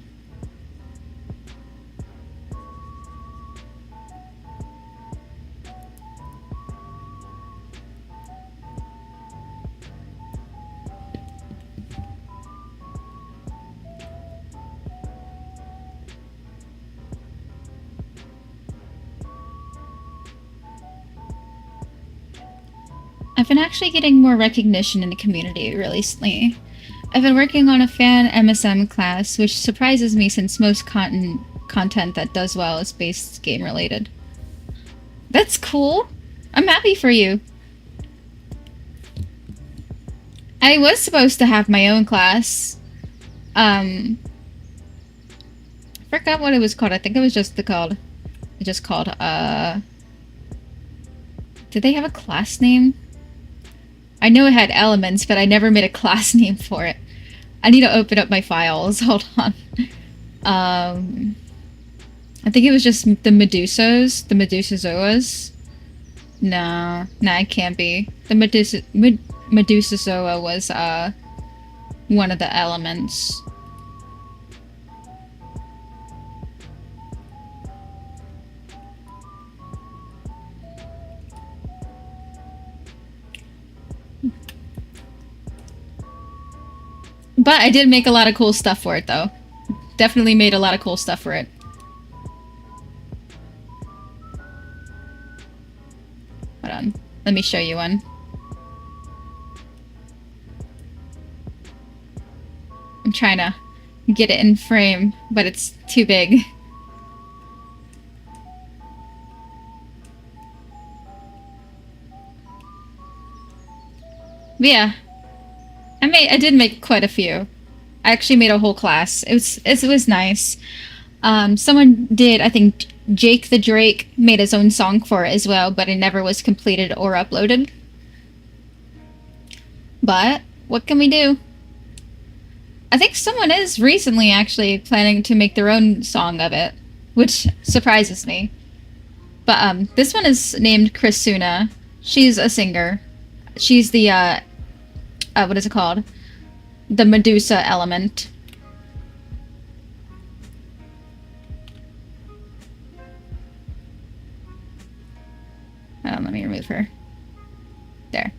I've been actually getting more recognition in the community recently. I've been working on a fan MSM class, which surprises me since most content that does well is based game related. That's cool. I'm happy for you. I was supposed to have my own class. Forgot what it was called. I think it was just called did they have a class name? I know it had elements, but I never made a class name for it. I need to open up my files. Hold on. I think it was just the Medusazoas. No, it can't be. The Medusazoa was one of the elements. But I did make a lot of cool stuff for it, though. Definitely made a lot of cool stuff for it. Hold on. Let me show you one. I'm trying to get it in frame, but it's too big. But yeah, I did make quite a few. I actually made a whole class. It was nice. Someone did, I think Jake the Drake made his own song for it as well, but it never was completed or uploaded. But what can we do? I think someone is recently actually planning to make their own song of it, which surprises me. But this one is named Krisuna. She's a singer. She's the what is it called? The Medusa element. Let me remove her. There.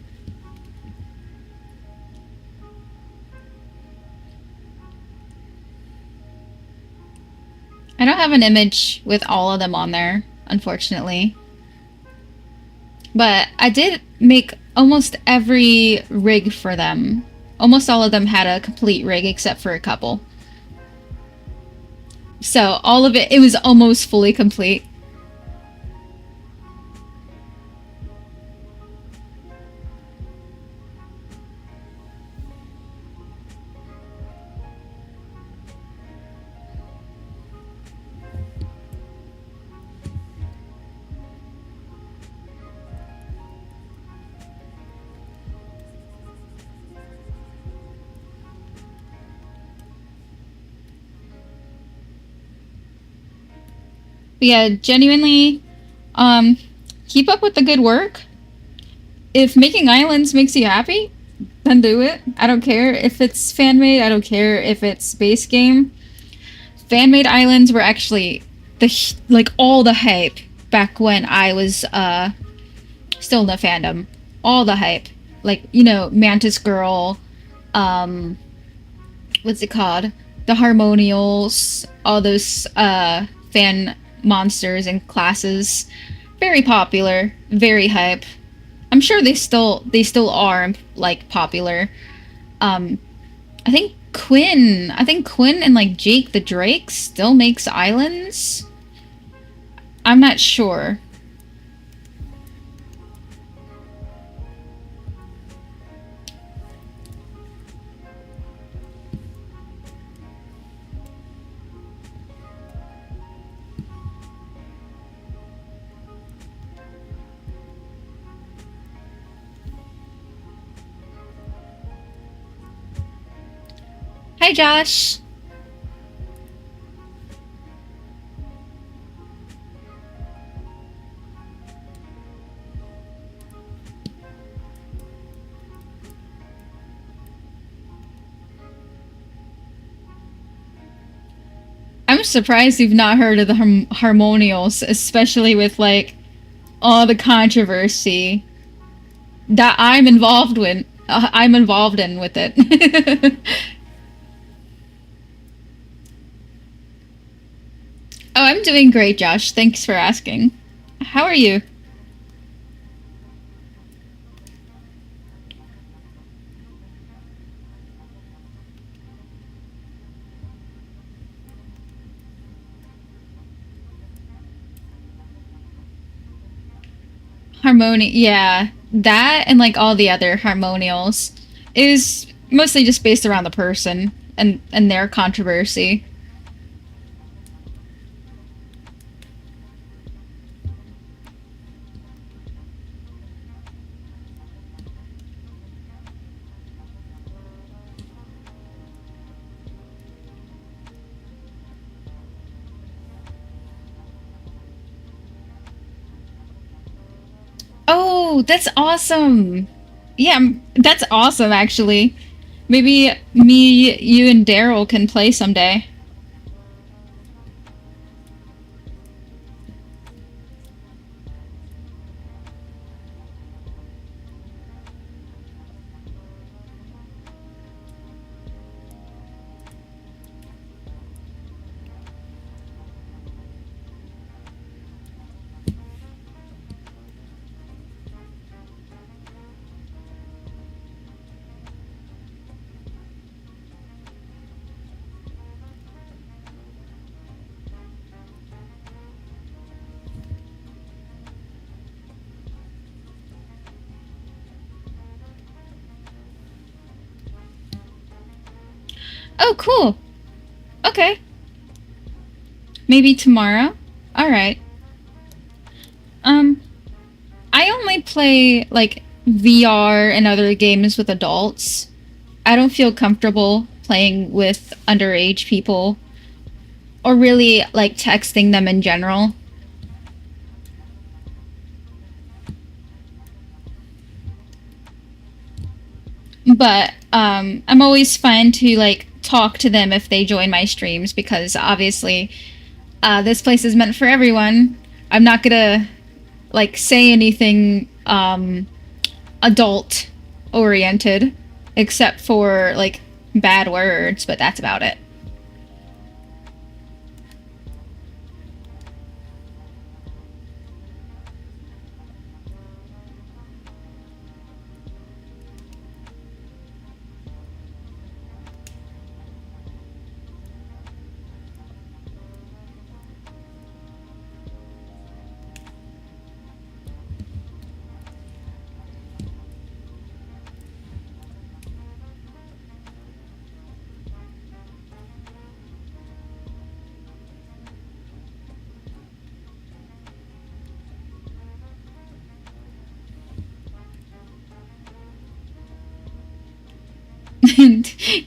I don't have an image with all of them on there, unfortunately. But I did make almost every rig for them. Almost all of them had a complete rig except for a couple. So all of it was almost fully complete. But yeah, genuinely, keep up with the good work. If making islands makes you happy, then do it. I don't care if it's fan made. I don't care if it's base game. Fan made islands were actually like all the hype back when I was still in the fandom. All the hype, like Mantis Girl, what's it called? The Harmonials, all those fan monsters and classes. Very popular, very hype. I'm sure they still are like popular. Um, I think Quinn and like Jake the Drake still makes islands. I'm not sure. Hi, Josh. I'm surprised you've not heard of the Harmonials, especially with like all the controversy that I'm involved with. I'm involved in with it. Oh, I'm doing great, Josh. Thanks for asking. How are you? Yeah, that and like all the other Harmonials is mostly just based around the person and their controversy. Oh, that's awesome. Yeah, that's awesome actually. Maybe me, you, and Daryl can play someday. Oh, cool. Okay. Maybe tomorrow? Alright. Um, I only play, like, VR and other games with adults. I don't feel comfortable playing with underage people or really, like, texting them in general. But I'm always fine to like talk to them if they join my streams because obviously this place is meant for everyone. I'm not gonna like say anything adult oriented except for like bad words, but that's about it.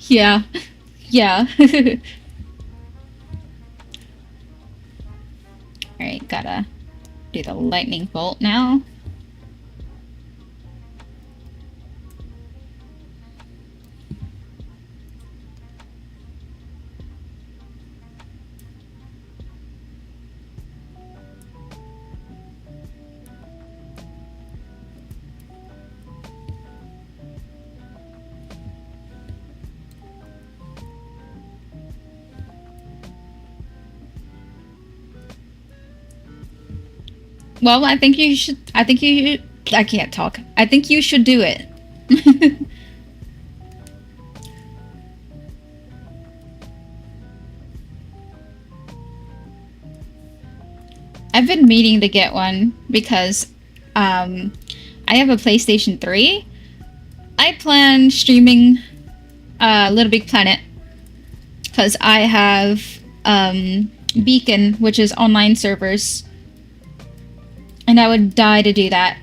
Yeah. Yeah. Alright, gotta do the lightning bolt now. Well, I think you should. I think you. I can't talk. I think you should do it. I've been meaning to get one because I have a PlayStation 3. I plan streaming Little Big Planet because I have Beacon, which is online servers, and I would die to do that.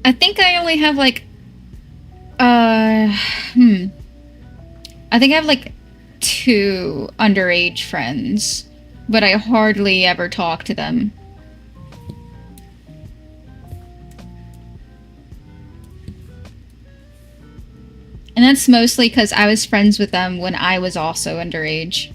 I think I only have like uh hmm. I think I have like two underage friends, but I hardly ever talk to them. And that's mostly because I was friends with them when I was also underage.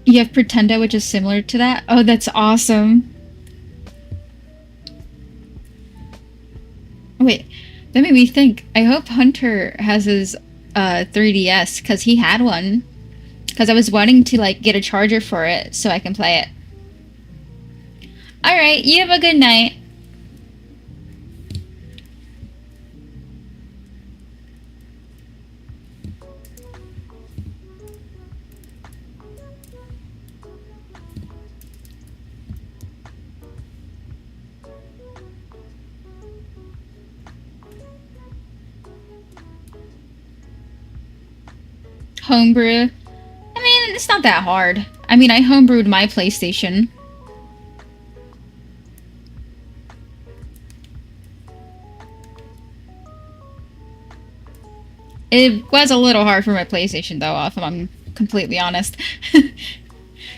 You have Pretenda, which is similar to that? Oh, that's awesome. Wait, that made me think. I hope Hunter has his 3DS because he had one. Because I was wanting to like get a charger for it so I can play it. All right, you have a good night. Homebrew. I mean, it's not that hard. I mean, I homebrewed my PlayStation. It was a little hard for my PlayStation, though, if I'm completely honest.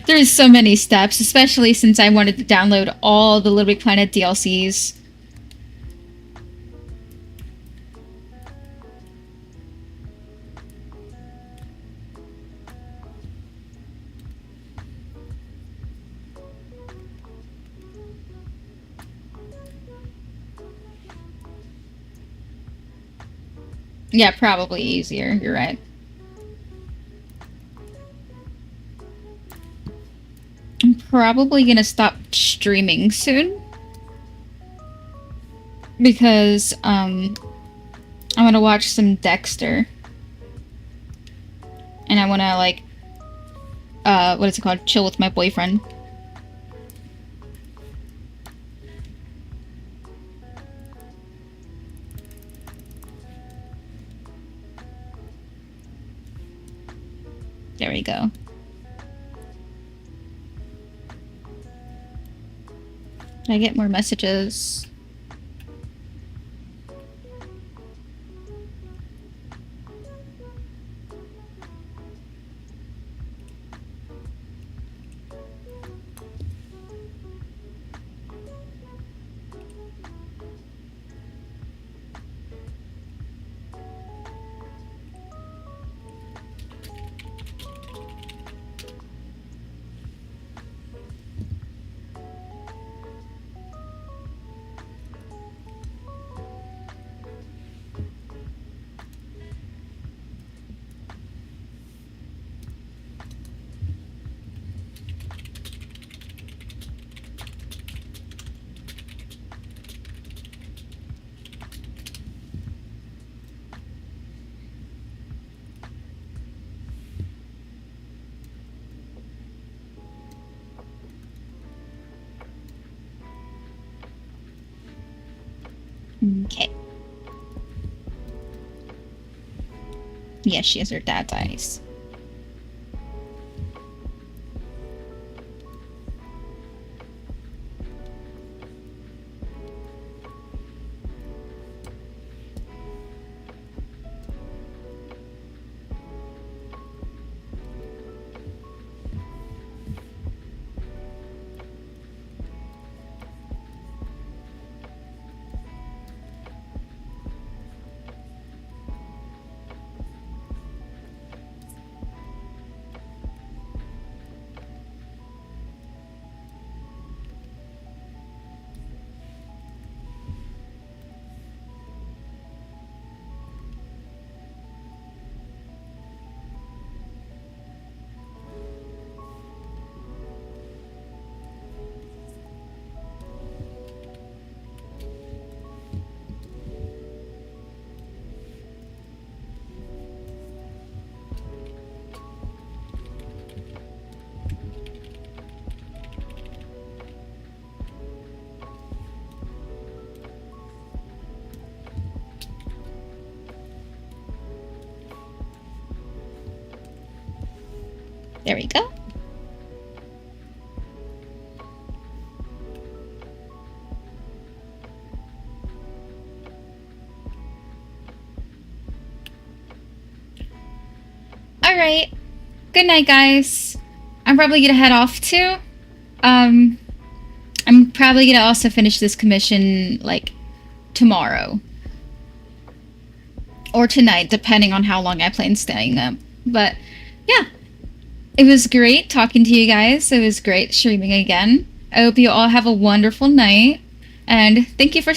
There's so many steps, especially since I wanted to download all the Little Big Planet DLCs. Yeah, probably easier. You're right. I'm probably gonna stop streaming soon because I want to watch some Dexter, and I want to like what is it called? Chill with my boyfriend. There we go. Did I get more messages? Okay. Yes, she has her dad's eyes. There we go. Alright. Good night, guys. I'm probably gonna head off too. I'm probably gonna also finish this commission, like, tomorrow. Or tonight, depending on how long I plan staying up. But, yeah. It was great talking to you guys. It was great streaming again. I hope you all have a wonderful night. And thank you for